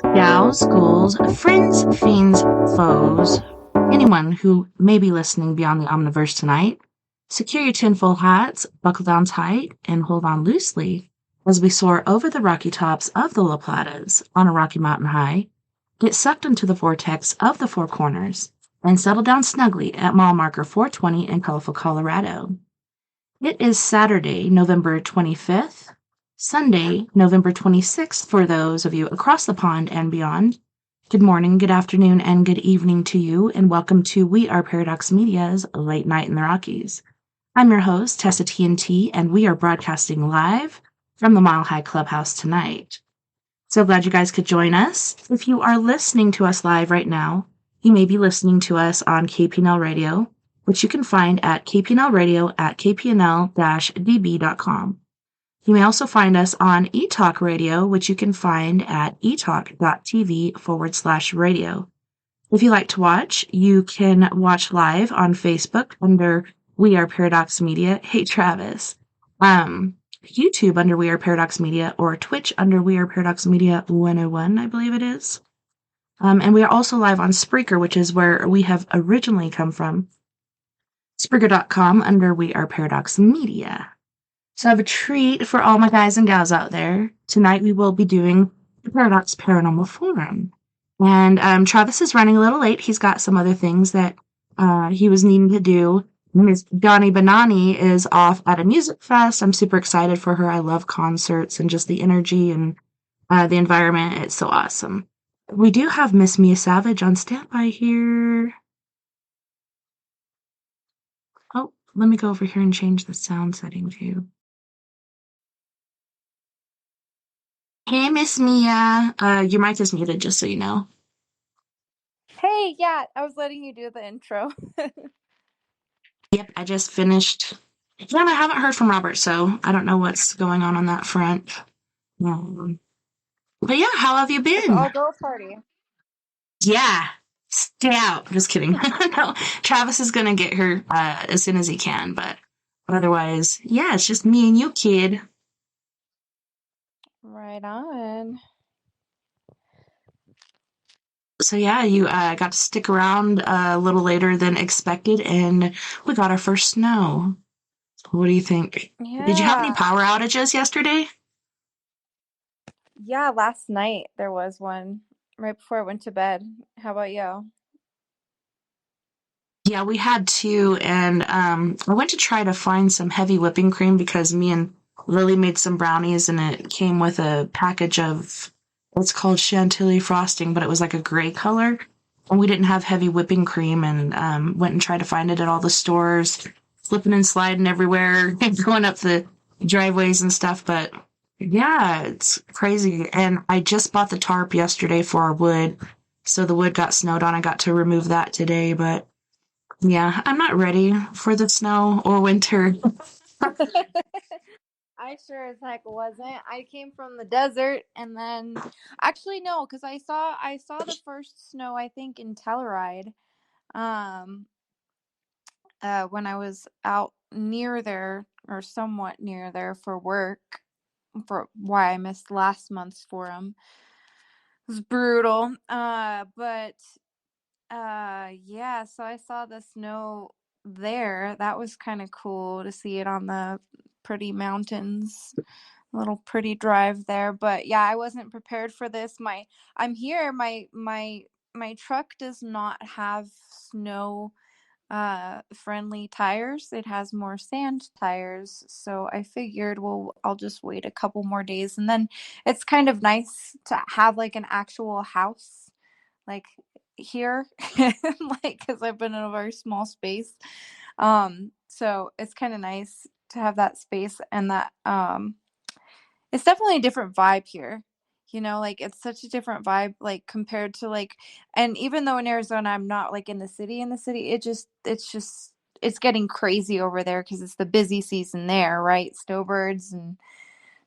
guys, gals, ghouls, friends, fiends, foes, anyone who may be listening beyond the Omniverse tonight, secure your tinfoil hats, buckle down tight, and hold on loosely as we soar over the rocky tops of the La Platas on a rocky mountain high, get sucked into the vortex of the Four Corners, and settle down snugly at mile marker 420 in colorful Colorado. It is Saturday, November 25th, Sunday, November 26th for those of you across the pond and beyond. Good morning, good afternoon, and good evening to you, and welcome to We Are Paradox Media's Late Night in the Rockies. I'm your host, TessaTNT, and we are broadcasting live from the Mile High Clubhouse tonight. So glad you guys could join us. If you are listening to us live right now, you may be listening to us on KPNL Radio, which you can find at kpnlradio at kpnl-db.com. You may also find us on eTalk Radio, which you can find at etalk.tv/radio. If you like to watch, you can watch live on Facebook under We Are Paradox Media. Hey, Travis. YouTube under We Are Paradox Media, or Twitch under We Are Paradox Media 101, I believe it is. And we are also live on Spreaker, which is where we have originally come from. Spreaker.com under We Are Paradox Media. So I have a treat for all my guys and gals out there. Tonight we will be doing the Paradox Paranormal Forum. And Travis is running a little late. He's got some other things that he was needing to do. Miss Johnny Banani is off at a music fest. I'm super excited for her. I love concerts and just the energy and the environment. It's so awesome. We do have Miss Mia Savage on standby here. Oh, let me go over here and change the sound setting too. Hey, Miss Mia. Your mic is muted, just so you know. Hey, yeah, I was letting you do the intro. Yep, I just finished. Again, I haven't heard from Robert, so I don't know what's going on that front. But yeah, how have you It's been? all girl party. Yeah, stay out. Just kidding. No, Travis is gonna get her as soon as he can, but otherwise, yeah, it's just me and you, kid. Right on. So yeah, you got to stick around a little later than expected, and we got our first snow. What do you think? Yeah. Did you have any power outages yesterday? Yeah, last night there was one right before I went to bed. How about you? Yeah, we had two, and I went to try to find some heavy whipping cream because me and Lily made some brownies, and it came with a package of what's called chantilly frosting, but it was like a gray color, and we didn't have heavy whipping cream, and went and tried to find it at all the stores, slipping and sliding everywhere, going up the driveways and stuff, but yeah, it's crazy. And I just bought the tarp yesterday for our wood, so the wood got snowed on. I got to remove that today, but yeah, I'm not ready for the snow or winter. I sure as heck wasn't. I came from the desert, and then actually no, because I saw the first snow I think in Telluride, when I was out near there or somewhat near there for work, for why I missed last month's forum. It was brutal. But yeah, so I saw the snow there. That was kind of cool to see it on the pretty mountains. A little pretty drive there. But yeah, I wasn't prepared for this. I'm here. My truck does not have snow friendly tires. It has more sand tires. So I figured, well, I'll just wait a couple more days, and then it's kind of nice to have like an actual house like here, like because I've been in a very small space. So it's kind of nice to have that space, and that it's definitely a different vibe here. Like it's such a different vibe, like compared to like, and even though in Arizona I'm not like in the city, it's getting crazy over there because it's the busy season there, right? Snowbirds and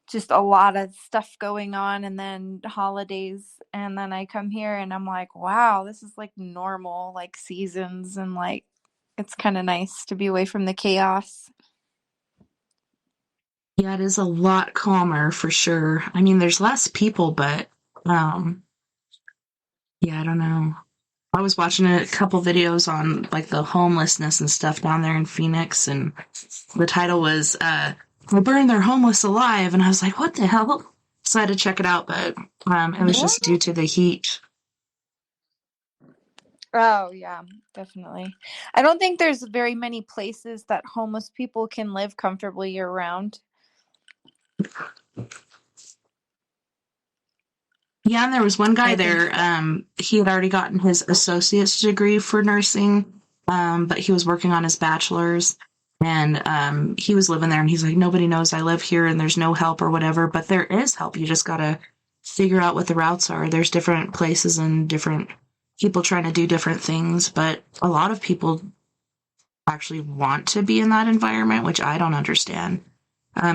just a lot of stuff going on, and then holidays, and then I come here and I'm like, wow, this is like normal like seasons, and like it's kind of nice to be away from the chaos. Yeah, it is a lot calmer for sure. I mean, there's less people, but Yeah, I don't know. I was watching a couple videos on like the homelessness and stuff down there in Phoenix, and the title was "They Burn Their Homeless Alive," and I was like, "What the hell?" So I had to check it out, but it was What? just due to the heat. Oh, yeah, definitely. I don't think there's very many places that homeless people can live comfortably year round. Yeah, and there was one guy I think. there. He had already gotten his associate's degree for nursing, but he was working on his bachelor's, and he was living there. And he's like, nobody knows I live here, and there's no help or whatever. But there is help. You just gotta figure out what the routes are. There's different places and different people trying to do different things, but a lot of people actually want to be in that environment, which I don't understand.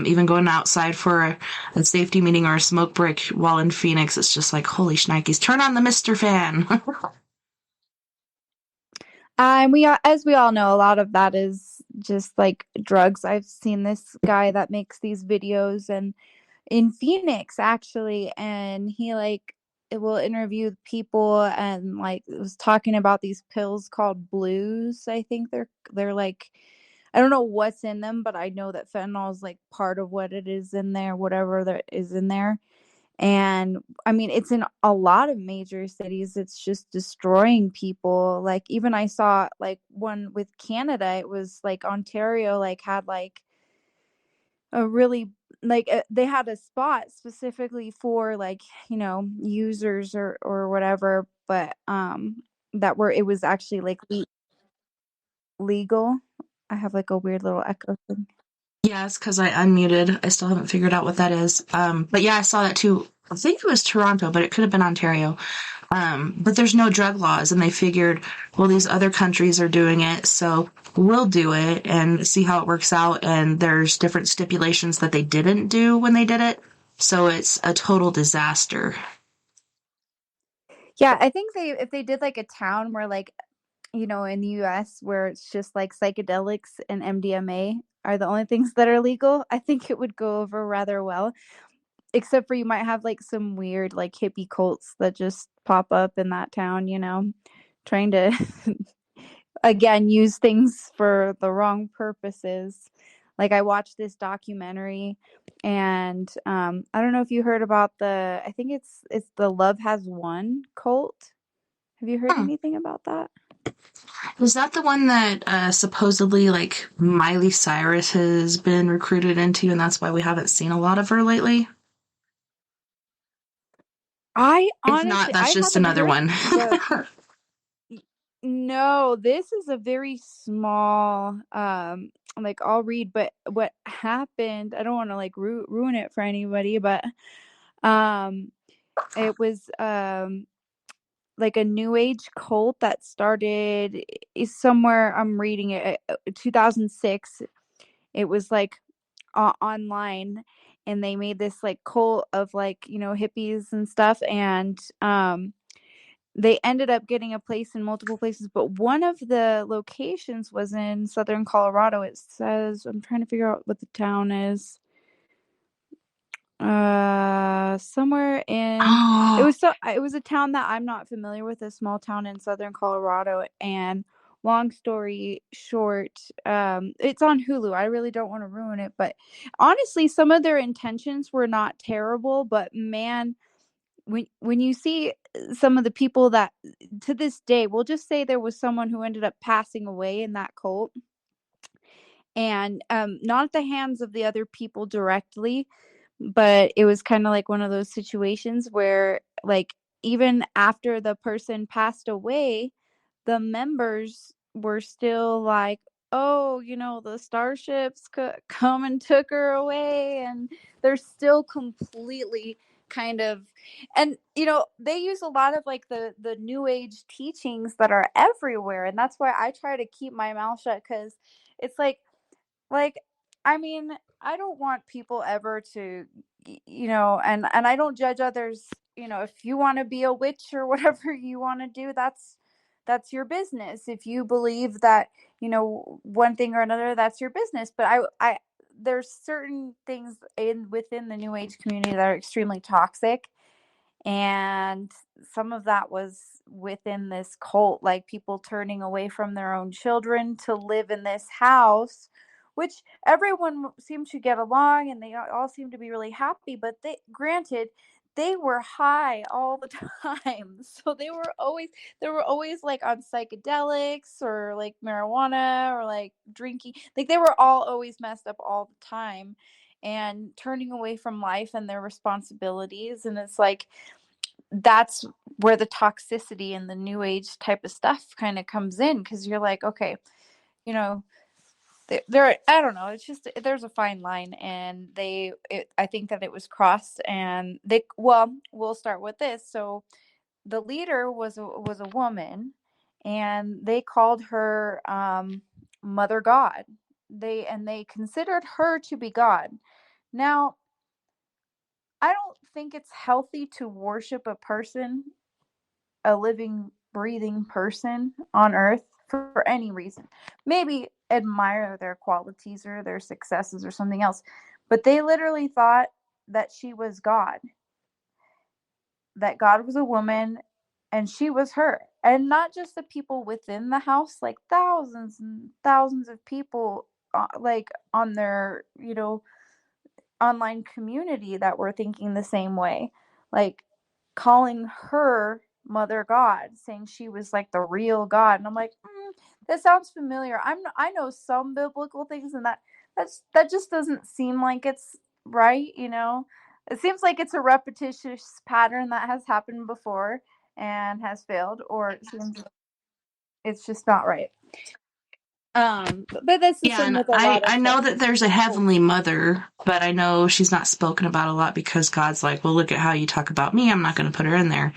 Even going outside for a safety meeting or a smoke break while in Phoenix, it's just like, holy shnikes, turn on the Mr. Fan. As we all know, a lot of that is just like drugs. I've seen this guy that makes these videos and in Phoenix actually, and he like it will interview people and like was talking about these pills called blues. I think they're like I don't know what's in them, but I know that fentanyl is like part of what it is in there, whatever that is in there. And I mean, it's in a lot of major cities. It's just destroying people. Like even I saw like one with Canada. It was like Ontario like had like a really like they had a spot specifically for like, users or whatever, but that were it was actually like legal. I have like a weird little echo thing. Yes, because I unmuted. I still haven't figured out what that is. But yeah, I saw that too. I think it was Toronto, but it could have been Ontario. But there's no drug laws, and they figured, well, these other countries are doing it, so we'll do it and see how it works out. And there's different stipulations that they didn't do when they did it, so it's a total disaster. Yeah, I think they if they did like a town where like, in the US where it's just like psychedelics and MDMA are the only things that are legal, I think it would go over rather well. Except for you might have like some weird like hippie cults that just pop up in that town, trying to again use things for the wrong purposes. Like I watched this documentary and I don't know if you heard about I think it's the Love Has Won cult. Have you heard Hmm. anything about that? Is that the one that supposedly like Miley Cyrus has been recruited into, and that's why we haven't seen a lot of her lately? I If not, honestly that's I just haven't another heard one. the no, this is a very small like I'll read, but what happened, I don't want to like ruin it for anybody, but um it was like a new age cult that started is somewhere I'm reading it 2006. It was like online, and they made this like cult of like, hippies and stuff, and they ended up getting a place in multiple places, but one of the locations was in southern Colorado. It says, I'm trying to figure out what the town is. Somewhere in Oh, it was a town that I'm not familiar with, a small town in southern Colorado. And long story short, it's on Hulu. I really don't want to ruin it, but honestly, some of their intentions were not terrible, but man, when you see some of the people that to this day, we'll just say there was someone who ended up passing away in that cult, and not at the hands of the other people directly, but it was kind of like one of those situations where like even after the person passed away, the members were still like, oh, the starships come and took her away, and they're still completely kind of, and they use a lot of like the new age teachings that are everywhere, and that's why I try to keep my mouth shut, because it's like, I mean, I don't want people ever to, and I don't judge others. If you want to be a witch or whatever you want to do, that's your business. If you believe that, one thing or another, that's your business. But I there's certain things in within the new age community that are extremely toxic, And some of that was within this cult, like people turning away from their own children to live in this house, which everyone seemed to get along and they all seemed to be really happy. But granted, they were high all the time. So they were always like on psychedelics or like marijuana or like drinking. Like they were all always messed up all the time and turning away from life and their responsibilities. And it's like, that's where the toxicity and the new age type of stuff kind of comes in, because you're like, okay, you know, there, I don't know, it's just there's a fine line, and I think that it was crossed. And well, we'll start with this. So the leader was a woman, and they called her Mother God. They considered her to be God. Now, I don't think it's healthy to worship a living, breathing person on earth for any reason. Maybe admire their qualities or their successes or something else. But they literally thought that she was God, that God was a woman and she was her. And not just the people within the house, like thousands and thousands of people, like on their, online community that were thinking the same way, like calling her Mother God, saying she was like the real God. And I'm like, that sounds familiar. I know some biblical things, and that just doesn't seem like it's right. It seems like it's a repetitious pattern that has happened before and has failed, or it seems it's just not right. But that's the Yeah, same and with a I lot of I stuff. know that there's a heavenly mother, but I know she's not spoken about a lot because God's like, well, look at how you talk about me. I'm not going to put her in there.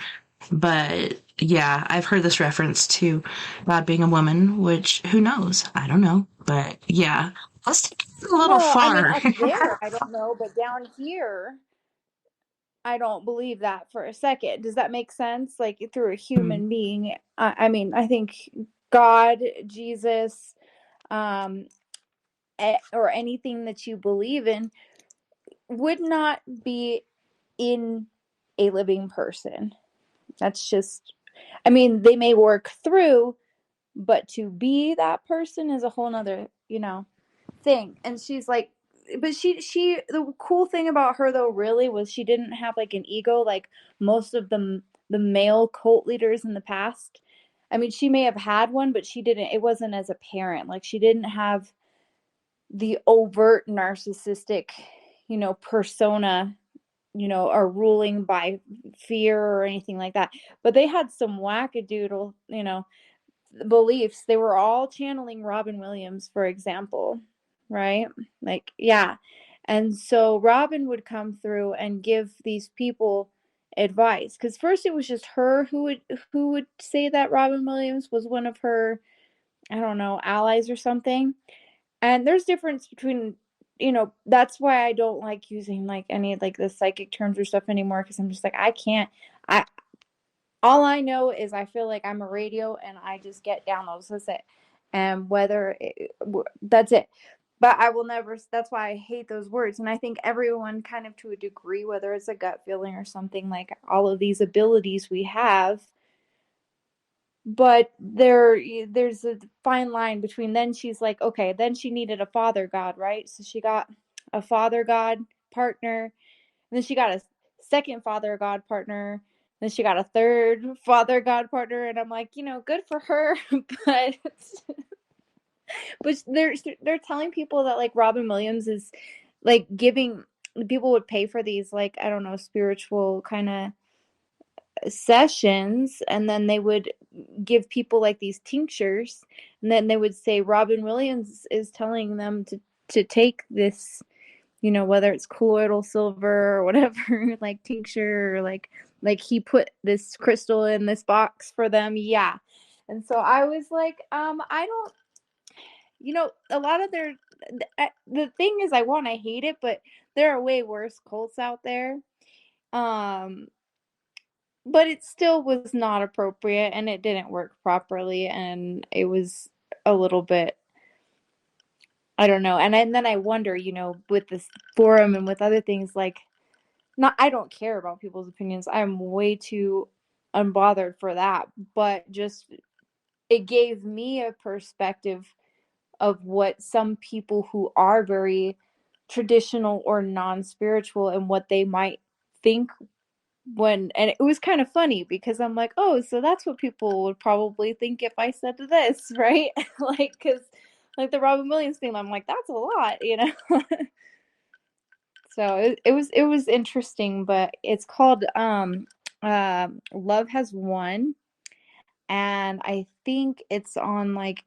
But yeah, I've heard this reference to God being a woman, which who knows? I don't know. But yeah, let's take it a little No, I mean far. up there, I don't know, but down here, I don't believe that for a second. Does that make sense? Like through a human being. I mean, I think God, Jesus, um, or anything that you believe in would not be in a living person. That's just, I mean, they may work through, but to be that person is a whole nother, thing. And she's like, but the cool thing about her though really was she didn't have like an ego like most of the male cult leaders in the past. I mean, she may have had one, but it wasn't as apparent. Like she didn't have the overt narcissistic, persona, or ruling by fear or anything like that. But they had some wackadoodle, beliefs. They were all channeling Robin Williams, for example, right? Like, yeah. And so Robin would come through and give these people advice, because first it was just her who would say that Robin Williams was one of her, I don't know, allies or something. And there's difference between, that's why I don't like using like any like the psychic terms or stuff anymore, because I'm just like, I can't. I All I know is I feel like I'm a radio and I just get downloads. That's it. And that's it. But I will never, that's why I hate those words. And I think everyone kind of to a degree, whether it's a gut feeling or something, like all of these abilities we have. But there's a fine line between, then she's like, okay, then she needed a father god, right? So she got a father god partner, and then she got a second father god partner. Then she got a third father god partner, and I'm like, good for her. but but they're telling people that like Robin Williams is like giving, people would pay for these, like, I don't know, spiritual kind of sessions, and then they would give people like these tinctures, and then they would say Robin Williams is telling them to take this, whether it's colloidal silver or whatever, like tincture, or like he put this crystal in this box for them. Yeah. And so I was like, I don't, a lot of the thing is, I hate it, but there are way worse cults out there. Um, but it still was not appropriate, and it didn't work properly, and it was a little bit, I don't know. And then I wonder, with this forum and with other things, like, not, I don't care about people's opinions. I'm way too unbothered for that. But just it gave me a perspective of what some people who are very traditional or non-spiritual and what they might think when, and it was kind of funny because I'm like, oh, so that's what people would probably think if I said this, right? Like, because like the Robin Williams thing, I'm like, that's a lot, you know. So it was interesting, but it's called Love Has Won, and I think it's on like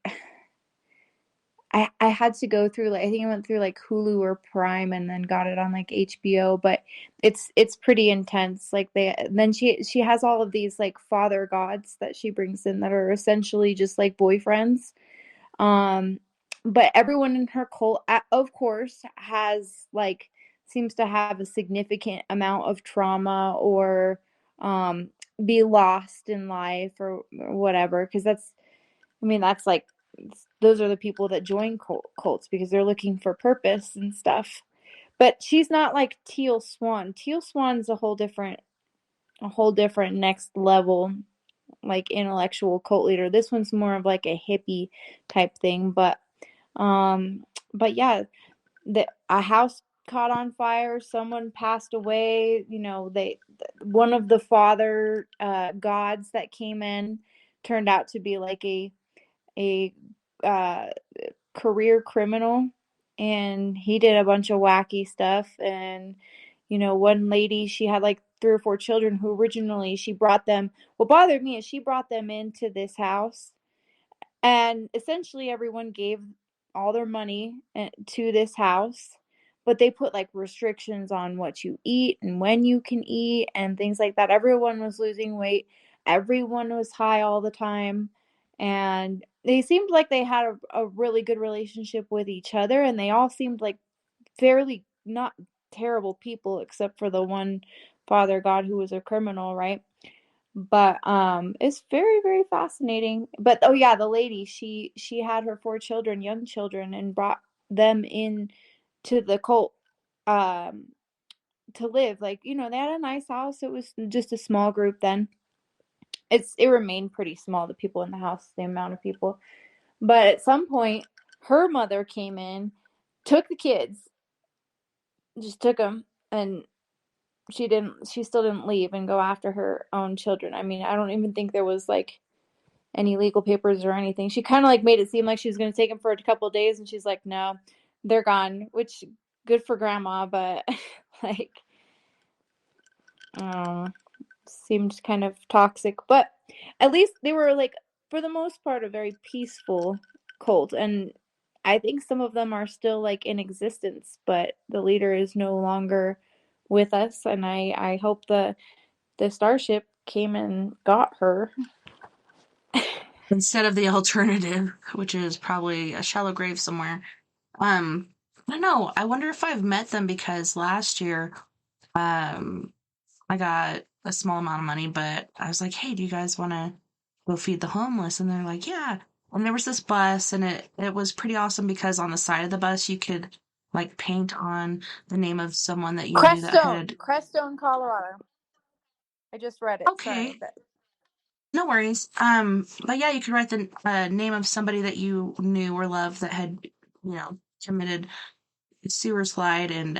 I had to go through, like, I think I went through like Hulu or Prime and then got it on like HBO, but it's pretty intense. Like they then she has all of these like father gods that she brings in that are essentially just like boyfriends. Um, but everyone in her cult, of course, has like seems to have a significant amount of trauma or um be lost in life or whatever, because I mean, that's like those are the people that join cults because they're looking for purpose and stuff. But she's not like Teal Swan. Teal Swan's a whole different next level, like intellectual cult leader. This one's more of like a hippie type thing. Um, but yeah, a house caught on fire. Someone passed away. You know, one of the father gods that came in turned out to be like a uh, career criminal, and he did a bunch of wacky stuff. And one lady, she had like 3 or 4 children who originally she brought them. What bothered me is she brought them into this house, and essentially everyone gave all their money to this house, but they put like restrictions on what you eat and when you can eat and things like that. Everyone was losing weight, everyone was high all the time, and they seemed like they had a really good relationship with each other, and they all seemed like fairly not terrible people except for the one father god who was a criminal, right? But it's very, very fascinating. But oh yeah, the lady, she had her 4 children, young children, and brought them in to the cult um to live. Like, they had a nice house. It was just a small group then. It remained pretty small, the people in the house, the amount of people. But at some point, her mother came in, took the kids, just took them, and she still didn't leave and go after her own children. I mean, I don't even think there was like any legal papers or anything. She kind of like made it seem like she was going to take them for a couple of days, and she's like, no, they're gone, which good for grandma, but like, um, seemed kind of toxic. But at least they were like, for the most part, a very peaceful cult. And I think some of them are still like in existence, but the leader is no longer with us. And I hope the starship came and got her. Instead of the alternative, which is probably a shallow grave somewhere. Um, I don't know. I wonder if I've met them because last year, um, I got a small amount of money, but I was like, hey, do you guys want to go feed the homeless? And they're like, yeah. And there was this bus, and it was pretty awesome because on the side of the bus, you could like paint on the name of someone that you knew that had. Crestone, Colorado. I just read it. Sorry, Okay, but no worries. But yeah, you could write the name of somebody that you knew or loved that had, committed a sewer slide, and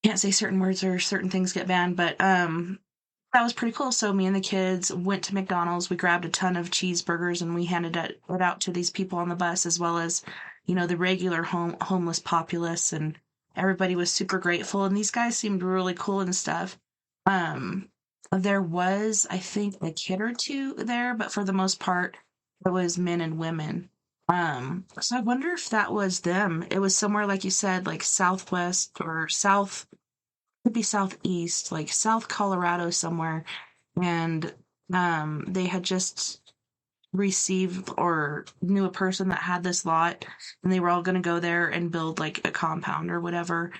can't say certain words or certain things get banned, but that was pretty cool. So me and the kids went to McDonald's. We grabbed a ton of cheeseburgers and we handed it out to these people on the bus, as well as, the regular homeless populace. And everybody was super grateful. And these guys seemed really cool and stuff. Um, there was, I think, a kid or two there, but for the most part, it was men and women. So I wonder if that was them. It was somewhere, like you said, like Southwest or South, could be Southeast, like South Colorado somewhere, and they had just received or knew a person that had this lot, and they were all going to go there and build like a compound or whatever.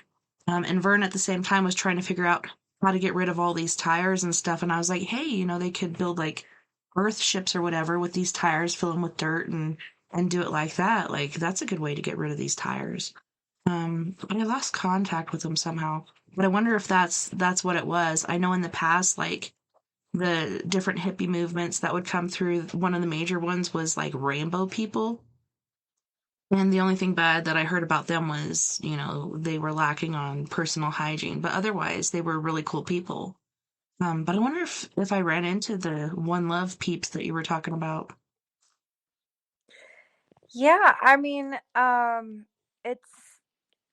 And Vern at the same time was trying to figure out how to get rid of all these tires and stuff, and I was like, hey, they could build like earth ships or whatever with these tires, fill them with dirt, and do it like that. Like, that's a good way to get rid of these tires. But I lost contact with them somehow. But I wonder if that's what it was. I know in the past, like the different hippie movements that would come through, one of the major ones was like rainbow people. And the only thing bad that I heard about them was, they were lacking on personal hygiene, but otherwise they were really cool people. But I wonder if I ran into the One Love peeps that you were talking about. Yeah, I mean, it's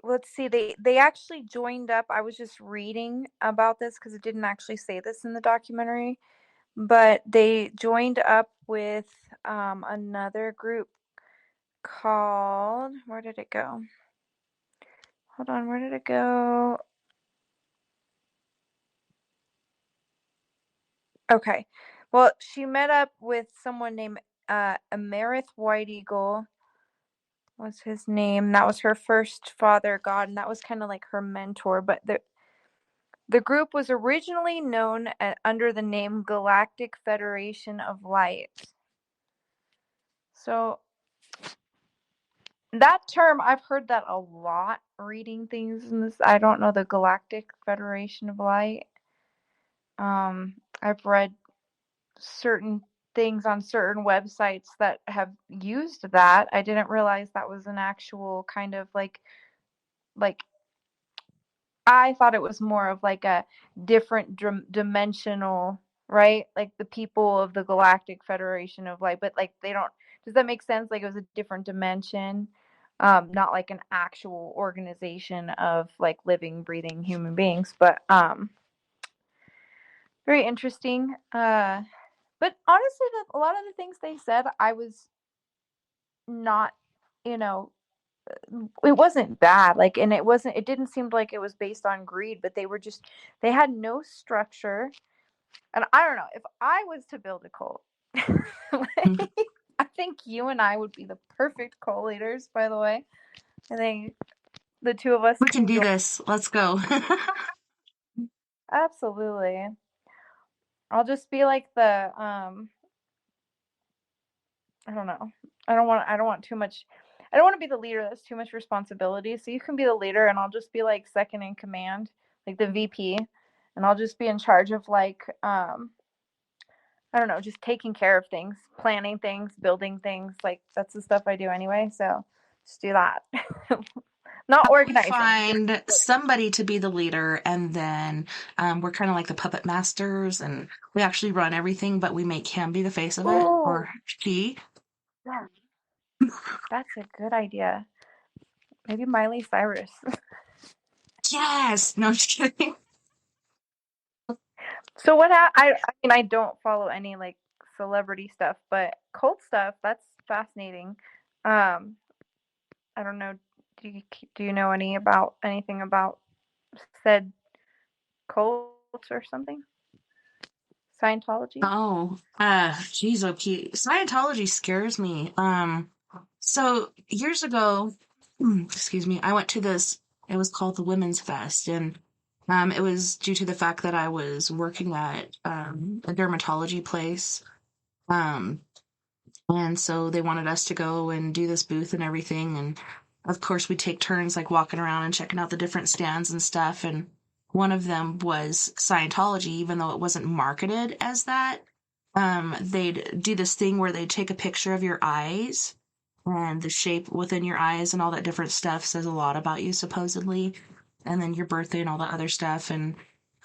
let's see, they actually joined up. I was just reading about this because it didn't actually say this in the documentary, but they joined up with another group called, where did it go? Hold on, where did it go? Okay. Well, she met up with someone named Amerith White Eagle was his name. That was her first father god, and that was kind of like her mentor. But the group was originally known under the name Galactic Federation of Light. So that term, I've heard that a lot reading things in this. I don't know the Galactic Federation of Light. I've read certain things on certain websites that have used that. I didn't realize that was an actual kind of like I thought it was more of like a different dimensional, right? Like the people of the Galactic Federation of Light, but like they don't. Does that make sense? Like it was a different dimension, not like an actual organization of like living, breathing human beings. But very interesting. But honestly, a lot of the things they said, I was not, you know, it wasn't bad. Like, and it didn't seem like it was based on greed, but they had no structure. And I don't know, if I was to build a cult, like, I think you and I would be the perfect cult leaders, by the way. I think the two of us We can can do join. this. Let's go. Absolutely. I'll just be like I don't know. I don't want too much. I don't want to be the leader. That's too much responsibility. So you can be the leader and I'll just be like second in command, like the VP, and I'll just be in charge of like I don't know, just taking care of things, planning things, building things. Like that's the stuff I do anyway. So just do that. Not We organizing. Just find somebody to be the leader, and then we're kind of like the puppet masters, and we actually run everything, but we make him be the face of it, oh, or she. yeah, that's a good idea. Maybe Miley Cyrus. Yes. No, I'm just kidding. So I mean I don't follow any like celebrity stuff, but cult stuff that's fascinating. Um, I don't know. Do you know anything about said cults or something? Scientology. Oh, geez, okay. Scientology scares me. So years ago, excuse me, I went to this. It was called the Women's Fest, and it was due to the fact that I was working at a dermatology place. Um, And so they wanted us to go and do this booth and everything. And of course, we take turns like walking around and checking out the different stands and stuff. And one of them was Scientology, even though it wasn't marketed as that. They'd do this thing where they'd take a picture of your eyes, and the shape within your eyes and all that different stuff says a lot about you, supposedly. And then your birthday and all that other stuff. And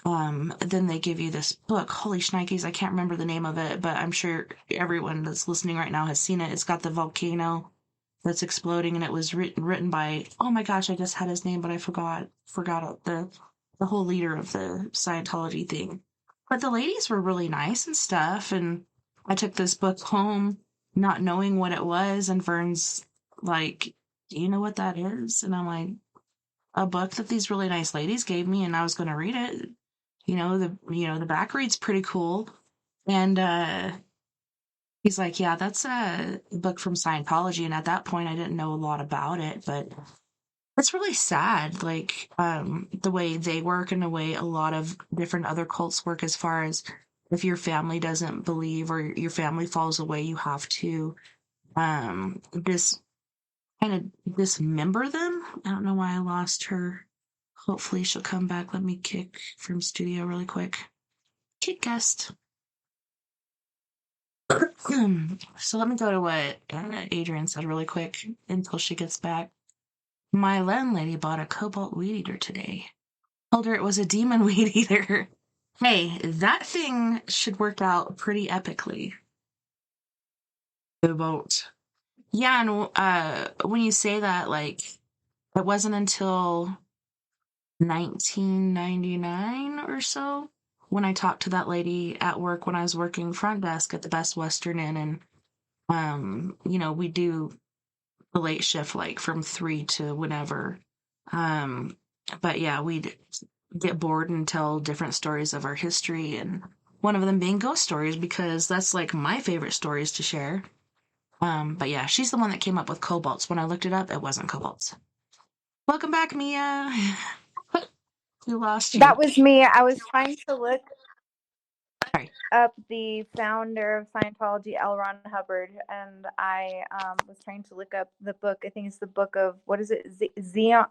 then they give you this book. Holy shnikes, I can't remember the name of it, but I'm sure everyone that's listening right now has seen it. It's got the volcano that's exploding, and it was written by, oh my gosh, I just had his name, but I forgot it. The whole leader of the Scientology thing. But the ladies were really nice and stuff, and I took this book home not knowing what it was, and Vern's like, "Do you know what that is?" And I'm like, "A book that these really nice ladies gave me, and I was going to read it." The back read's pretty cool. And he's like, "Yeah, that's a book from Scientology." And at that point I didn't know a lot about it, but it's really sad, like the way they work and the way a lot of different other cults work, as far as if your family doesn't believe or your family falls away, you have to just kind of dismember them. I don't know why I lost her Hopefully she'll come back. Let me kick from studio really quick. Kick guest. So let me go to what Adrian said really quick until she gets back. My landlady bought a cobalt weed eater today. Told her it was a demon weed eater. Hey, that thing should work out pretty epically. Cobalt. Yeah, and when you say that, like, it wasn't until 1999 or so when I talked to that lady at work when I was working front desk at the Best Western Inn, and we do the late shift like from 3 to whenever. Um, but yeah, we'd get bored and tell different stories of our history, and one of them being ghost stories because that's like my favorite stories to share. But yeah, she's the one that came up with cobalts. When I looked it up, it wasn't cobalts. Welcome back, Mia. We lost you. That was me. I was trying to look Sorry. up the founder of Scientology, L. Ron Hubbard, and I was trying to look up the book. I think it's the book of, what is it? Zeno?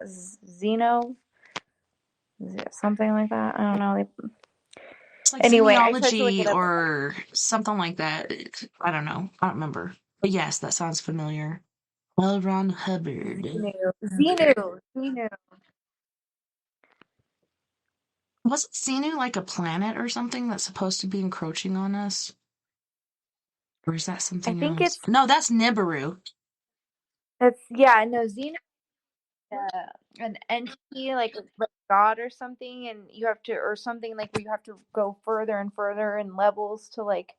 Something like that. I don't know. It's like Anyway, I tried to look genealogy it up. or something like that. I don't know. I don't remember. But yes, that sounds familiar. L. Ron Hubbard. Zeno. Wasn't Xenu like a planet or something that's supposed to be encroaching on us? Or is that I something think else? No, that's Nibiru. Zeno, an entity like God or something, and you have to, or something like where you have to go further and further in levels to like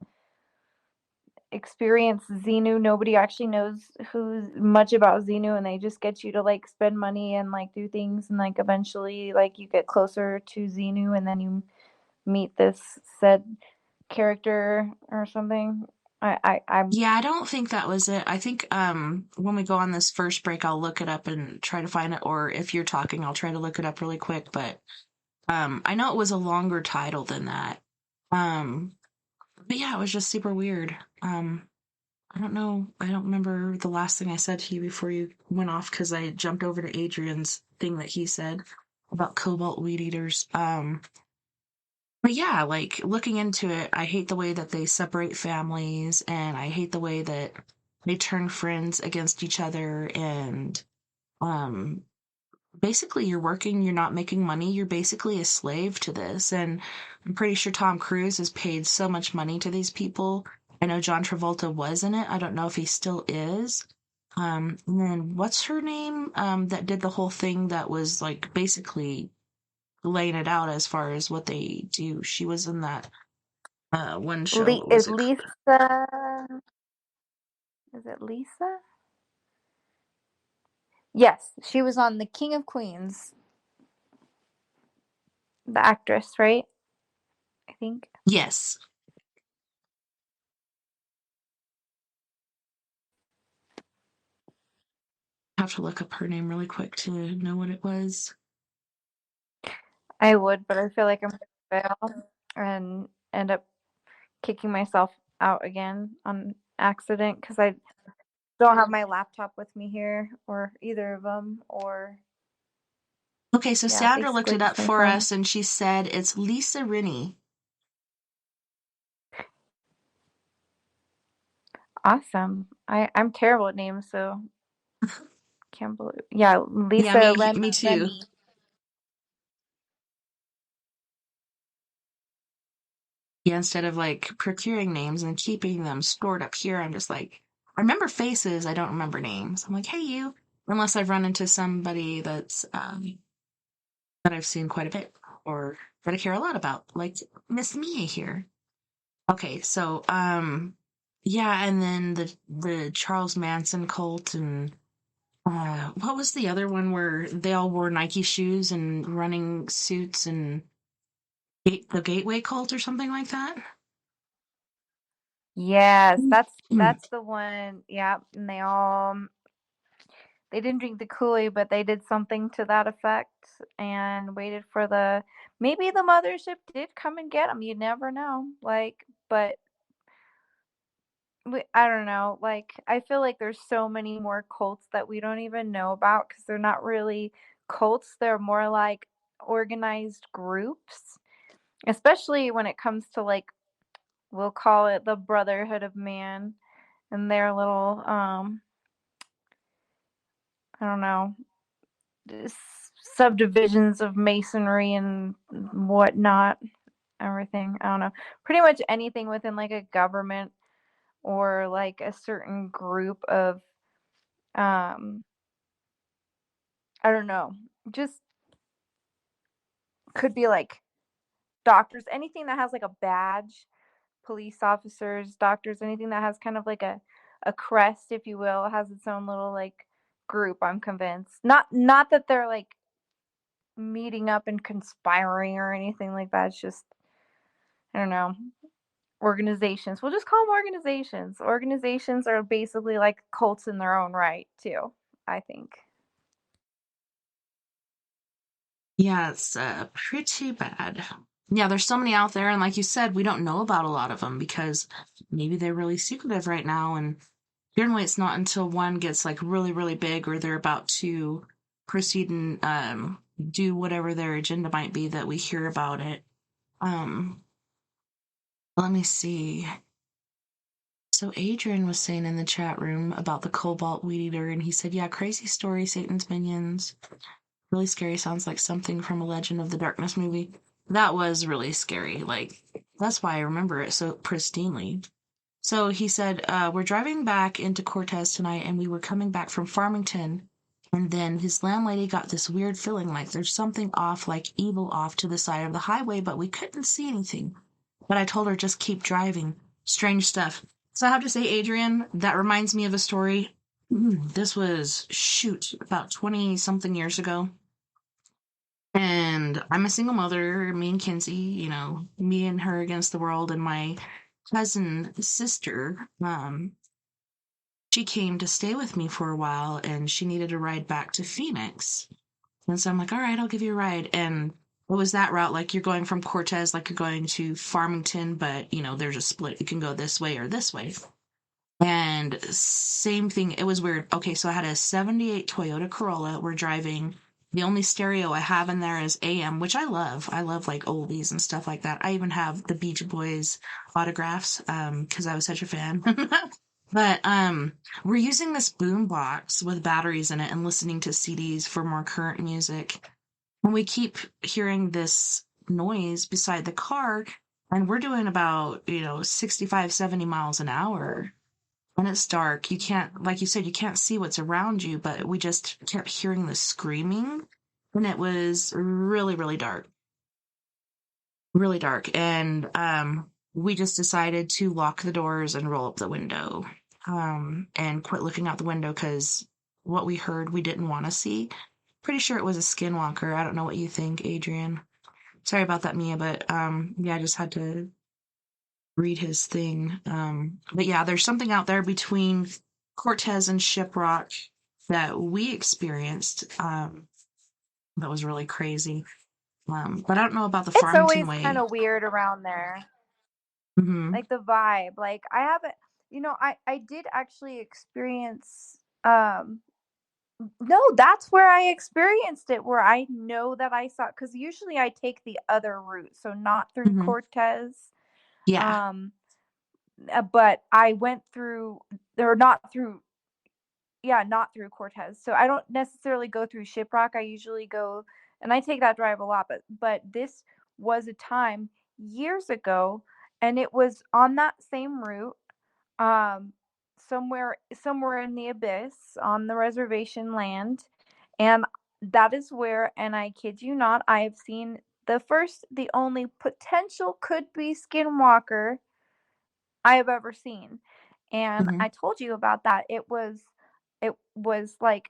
experience Xenu. Nobody actually knows who's much about Xenu, and they just get you to like spend money and like do things, and like eventually like you get closer to Xenu, and then you meet this said character or something. I'm Yeah, I don't think that was it. I think when we go on this first break, I'll look it up and try to find it. Or if you're talking, I'll try to look it up really quick. But I know it was a longer title than that. Um, but yeah, it was just super weird. I don't know. I don't remember the last thing I said to you before you went off because I jumped over to Adrian's thing that he said about cobalt weed eaters. But yeah, like looking into it, I hate the way that they separate families, and I hate the way that they turn friends against each other. And um, basically, you're working, you're not making money, you're basically a slave to this. And I'm pretty sure Tom Cruise has paid so much money to these people. I know John Travolta was in it. I don't know if he still is. And then what's her name? That did the whole thing that was like basically laying it out as far as what they do. She was in that one show. What was Is it? Lisa. Is it Lisa? Yes, she was on The King of Queens, the actress, right? I think. Yes. I have to look up her name really quick to know what it was. I would, but I feel like I'm gonna fail and end up kicking myself out again on accident because I don't have my laptop with me here, or either of them, or Okay, so yeah, Sandra looked basically it up just my for phone. us and she said it's Lisa Rinne. Awesome. I'm terrible at names, so can't believe. Yeah, Yeah, Lisa me too. Rennie. Yeah, instead of like procuring names and keeping them stored up here, I'm just like, I remember faces, I don't remember names. I'm like, hey, you. Unless I've run into somebody that's that I've seen quite a bit or that I care a lot about, like Miss Mia here. Okay, so yeah, and then the Charles Manson cult, and what was the other one where they all wore Nike shoes and running suits, and the Gateway cult or something like that? Yes, Hmm. that's the one. Yeah, and they didn't drink the Kool-Aid, but they did something to that effect and waited for the, maybe the mothership did come and get them. You never know. Like, but I don't know. Like, I feel like there's so many more cults that we don't even know about because they're not really cults. They're more like organized groups, especially when it comes to, like, we'll call it the Brotherhood of Man and their little, I don't know, subdivisions of masonry and whatnot, everything. I don't know. Pretty much anything within like a government or like a certain group of, um, I don't know, just could be like doctors, anything that has like a badge, police officers, doctors, anything that has kind of like a crest, if you will, has its own little like group, I'm convinced. Not that they're like meeting up and conspiring or anything like that. It's just, I don't know, organizations. We'll just call them organizations. Organizations are basically like cults in their own right, too, I think. Yeah, it's pretty bad. Yeah, there's so many out there, and like you said, we don't know about a lot of them because maybe they're really secretive right now. And generally, it's not until one gets like really, really big or they're about to proceed and do whatever their agenda might be that we hear about it. Um, Let me see. So Adrian was saying in the chat room about the cobalt weed eater, and he said, "Yeah, crazy story, Satan's minions. Really scary. Sounds like something from a Legend of the Darkness movie." That was really scary. Like, that's why I remember it so pristinely. So he said, "We're driving back into Cortez tonight, and we were coming back from Farmington. And then his landlady got this weird feeling like there's something off, like evil off to the side of the highway, but we couldn't see anything. But I told her just keep driving. Strange stuff." So I have to say, Adrian, that reminds me of a story. This was, shoot, about 20 something years ago. And I'm a single mother, me and Kinsey, me and her against the world. And my cousin sister, she came to stay with me for a while and she needed a ride back to Phoenix. And so I'm like, all right, I'll give you a ride. And what was that route? Like you're going from Cortez, like you're going to Farmington, but there's a split. You can go this way or this way. And same thing, it was weird. Okay, so I had a 78 Toyota Corolla. We're driving. The only stereo I have in there is AM, which I love. I love like oldies and stuff like that. I even have the Beach Boys autographs, because I was such a fan. But we're using this boom box with batteries in it and listening to CDs for more current music. And we keep hearing this noise beside the car, and we're doing about, 65, 70 miles an hour. When it's dark, you can't, like you said, you can't see what's around you, but we just kept hearing the screaming. And it was really, really dark. Really dark. And we just decided to lock the doors and roll up the window, and quit looking out the window because what we heard we didn't want to see. Pretty sure it was a skinwalker. I don't know what you think, Adrian. Sorry about that, Mia, but yeah, I just had to read his thing. But yeah, there's something out there between Cortez and Shiprock that we experienced, that was really crazy. But I don't know about the It's Farmington always kind way. of weird around there. Hmm. Like the vibe. Like I haven't, I did actually experience, no, that's where I experienced it, where I know that I saw, because usually I take the other route, so not through Hmm. Cortez. Yeah. Um, but I went through, or not through, yeah, not through Cortez. So I don't necessarily go through Shiprock. I usually go, and I take that drive a lot, but this was a time years ago, and it was on that same route, um, somewhere in the abyss on the reservation land, and that is where, and I kid you not, I have seen the only potential could be skinwalker I have ever seen. And Hmm. I told you about that. It was like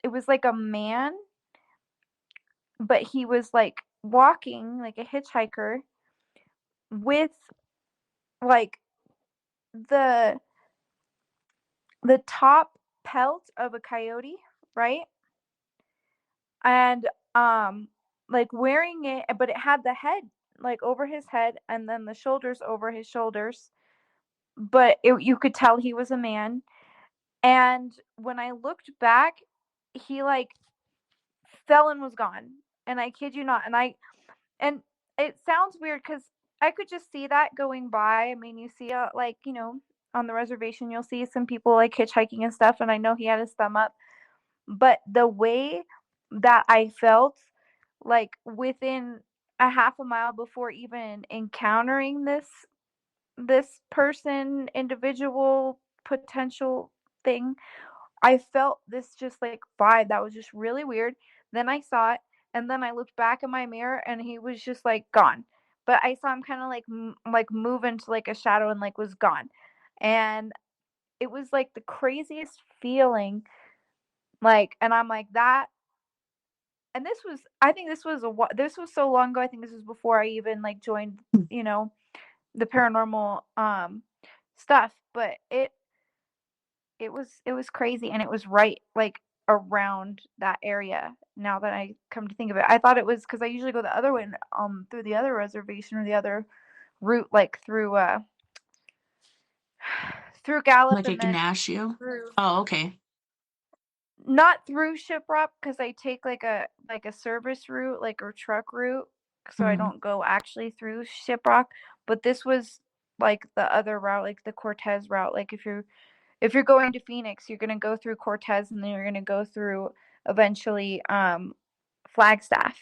it was like a man, but he was like walking like a hitchhiker with like the the top pelt of a coyote, right? And like wearing it, but it had the head like over his head and then the shoulders over his shoulders, but you could tell he was a man. And when I looked back, he like fell and was gone. And I kid you not, and it sounds weird because I could just see that going by. I mean, you see, like, on the reservation, you'll see some people like hitchhiking and stuff, and I know he had his thumb up. But the way that I felt, like within a half a mile before even encountering this person, individual, potential thing, I felt this just like vibe that was just really weird. Then I saw it, and then I looked back in my mirror, and he was just like gone. But I saw him kind of like move into like a shadow and like was gone, and it was like the craziest feeling. Like, and I'm like that. And this was, I think this was so long ago. I think this was before I even like joined, you know, the paranormal stuff. But it was crazy, and it was right like around that area. Now that I come to think of it, I thought it was because I usually go the other way, through the other reservation or the other route, like through Gallup Like and then Ignacio? through, Oh, okay. not through Shiprock because I take like a service route, like a truck route, so I Mm. don't go actually through Shiprock. But this was like the other route, like the Cortez route. Like if you're going to Phoenix, you're gonna go through Cortez, and then you're gonna go through eventually Flagstaff,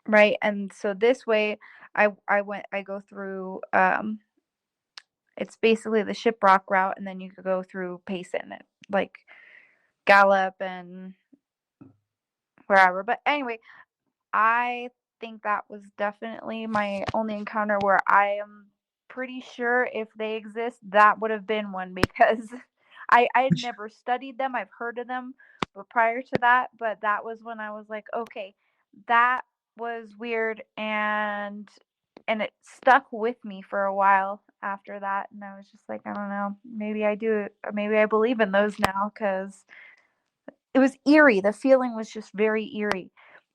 right? And so this way, I go through it's basically the Shiprock route, and then you could go through Payson, like Gallup and wherever. But anyway, I think that was definitely my only encounter where I am pretty sure if they exist, that would have been one because I had never studied them. I've heard of them, but prior to that, but that was when I was like, okay, that was weird, and it stuck with me for a while after that, and I was just like, I don't know, maybe I do, maybe I believe in those now because it was eerie. The feeling was just very eerie.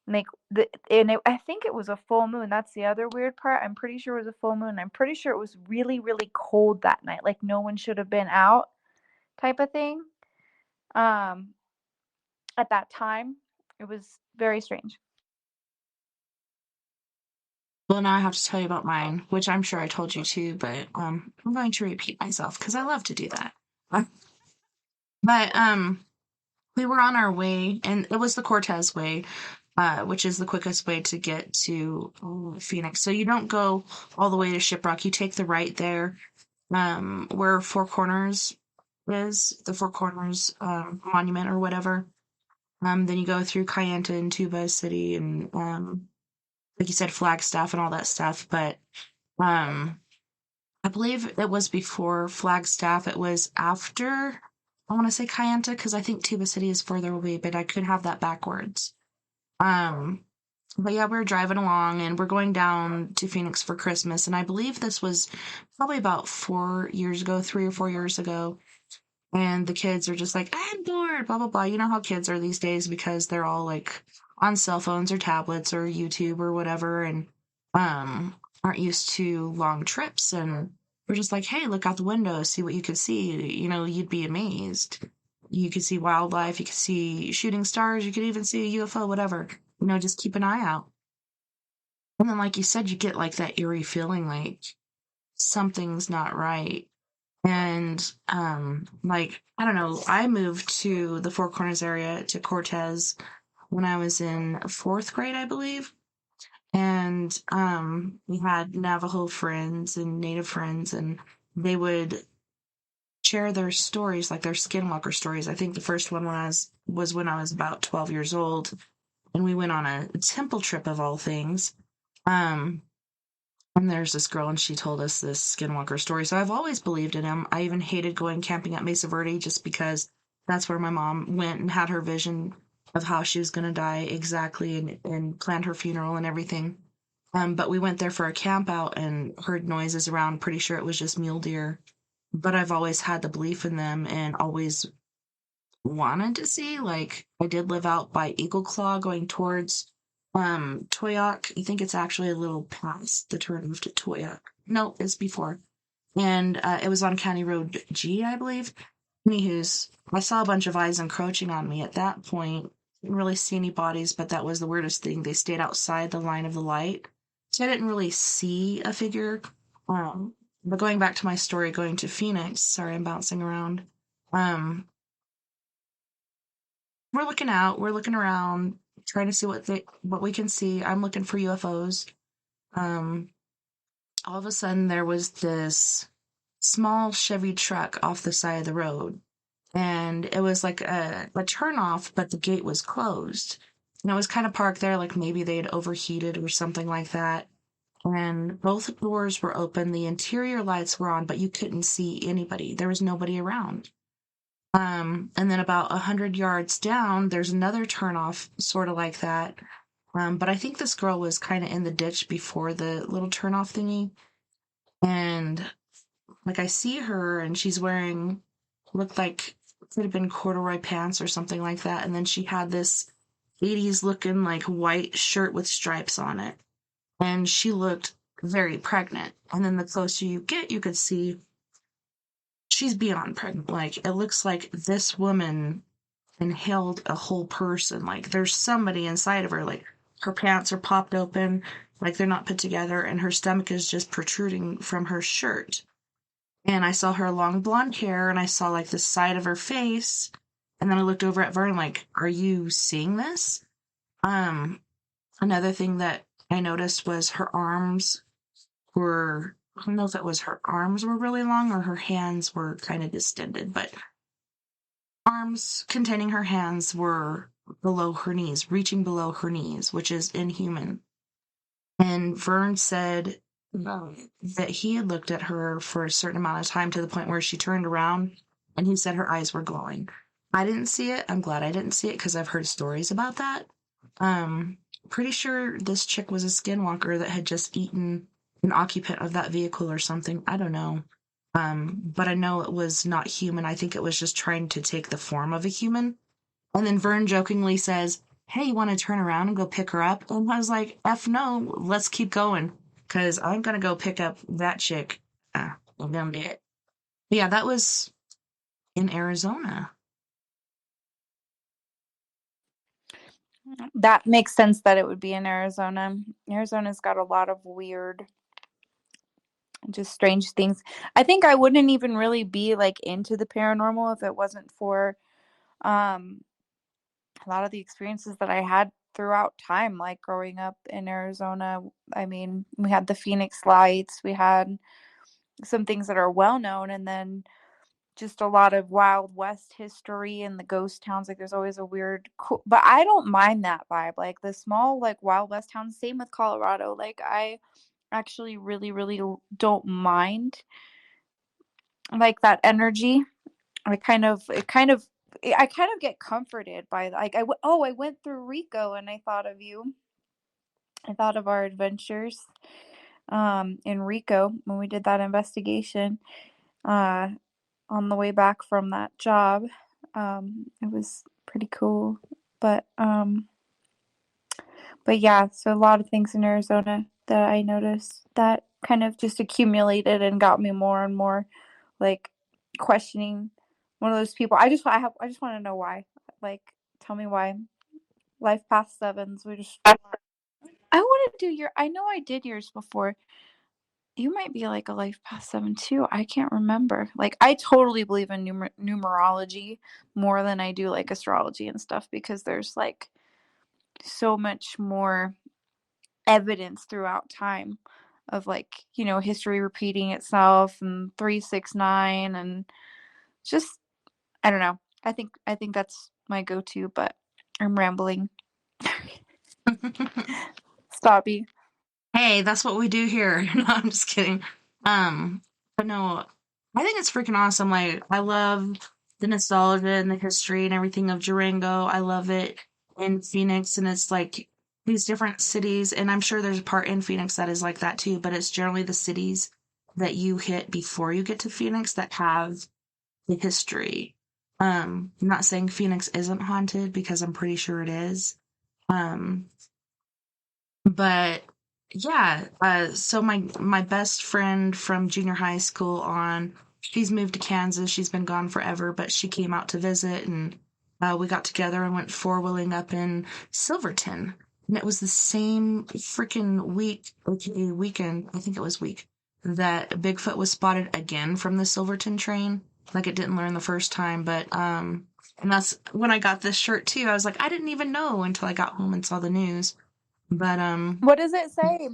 Like I think it was a full moon. That's the other weird part. I'm pretty sure it was a full moon. I'm pretty sure it was really, really cold that night. Like no one should have been out, type of thing. Um, at that time, it was very strange. Well, now I have to tell you about mine, which I'm sure I told you too, but I'm going to repeat myself because I love to do that. But we were on our way, and it was the Cortez way, which is the quickest way to get to Phoenix. So you don't go all the way to Shiprock. You take the right there, where Four Corners is, the Four Corners Monument or whatever. Then you go through Kayenta and Tuba City, and like you said, Flagstaff and all that stuff. But um, I believe it was before Flagstaff. It was after. I want to say Kayenta because I think Tuba City is further away, but I could have that backwards. Um, but yeah, we're driving along and we're going down to Phoenix for Christmas, and I believe this was probably about 4 years ago, 3 or 4 years ago. And the kids are just like, I'm bored, blah blah blah. You know how kids are these days because they're all like on cell phones or tablets or YouTube or whatever, and um aren't used to long trips. And we're just like, hey, look out the window, see what you could see. You know, you'd be amazed. You could see wildlife, you could see shooting stars, you could even see a UFO, whatever. You know, just keep an eye out. And then, like you said, you get like that eerie feeling like something's not right. And like, I don't know, I moved to the Four Corners area to Cortez when I was in fourth grade, I believe. And we had Navajo friends and Native friends, and they would share their stories, like their skinwalker stories. I think the first one was when I was about 12 years old, and we went on a temple trip of all things. Um, and there's this girl, and she told us this skinwalker story. So I've always believed in him. I even hated going camping at Mesa Verde just because that's where my mom went and had her vision of how she was going to die exactly, and planned her funeral and everything. But we went there for a camp out and heard noises around. Pretty sure it was just mule deer. But I've always had the belief in them and always wanted to see. Like, I did live out by Eagle Claw going towards Toyac. I think it's actually a little past the turn of to Toyac. No, it's before. And it was on County Road G, I believe. Anywho's, I saw a bunch of eyes encroaching on me at that point. Didn't really see any bodies, but that was the weirdest thing. They stayed outside the line of the light. So I didn't really see a figure. But going back to my story, going to Phoenix, sorry, I'm bouncing around. Um, we're looking out, we're looking around, trying to see what we can see. I'm looking for UFOs. Um, all of a sudden there was this small Chevy truck off the side of the road, and it was like a turnoff, but the gate was closed. And it was kind of parked there, like maybe they had overheated or something like that. And both doors were open, the interior lights were on, but you couldn't see anybody. There was nobody around. And then about 100 yards down, there's another turnoff, sort of like that. But I think this girl was kind of in the ditch before the little turnoff thingy. And like I see her and she's wearing, looked like could have been corduroy pants or something like that. And then she had this 80s looking like white shirt with stripes on it. And she looked very pregnant. And then the closer you get, you could see she's beyond pregnant. Like it looks like this woman inhaled a whole person. Like there's somebody inside of her. Like her pants are popped open, like they're not put together, and her stomach is just protruding from her shirt. And I saw her long blonde hair, and I saw like the side of her face. And then I looked over at Vern, like, "Are you seeing this?" Um, Another thing that I noticed was her arms were. I don't know if it was her arms were really long or her hands were kind of distended, but arms containing her hands were below her knees, reaching below her knees, which is inhuman. And Vern said that he had looked at her for a certain amount of time to the point where she turned around and he said her eyes were glowing. I didn't see it. I'm glad I didn't see it because I've heard stories about that. Um, Pretty sure this chick was a skinwalker that had just eaten an occupant of that vehicle or something. I don't know. But I know it was not human. I think it was just trying to take the form of a human. And then Vern jokingly says, "Hey, you want to turn around and go pick her up?" And I was like, "F no, let's keep going. Because I'm going to go pick up that chick." I'm going to do it. But yeah, that was in Arizona. That makes sense that it would be in Arizona. Arizona's got a lot of weird, just strange things. I think I wouldn't even really be like into the paranormal if it wasn't for um a lot of the experiences that I had throughout time, like growing up in Arizona. I mean, we had the Phoenix Lights, we had some things that are well known, and then just a lot of Wild West history and the ghost towns. Like there's always a weird, cool, but I don't mind that vibe. Like the small, like Wild West towns. Same with Colorado. Like I actually really, really don't mind like that energy. I kind of, I kind of get comforted by like I went through Rico and I thought of you. I thought of our adventures in Rico when we did that investigation uh on the way back from that job. It was pretty cool. But but yeah, so a lot of things in Arizona that I noticed that kind of just accumulated and got me more and more like questioning. One of those people. I just want to know why. Like, tell me why. Life Path Sevens. We just. I want to do your. I know I did yours before. You might be like a Life Path 7 too. I can't remember. Like, I totally believe in numerology more than I do like astrology and stuff because there's like so much more evidence throughout time of like, history repeating itself and 369 and just I don't know. I think that's my go-to, but I'm rambling. Stoppy. Hey, that's what we do here. No, I'm just kidding. But no, I think it's freaking awesome. Like, I love the nostalgia and the history and everything of Durango. I love it in Phoenix, and it's like these different cities, and I'm sure there's a part in Phoenix that is like that too, but it's generally the cities that you hit before you get to Phoenix that have the history. I'm not saying Phoenix isn't haunted because I'm pretty sure it is. Um, but yeah, so my best friend from junior high school on, she's moved to Kansas. She's been gone forever, but she came out to visit, and we got together and went four-wheeling up in Silverton. And it was the same freaking week, okay, weekend, I think it was week, that Bigfoot was spotted again from the Silverton train. Like it didn't learn the first time, but and that's when I got this shirt too. I was like, I didn't even know until I got home and saw the news. But What does it say?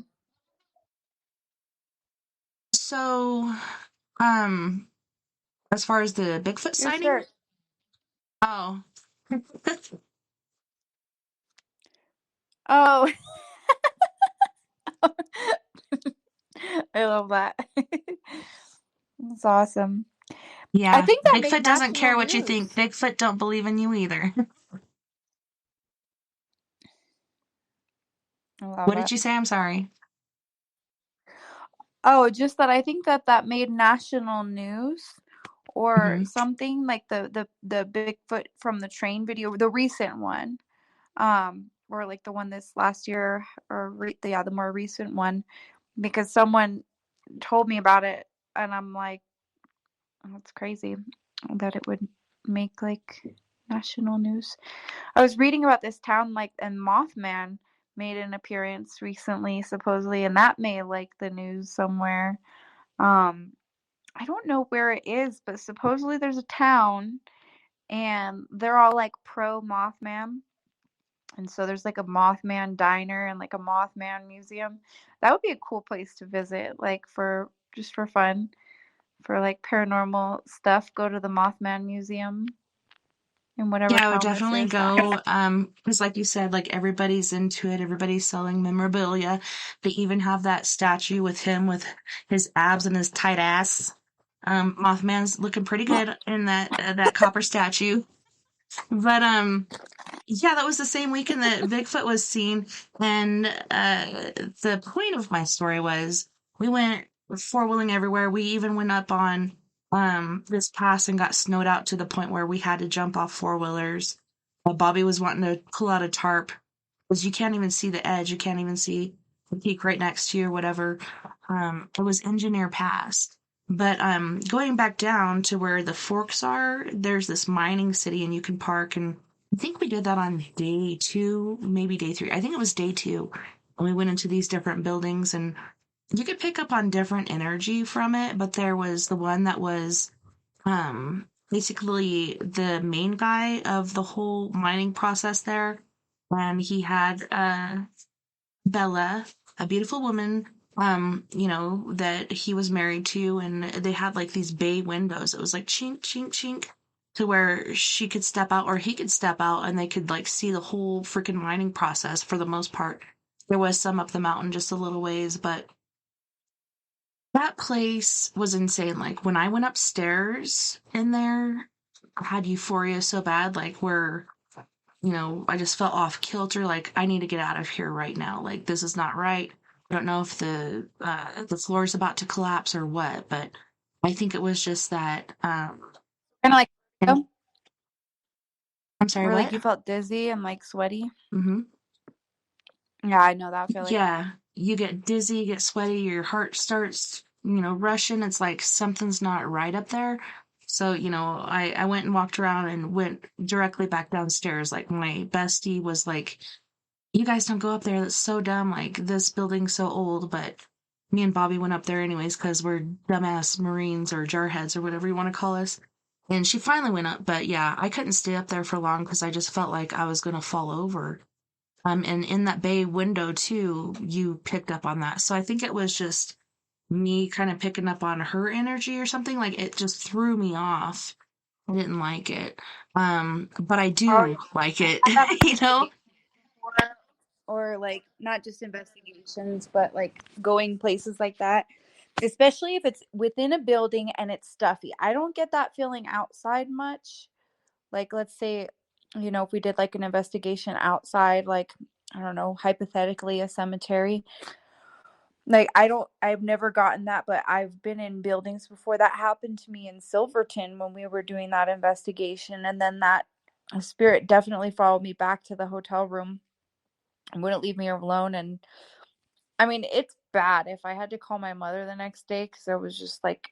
so um as far as the Bigfoot Your sighting, shirt. oh. Oh, I love that. That's awesome. I Yeah, think that made Bigfoot doesn't national care what you think. news. Bigfoot don't believe in you either. I love What did it. you say? I'm sorry. Oh, just that I think that that made national news or Hmm. something like the Bigfoot from the train video, the recent one, or like the one this last year, or yeah, the more recent one, because someone told me about it, and I'm like, oh, that's crazy that it would make like national news. I was reading about this town, like, and Mothman made an appearance recently, supposedly, and that made like the news somewhere. Um, I don't know where it is, but supposedly there's a town and they're all like pro Mothman. And so there's like a Mothman diner and like a Mothman museum. That would be a cool place to visit, like for just for fun, for like paranormal stuff. Go to the Mothman museum in whatever Yeah, I would town this definitely is. That go. Because like you said, like everybody's into it. Everybody's selling memorabilia. They even have that statue with him with his abs and his tight ass. Mothman's looking pretty good in that copper statue. But yeah, that was the same weekend that Bigfoot was seen. And the point of my story was we went four-wheeling everywhere. We even went up on this pass and got snowed out to the point where we had to jump off four-wheelers. Bobby was wanting to pull out a tarp because you can't even see the edge. You can't even see the peak right next to you or whatever. It was Engineer Pass. But going back down to where the forks are, there's this mining city and you can park, and I think we did that on day two, maybe day three. I think it was day two. And we went into these different buildings and you could pick up on different energy from it, but there was the one that was basically the main guy of the whole mining process there. And he had Bella, a beautiful woman, that he was married to, and they had like these bay windows. It was like chink, chink, chink, to where she could step out or he could step out and they could like see the whole freaking mining process for the most part. There was some up the mountain just a little ways, but that place was insane. Like when I went upstairs in there, I had euphoria so bad, like where I just felt off kilter. Like I need to get out of here right now. Like this is not right. I don't know if the floor is about to collapse or what, but I think it was just that. kind of like, And I'm sorry, or like what? you felt dizzy and like sweaty. Hmm. Yeah, I know that feeling. Yeah, you get dizzy, you get sweaty, your heart starts, rushing. It's like something's not right up there. So, I went and walked around and went directly back downstairs. Like my bestie was like, you guys don't go up there. That's so dumb. Like this building's so old, but me and Bobby went up there anyways because we're dumbass Marines or jarheads or whatever you want to call us. And she finally went up, but yeah, I couldn't stay up there for long because I just felt like I was gonna fall over. And in that bay window too, you picked up on that. So I think it was just me kind of picking up on her energy or something. Like it just threw me off. I didn't like it. But I Oh, do like it, had that you know? before, or like not just investigations, but like going places like that, especially if it's within a building and it's stuffy. I don't get that feeling outside much. Like, let's say, if we did like an investigation outside, like, I don't know, hypothetically a cemetery. Like, I've never gotten that, but I've been in buildings before. That happened to me in Silverton when we were doing that investigation. And then that spirit definitely followed me back to the hotel room and wouldn't leave me alone. And I mean, it's bad. If I had to call my mother the next day, because I was just like,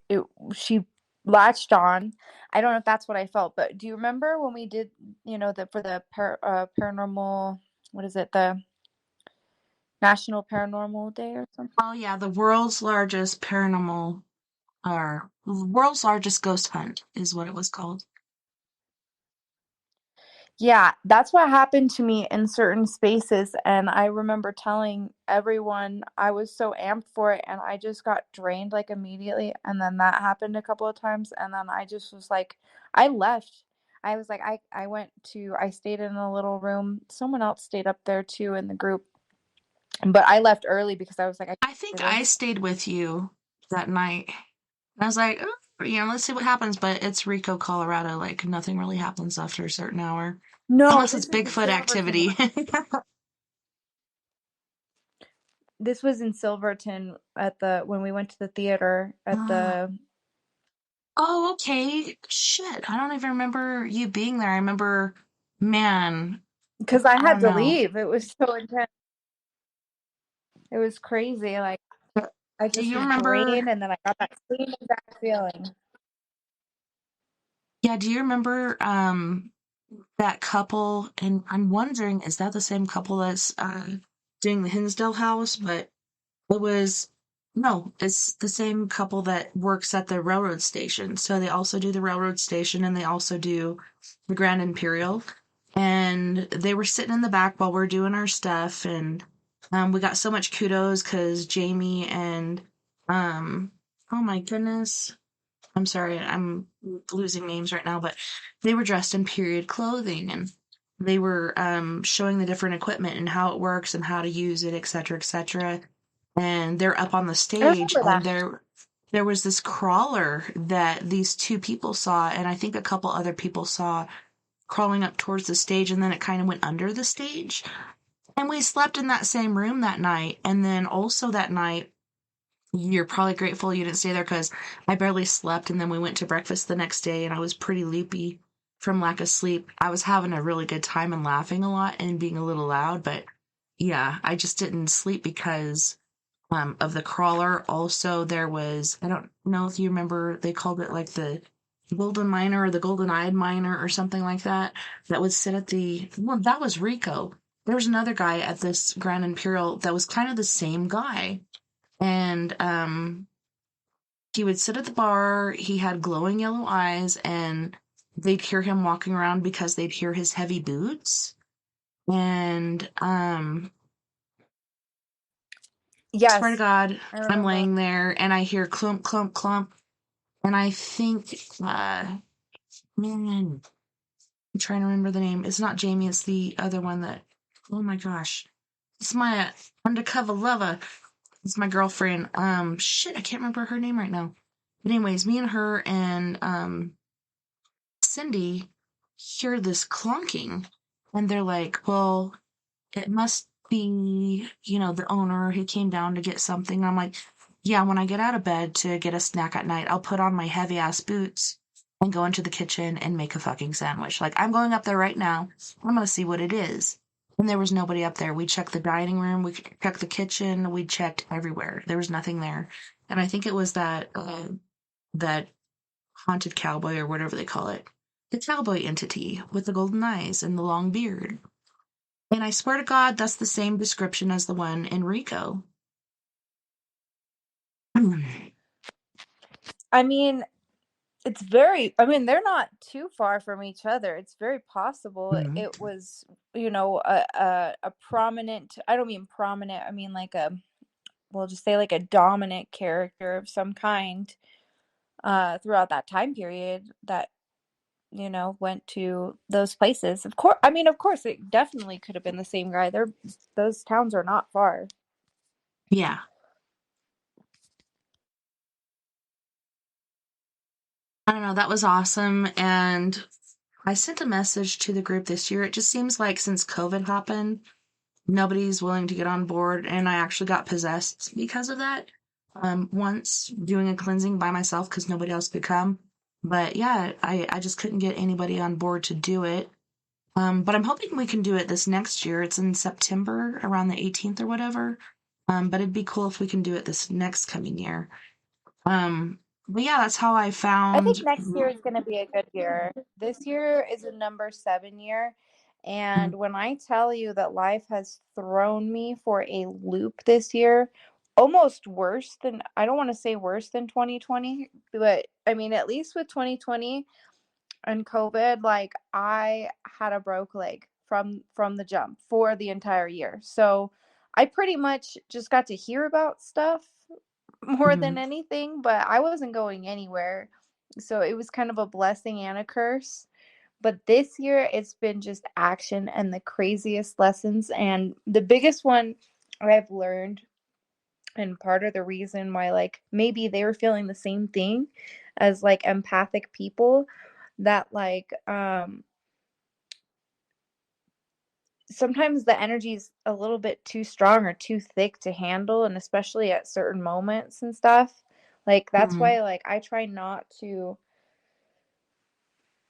it, she latched on. I don't know if that's what I felt, but do you remember when we did, the for the paranormal, what is it, the National Paranormal Day or something? Oh yeah, the world's largest paranormal, or world's largest ghost hunt is what it was called. Yeah, that's what happened to me in certain spaces. And I remember telling everyone I was so amped for it, and I just got drained like immediately. And then that happened a couple of times. And then I just was like, I left. I was like, I stayed in a little room. Someone else stayed up there too in the group. But I left early because I was like, I I can't think do I this. stayed with you that night. I was like, oh, let's see what happens. But it's Rico, Colorado. Like nothing really happens after a certain hour, No, unless it's this is the Bigfoot Silverton activity. one. This was in Silverton at the when we went to the theater at Ah. the Oh, okay. Shit, I don't even remember you being there. I remember, man, because I I had don't to know. leave. It was so intense. It was crazy. Like I Do just you was remember? drained, and then I got that same exact feeling. Yeah, do you remember that couple? And I'm wondering, is that the same couple that's doing the Hinsdale house? But it was no, it's the same couple that works at the railroad station. So they also do the railroad station and they also do the Grand Imperial. And they were sitting in the back while we're doing our stuff, and we got so much kudos because Jamie and oh my goodness, I'm sorry, I'm losing names right now, but they were dressed in period clothing and they were showing the different equipment and how it works and how to use it, etc., etc. And they're up on the I stage, remember and that. there was this crawler that these two people saw, and I think a couple other people saw crawling up towards the stage, and then it kind of went under the stage. And we slept in that same room that night, and then also that night you're probably grateful you didn't stay there because I barely slept. And then we went to breakfast the next day and I was pretty loopy from lack of sleep. I was having a really good time and laughing a lot and being a little loud. But yeah, I just didn't sleep because of the crawler. Also, there was, I don't know if you remember, they called it like the golden miner or the golden eyed miner or something like that, that would sit at the, well, that was Rico. There was another guy at this Grand Imperial that was kind of the same guy. And he would sit at the bar. He had glowing yellow eyes, and they'd hear him walking around because they'd hear his heavy boots. And swear to Yes, God, I I'm remember. laying there and I hear clump, clump, clump. And I think, man, I'm trying to remember the name. It's not Jamie, it's the other one that, oh my gosh. It's my undercover lover. It's my girlfriend. Shit, I can't remember her name right now. But anyways, me and her and Cindy hear this clunking, and they're like, well, it must be, the owner who came down to get something. And I'm like, yeah, when I get out of bed to get a snack at night, I'll put on my heavy ass boots and go into the kitchen and make a fucking sandwich. Like, I'm going up there right now. I'm going to see what it is. And there was nobody up there. We checked the dining room, we checked the kitchen, we checked everywhere. There was nothing there. And I think it was that haunted cowboy or whatever they call it. The cowboy entity with the golden eyes and the long beard. And I swear to God, that's the same description as the one in Rico. I mean, I mean, they're not too far from each other. It's very possible Mhm. it was, a prominent, I don't mean prominent, I mean like we'll just say like a dominant character of some kind throughout that time period that, went to those places. Of course, it definitely could have been the same guy. Those towns are not far. Yeah. I don't know. That was awesome. And I sent a message to the group this year. It just seems like since COVID happened, nobody's willing to get on board. And I actually got possessed because of that. Once doing a cleansing by myself because nobody else could come. But yeah, I just couldn't get anybody on board to do it. But I'm hoping we can do it this next year. It's in September, around the 18th or whatever. But it'd be cool if we can do it this next coming year. Um, but yeah, that's how I I think found. next year is going to be a good year. This year is a number 7 year. And Mhm. when I tell you that life has thrown me for a loop this year, almost worse than, I don't want to say worse than 2020, but I mean, at least with 2020 and COVID, like I had a broke leg from the jump for the entire year. So I pretty much just got to hear about stuff more than Mhm. anything, but I wasn't going anywhere. So it was kind of a blessing and a curse. But this year, it's been just action and the craziest lessons. And the biggest one I've learned, and part of the reason why, like, maybe they were feeling the same thing as like empathic people, that like, sometimes the energy's a little bit too strong or too thick to handle, and especially at certain moments and stuff. Like that's Mhm. why like I try not to,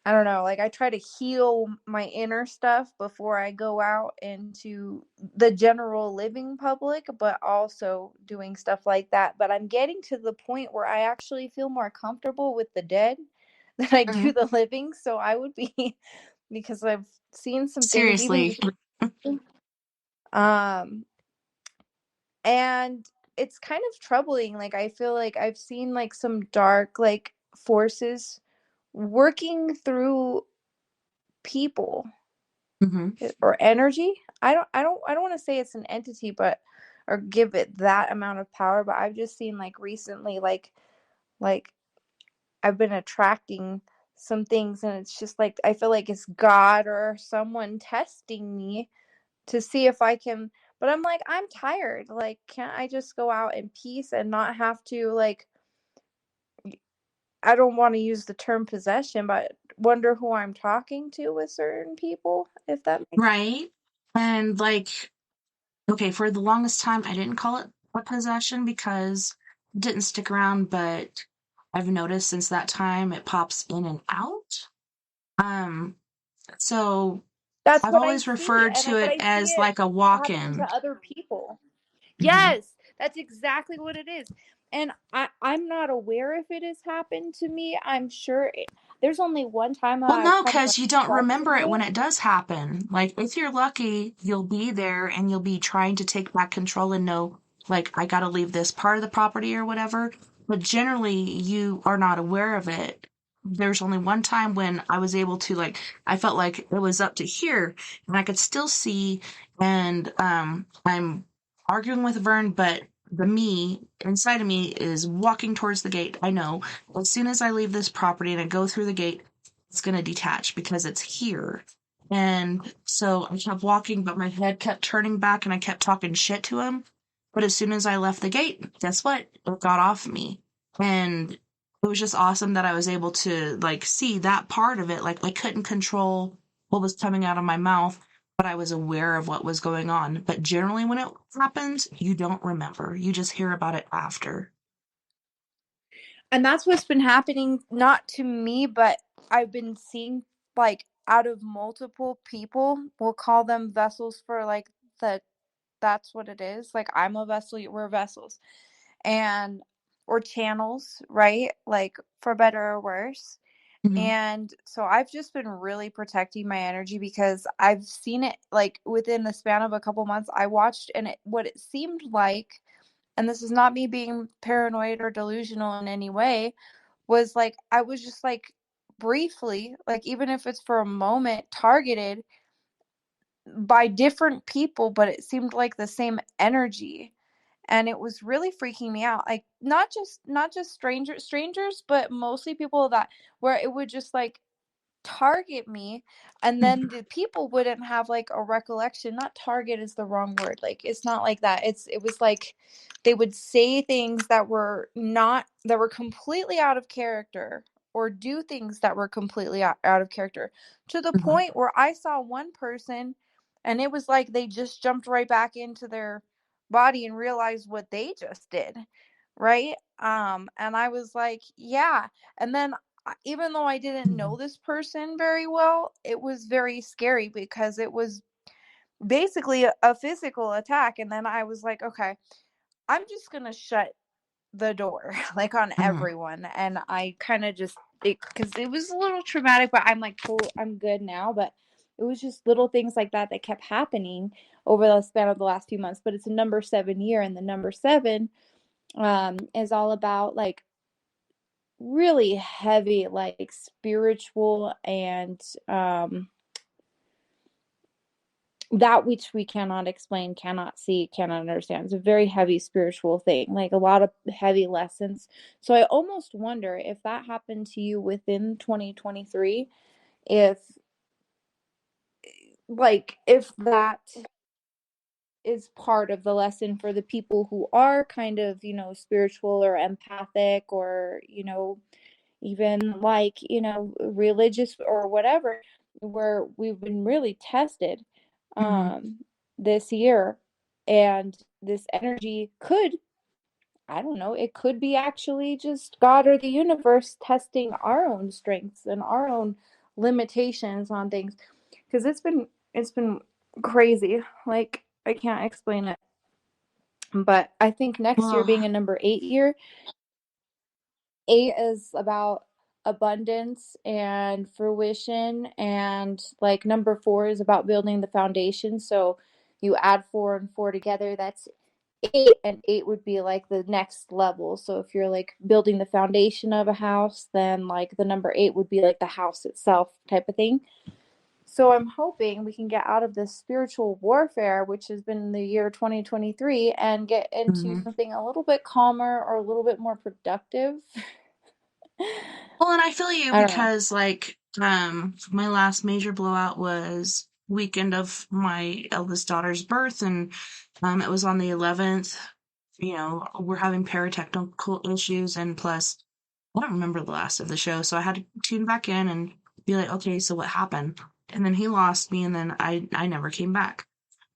I don't know, like I try to heal my inner stuff before I go out into the general living public, but also doing stuff like that. But I'm getting to the point where I actually feel more comfortable with the dead than I do Mhm. the living. So I would be, because I've seen some things even Seriously. just um and it's kind of troubling. Like I feel like I've seen like some dark like forces working through people Mhm. or energy. I don't want to say it's an entity, but or give it that amount of power, but I've just seen like recently like I've been attracting some things, and it's just like I feel like it's God or someone testing me to see if I can, but I'm like, I'm tired. Like, can't I just go out in peace and not have to like, I don't want to use the term possession, but wonder who I'm talking to with certain people, if that makes. Right. And like, okay, for the longest time, I didn't call it a possession because it didn't stick around, but I've noticed since that time it pops in and out. Um, so That's I've what I always see, referred and to but it I see as it like a happening to walk-in. other people. Mhm. Yes, that's exactly what it is. And I'm not aware if it has happened to me. I'm sure there's only one time that Well, I've no, kind of like because you don't remember questioned it when it. it does happen. Like, if you're lucky, you'll be there and you'll be trying to take back control and know, like, I gotta leave this part of the property or whatever. But generally, you are not aware of it. There's only one time when I was able to, like, I felt like it was up to here and I could still see, and I'm arguing with Vern, but the me inside of me is walking towards the gate. I know as soon as I leave this property and I go through the gate, it's going to detach because it's here. And so I kept walking, but my head kept turning back and I kept talking shit to him. But as soon as I left the gate, guess what? It got off me. And it was just awesome that I was able to like see that part of it. Like I couldn't control what was coming out of my mouth, but I was aware of what was going on. But generally when it happens, you don't remember. You just hear about it after. And that's what's been happening, not to me, but I've been seeing like out of multiple people. We'll call them vessels for like the, that's what it is. Like I'm a vessel, we're vessels. And or channels, right? Like for better or worse. Mhm. And so I've just been really protecting my energy because I've seen it like within the span of a couple months. I watched, and what it seemed like, and this is not me being paranoid or delusional in any way, was like I was just like briefly, like even if it's for a moment, targeted by different people, but it seemed like the same energy. And it was really freaking me out. Like not just strangers, but mostly people that, where it would just like target me, and then the people wouldn't have like a recollection. Not target is the wrong word, like it's not like that. It was like they would say things that were not, that were completely out of character, or do things that were completely out of character, to the Mhm. point where I saw one person and it was like they just jumped right back into their body and realized what they just did, right? And I was like, yeah. And then even though I didn't know Mhm. this person very well, it was very scary because it was basically a physical attack. And then I was like, okay, I'm just going to shut the door, like on Mhm. everyone. And I kind of just, because it was a little traumatic, but I'm like, cool, I'm good now. But it was just little things like that that kept happening over the span of the last few months. But it's a number 7 year, and the number seven is all about like really heavy, like spiritual and that which we cannot explain, cannot see, cannot understand. It's a very heavy spiritual thing, like a lot of heavy lessons. So I almost wonder if that happened to you within 2023, if if that is part of the lesson for the people who are kind of, spiritual or empathic, or, even like, religious or whatever, where we've been really tested Mhm. um this year. And this energy could, I don't know, it could be actually just God or the universe testing our own strengths and our own limitations on things, because it's been crazy. Like, I can't explain it. But I think next year, Well, being a number 8 year, 8 is about abundance and fruition, and like number 4 is about building the foundation. So you add 4 and 4 together, that's 8, and 8 would be like the next level. So if you're like building the foundation of a house, then like the number 8 would be like the house itself type of thing. So I'm hoping we can get out of this spiritual warfare, which has been the year 2023, and get into mhm. something a little bit calmer or a little bit more productive. Well, and I feel you I don't know. because like my last major blowout was weekend of my eldest daughter's birth, and it was on the 11th. We're having paratechnical issues, and plus I don't remember the last of the show, so I had to tune back in and be like, okay, so what happened? And then he lost me, and then I never came back.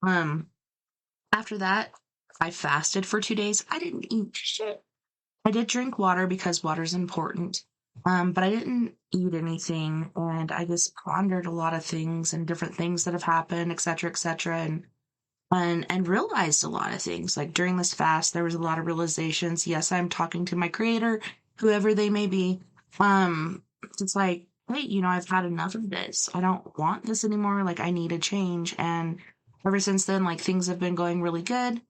Um After that, I fasted for 2 days. I didn't eat shit. I did drink water because water's important. But I didn't eat anything, and I just pondered a lot of things and different things that have happened, et cetera, and realized a lot of things. Like during this fast, there was a lot of realizations. Yes, I'm talking to my creator, whoever they may be. Um, it's like, hey, I've had enough of this. I don't want this anymore. Like I need a change. And ever since then, like things have been going really good.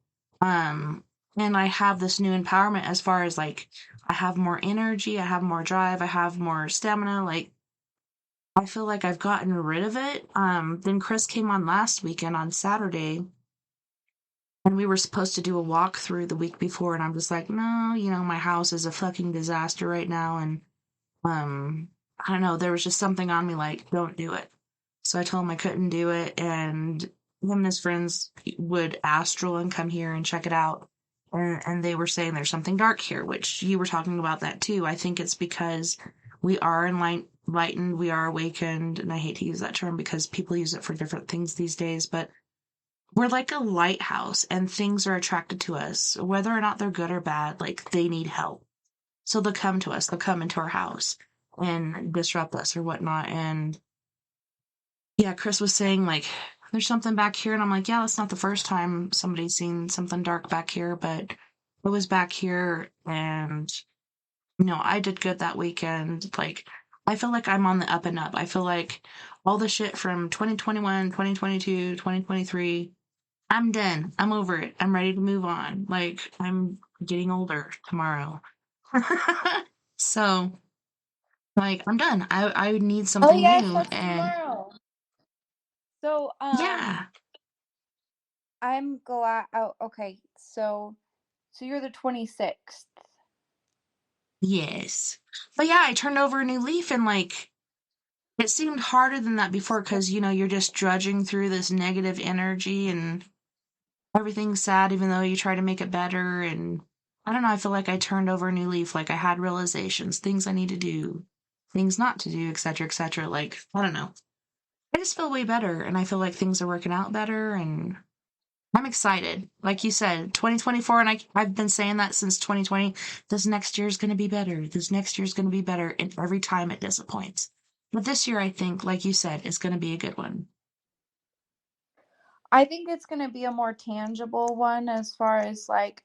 Um, and I have this new empowerment as far as like I have more energy, I have more drive, I have more stamina. Like I feel like I've gotten rid of it. Then Chris came on last weekend on Saturday, and we were supposed to do a walkthrough the week before, and I'm just like, no, my house is a fucking disaster right now, and I don't know, there was just something on me like, don't do it. So I told him I couldn't do it, and him and his friends would Astral and come here and check it out. And they were saying there's something dark here, which you were talking about that too. I think it's because we are enlightened, we are awakened, and I hate to use that term because people use it for different things these days, but we're like a lighthouse and things are attracted to us, whether or not they're good or bad, like they need help. So they'll come to us, they'll come into our house and disrupt us or whatnot. And yeah, Chris was saying like there's something back here, and I'm like, yeah, that's not the first time somebody's seen something dark back here, but it was back here. And I did good that weekend. Like I feel like I'm on the up and up. I feel like all the shit from 2021, 2022, 2023, I'm done. I'm over it. I'm ready to move on. Like, I'm getting older tomorrow. So, like, I'm done. I need Oh something yes, new. that's And tomorrow. So yeah, I'm glad. Oh, okay. So you're the 26th. yes. But yeah, I turned over a new leaf, and like, it seemed harder than that before because, you're just drudging through this negative energy and everything's sad, even though you try to make it better. And I don't know, I feel like I turned over a new leaf. Like I had realizations, things I need to do, things not to do, etc., etc. Like, I don't know. I just feel way better, and I feel like things are working out better, and I'm excited. Like you said, 2024, and I've been saying that since 2020. This next year's going to be better. This next year's going to be better, and every time it disappoints. But this year, I think, like you said, is going to be a good one. I think it's going to be a more tangible one, as far as like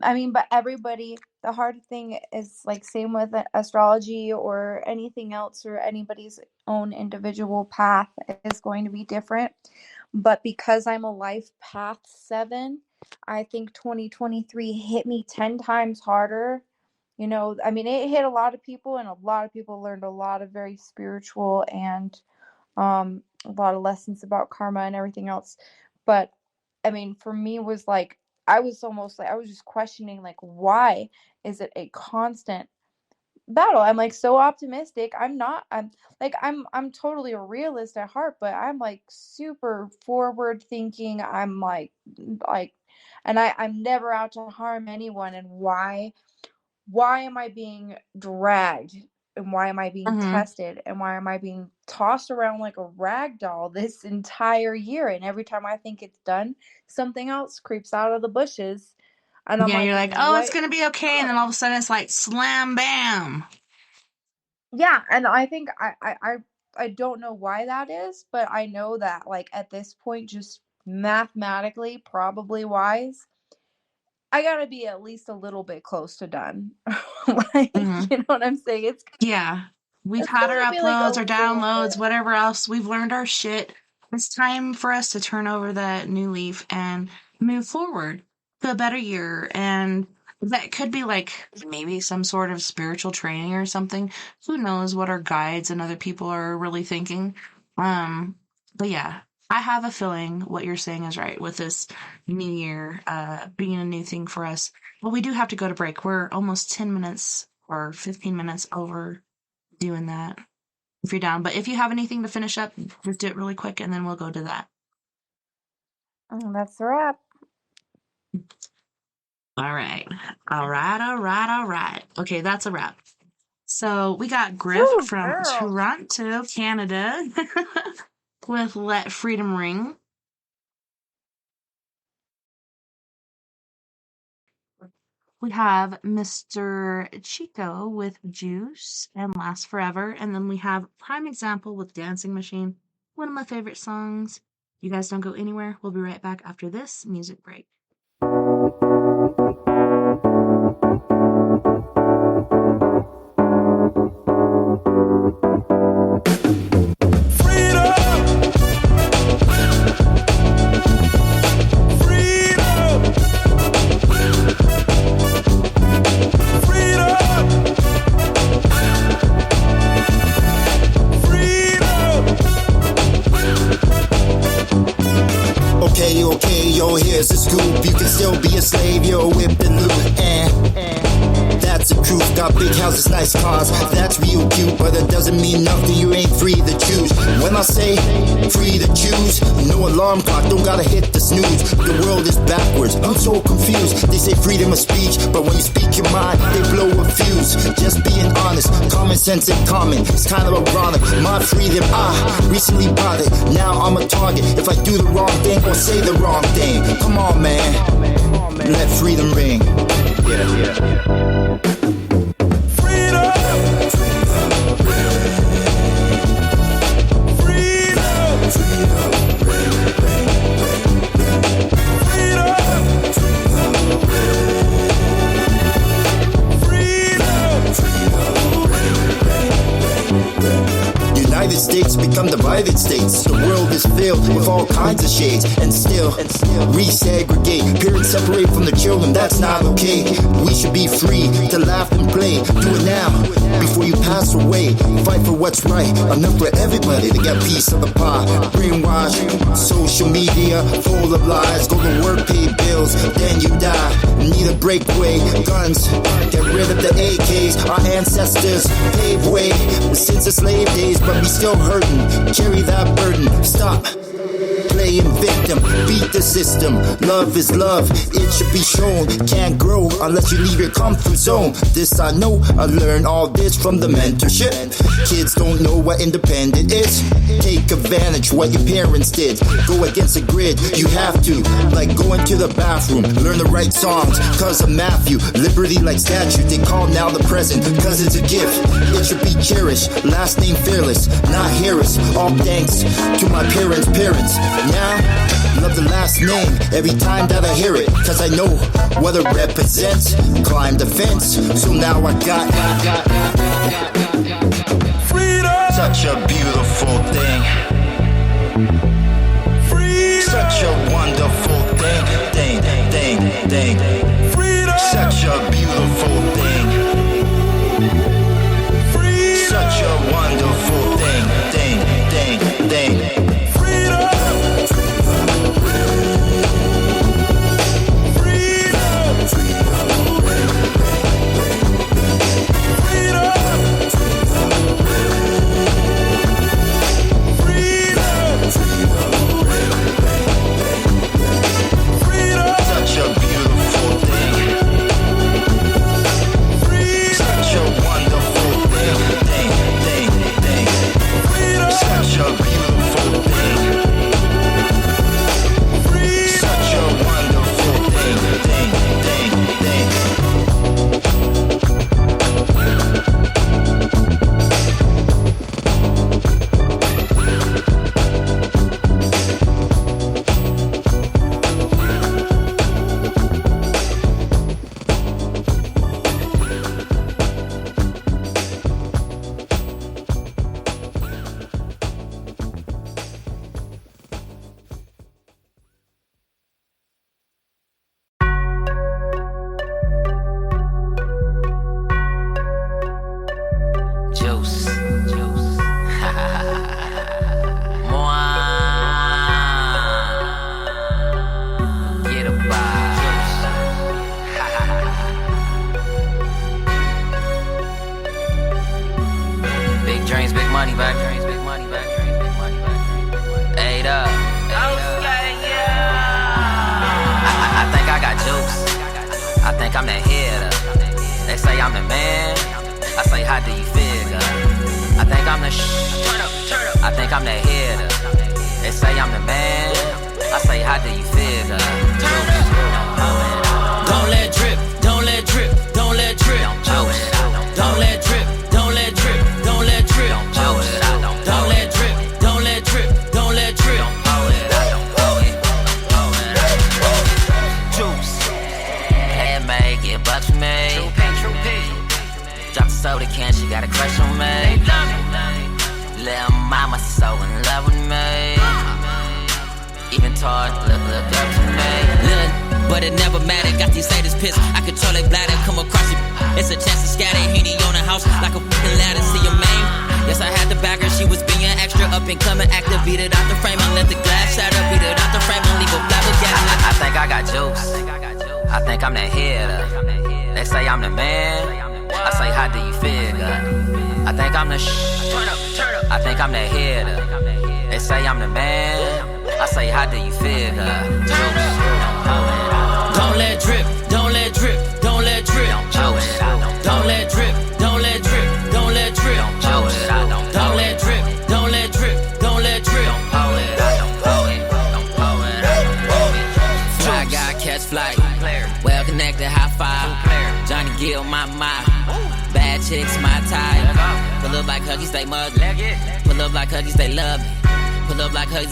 I mean, but everybody, the hard thing is like same with astrology or anything else, or anybody's own individual path is going to be different. But because I'm a life path 7, I think 2023 hit me 10 times harder. You know, I mean, it hit a lot of people, and a lot of people learned a lot of very spiritual and a lot of lessons about karma and everything else. But I mean, for me was like, I was almost like, I was just questioning, like, why is it a constant battle? I'm like so optimistic. I'm totally a realist at heart, but I'm like super forward thinking. I'm like, and I'm never out to harm anyone. And why am I being dragged? And why am I being Mm-hmm. tested? And why am I being tossed around like a rag doll this entire year? And every time I think it's done, something else creeps out of the bushes. And I'm Yeah, like, you're like, oh, it's what? gonna be okay, and then all of a sudden it's like slam bam. Yeah, and I think I don't know why that is, but I know that like at this point, just mathematically, probably wise, I gotta be at least a little bit close to done. Like, Mm-hmm. you know what I'm saying? Yeah. We've It's had our gotta be like a uploads, our little downloads, bit. whatever else. We've learned our shit. It's time for us to turn over that new leaf and move forward to a better year. And that could be like maybe some sort of spiritual training or something. Who knows what our guides and other people are really thinking. Um, but yeah, I have a feeling what you're saying is right with this new year being a new thing for us. Well, we do have to go to break. We're almost 10 minutes or 15 minutes over doing that if you're down. But if you have anything to finish up, just do it really quick and then we'll go to that. That's a wrap. All right. All right. All right. All right. Okay, that's a wrap. So we got Griff Woo, from girl. Toronto, Canada, with Let Freedom Ring. We have Mr. Chico with Juice and Last Forever. And then we have Prime Example with Dancing Machine, one of my favorite songs. You guys don't go anywhere. We'll be right back after this music break. Okay, yo, here's the scoop. You can still be a slave, you're whipping loot. That's the truth. Got big houses, nice cars. That's real cute, but it doesn't mean nothing. You ain't free to choose. When I say free to choose, no alarm clock, don't gotta hit the snooze. The world is backwards, I'm so confused. They say freedom of speech, but when you speak your mind, they blow a fuse. Just being honest, common sense and common. It's kind of ironic. My freedom, I recently bought it. Now I'm a target. If I do the wrong thing or say the wrong thing, come on, man. Let freedom ring. Yeah. United States become divided states. The world is filled with all kinds of shades, and still resegregate. Parents separate from their children, that's not okay. We should be free to laugh and play. Do it now, before you pass away. Fight for what's right, enough for everybody to get a piece of the pie. Brainwash, social media, full of lies. Go to work, pay bills, then you die. Need a breakaway, guns, get rid of the AKs. Our ancestors paved way since the slave days, but we still hurting. Carry that burden. Stop playing victim. Beat the system. Love is love. It should be shown. Can't grow unless you leave your comfort zone. This I know. I learned all this from the mentorship. Kids don't know what independent is. Take advantage what your parents did. Go against the grid. You have to. Like going to the bathroom. Learn the right songs. Cause of Matthew. Liberty like statue. They call now the present. Cause it's a gift. It should be cherished. Last name fearless. Not Harris. All thanks to my parents' parents. Now, love the last name every time that I hear it, cause I know what it represents. Climb the fence, so now I got freedom. Such a beautiful thing. Freedom. Such a wonderful thing. Thing. Freedom. Such a beautiful thing. Freedom. Such a wonderful thing.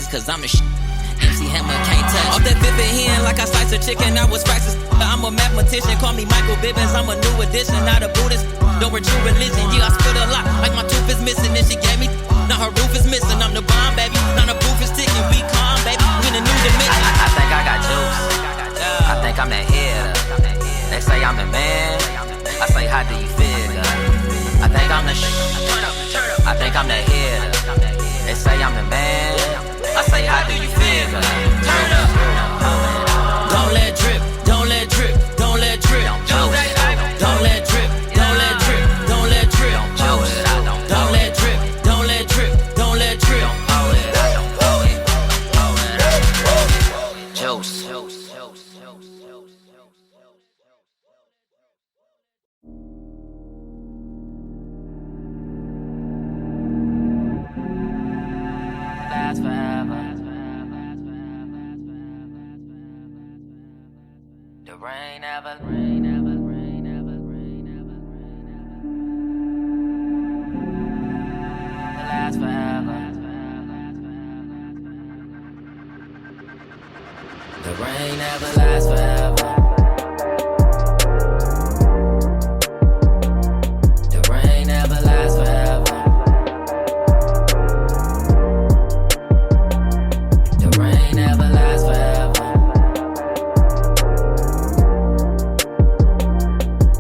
Cause I'm the MC Hammer can't touch. Off that fifth hand like I slice a chicken, I was practiced. I'm a mathematician, call me Michael Bibbins. I'm a new addition, not a Buddhist. Don't reject religion, yeah, I spit a lot. Like my tooth is missing, and she gave me. Now her roof is missing, I'm the bomb, baby. Now the proof is ticking, be calm, baby. We in a new dimension. I think I got juice. I think I'm that hitter. They say I'm the man. I say, how do you feel? I think I'm the I think I'm that hitter. They say I'm the man. I say, how do you feel? Turn up. Don't let drip, don't let drip, don't let drip. Don't let drip, don't let drip, don't let drip. Don't let drip, don't let drip, don't let drip. Juice. Last forever. The rain never. Last forever. The rain never lasts forever. The rain never lasts forever. The rain never lasts forever.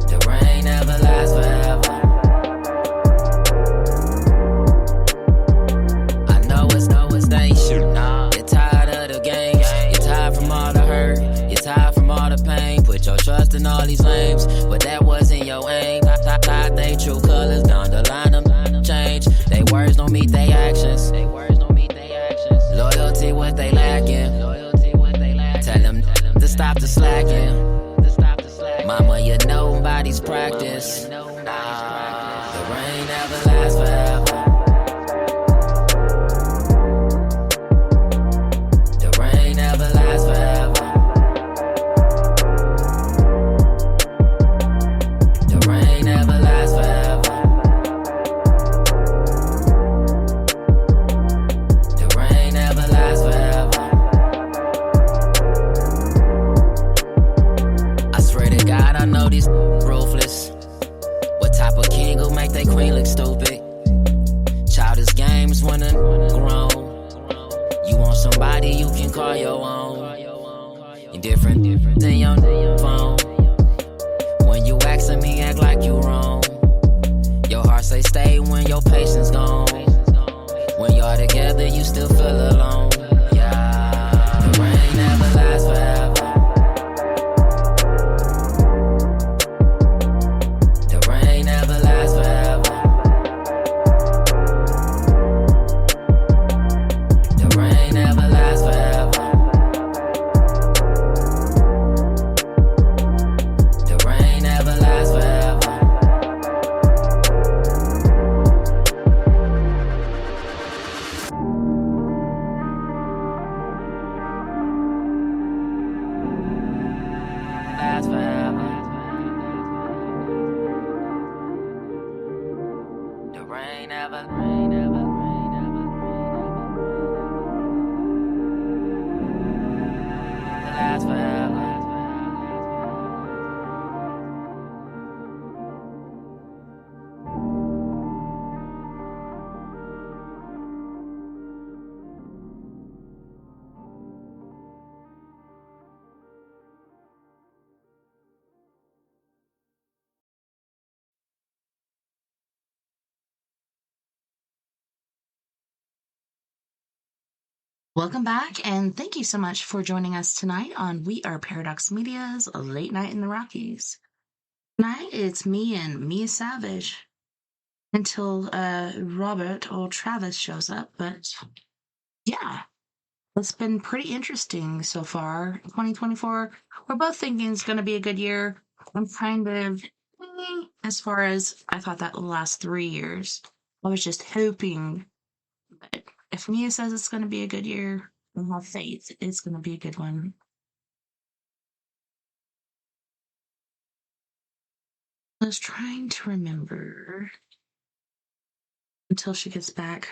The rain never lasts forever. I know it's dangerous. You're tired of the games. You're tired from all the hurt. You're tired from all the pain. Put your trust in all these lames, but that wasn't your aim. Tired they true colors, down the line them change. They words don't meet they actions. Loyalty what they lacking. Tell them to stop the slacking. Mama, you know nobody's practice. The rain never lasts forever. The rain never lasts forever. The rain never lasts forever. The rain never lasts forever. I swear to God, I know these ruthless. What type of king will make they queen look stupid? Childish games when I'm grown. You want somebody you can call your own. You different than your phone. When you asking me, act like you wrong. Your heart say stay when your patience gone. When y'all together, you still feel alone. Yeah, the rain never lasts forever. The rain never lasts forever. The rain never lasts forever. The rain never lasts forever. Lasts forever. The rain never lasts forever. Welcome back, and thank you so much for joining us tonight on We Are Paradox Media's Late Night in the Rockies. Tonight, it's me and Mia Savage until Robert or Travis shows up, but yeah, it's been pretty interesting so far. 2024, we're both thinking it's going to be a good year. I'm kind of, as far as I thought that would last 3 years. I was just hoping. But if Mia says it's going to be a good year, I have faith it's going to be a good one. I was trying to remember until she gets back.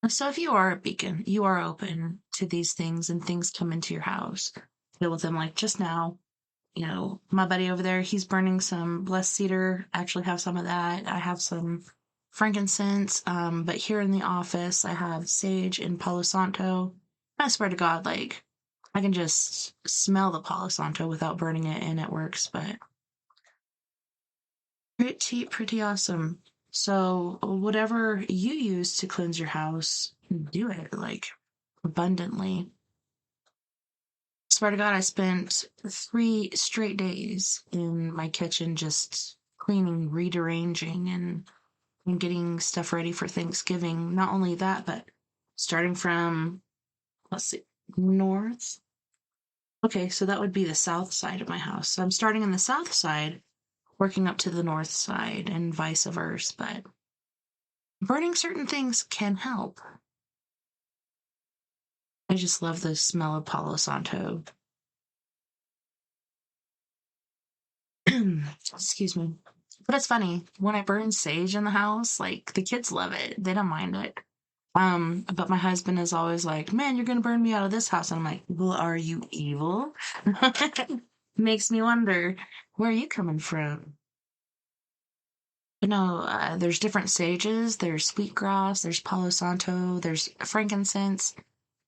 So if you are a beacon, you are open to these things and things come into your house. Deal with them like just now. You know, my buddy over there, he's burning some blessed cedar. I actually have some of that. I have some frankincense. But here in the office, I have sage and Palo Santo. I swear to God, like, I can just smell the Palo Santo without burning it, and it works. But pretty awesome. So whatever you use to cleanse your house, do it, like, abundantly. Swear to God, I spent 3 straight days in my kitchen just cleaning, rearranging, and getting stuff ready for Thanksgiving. Not only that, but starting from, let's see, north. Okay, so that would be the south side of my house. So I'm starting on the south side, working up to the north side, and vice versa. But burning certain things can help. I just love the smell of Palo Santo. Excuse me. But it's funny, when I burn sage in the house, like, the kids love it. They don't mind it. But my husband is always like, man, you're gonna burn me out of this house. And I'm like, well, are you evil? Makes me wonder, where are you coming from? You know, there's different sages. There's sweetgrass, there's Palo Santo, there's frankincense.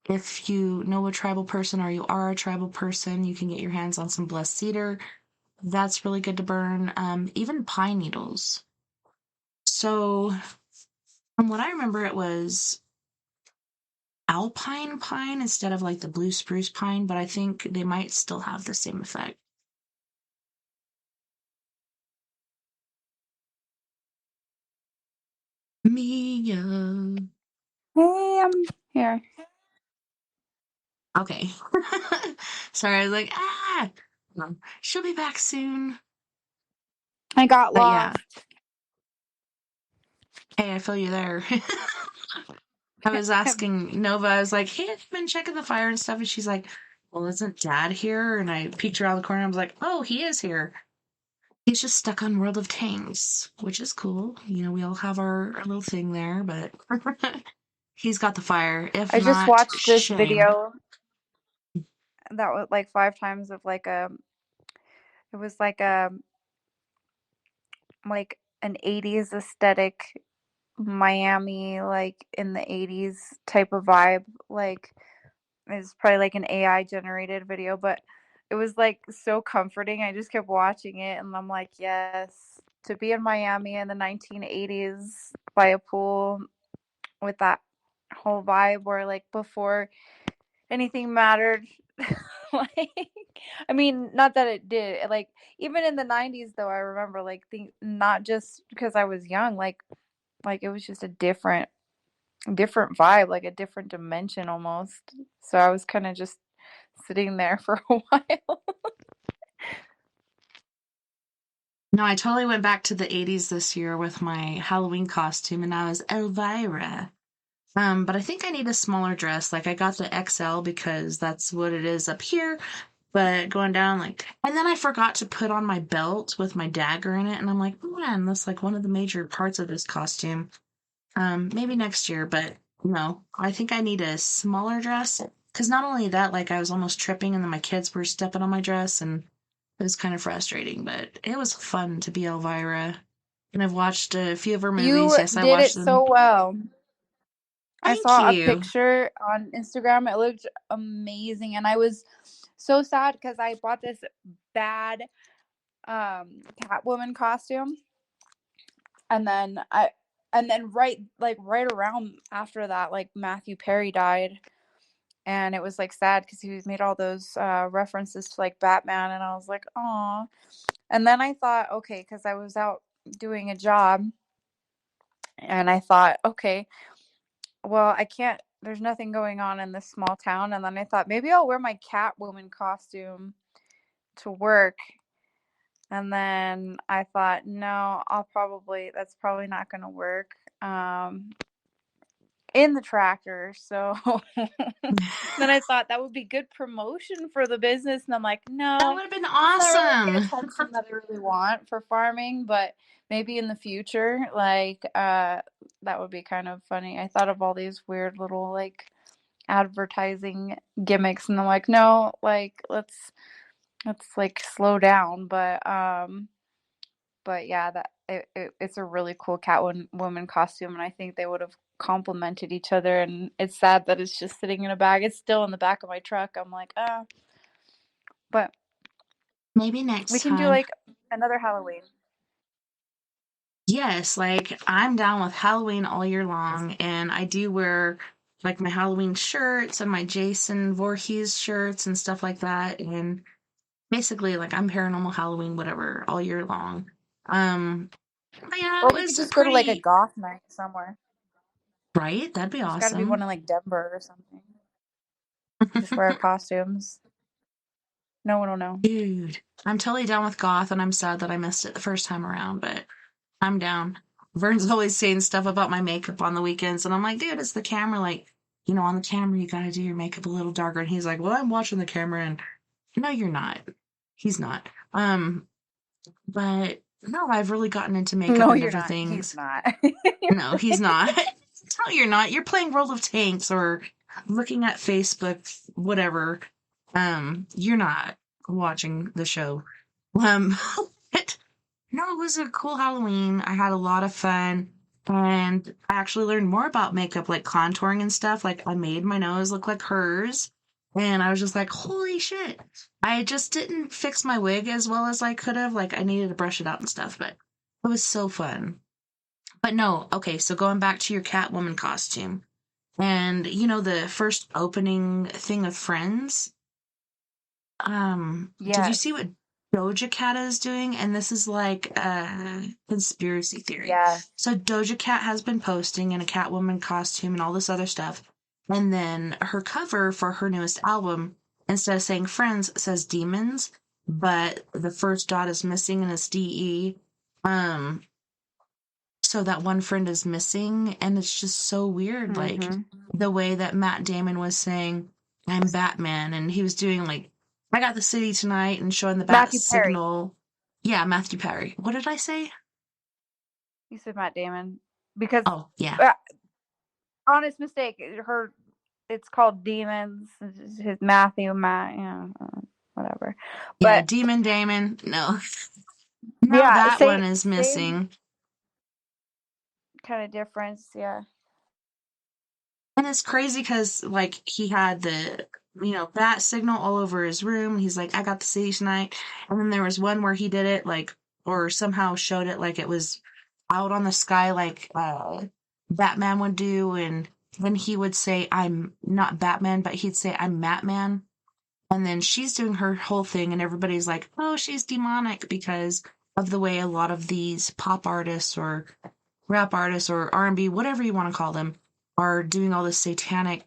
If you know a tribal person or you are a tribal person, you can get your hands on some blessed cedar. That's really good to burn. Even pine needles. So, from what I remember, it was alpine pine instead of like the blue spruce pine, but I think they might still have the same effect. Mia. Hey, I'm here. Okay. Sorry, I was like, ah! No, she'll be back soon. I got But yeah, lost. hey, I feel you there. I was asking Nova, I was like, hey, have you been checking the fire and stuff? And she's like, well, isn't Dad here? And I peeked around the corner and I was like, oh, he is here. He's just stuck on World of Tanks, which is cool. You know, we all have our little thing there, but he's got the fire. If I just not, watched this shame. video that was like 5 times of like it was like an 80s aesthetic Miami, like in the 80s type of vibe. Like it's probably like an AI generated video, but it was like so comforting. I just kept watching it and I'm like, yes, to be in Miami in the 1980s by a pool with that whole vibe where like before anything mattered. Like, I mean, not that it did. Like even in the 90s though, I remember like not just because I was young, like it was just a different vibe, like a different dimension almost. So I was kind of just sitting there for a while. No, I totally went back to the 80s this year with my Halloween costume, and I was Elvira. But I think I need a smaller dress. Like, I got the XL because that's what it is up here. But going down, like, and then I forgot to put on my belt with my dagger in it, and I'm like, man, that's like one of the major parts of this costume. Maybe next year, but no, I think I need a smaller dress. Because not only that, like, I was almost tripping, and then my kids were stepping on my dress, and it was kind of frustrating, but it was fun to be Elvira. And I've watched a few of her movies. You Yes, I did watched it them. so well. I Thank saw a you. picture on Instagram. It looked amazing, and I was so sad because I bought this bad Catwoman costume, and then right around after that, like Matthew Perry died, and it was like sad because he made all those references to like Batman, and I was like, oh. And then I thought, okay, because I was out doing a job, and I thought, okay, well, I can't. There's nothing going on in this small town, and then I thought maybe I'll wear my Catwoman costume to work. And then I thought, no, that's probably not going to work. In the tractor. So then I thought that would be good promotion for the business. And I'm like, That no, would have been it's not really the awesome. attention that I really want for farming, but maybe in the future, like, that would be kind of funny. I thought of all these weird little like advertising gimmicks, and I'm like, no, like let's like slow down. But yeah, it's a really cool Catwoman costume, and I think they would have complemented each other. And it's sad that it's just sitting in a bag. It's still in the back of my truck. I'm like, but Maybe we next can do time. like another Halloween. Yes, like I'm down with Halloween all year long, and I do wear like my Halloween shirts and my Jason Voorhees shirts and stuff like that. And basically, like I'm paranormal Halloween, whatever, all year long. But yeah, Or it we could was just go to like a pretty goth night somewhere. right. That'd be There's got to be one awesome. in like Denver or something. Just wear our costumes. No one will know. Dude, I'm totally down with goth, and I'm sad that I missed it the first time around, but I'm down. Vern's always saying stuff about my makeup on the weekends, and I'm like, dude, it's the camera. Like, you know, on the camera, you gotta do your makeup a little darker. And he's like, well, I'm watching the camera, and no, you're not. He's not. But no, I've really gotten into makeup No, and you're different not. He's things. not. No, he's not. No, you're not. You're playing World of Tanks or looking at Facebook, whatever. You're not watching the show. Um, but no, it was a cool Halloween. I had a lot of fun. And I actually learned more about makeup, like contouring and stuff. Like, I made my nose look like hers. And I was just like, holy shit. I just didn't fix my wig as well as I could have. Like, I needed to brush it out and stuff, but it was so fun. But no, okay, so going back to your Catwoman costume. And you know the first opening thing of Friends? Did you Yes. see what Doja Cat is doing? And this is like a conspiracy theory. Yeah. So Doja Cat has been posting in a Catwoman costume and all this other stuff. And then her cover for her newest album, instead of saying Friends, says Demons, but the first dot is missing and it's DE. So that one friend is missing, and it's just so weird, like the way that Matt Damon was saying, I'm Batman, and he was doing like, I got the city tonight, and showing the bat Matthew Perry. signal. Yeah, Matthew Perry. What did I say? You said Matt Damon. Because, Oh, yeah. honest mistake, it's called Demons. His Matt, whatever. Yeah, But Demon Damon. No. No, yeah, that one is missing. Kind of difference, yeah. And it's crazy because, like, he had the, bat signal all over his room. He's like, I got the city tonight. And then there was one where he did it, like, or somehow showed it like it was out on the sky, like Batman would do. And then he would say, I'm not Batman, but he'd say, I'm Matman. And then she's doing her whole thing, and everybody's like, oh, she's demonic because of the way a lot of these pop artists or rap artists or R&B, whatever you want to call them, are doing all this satanic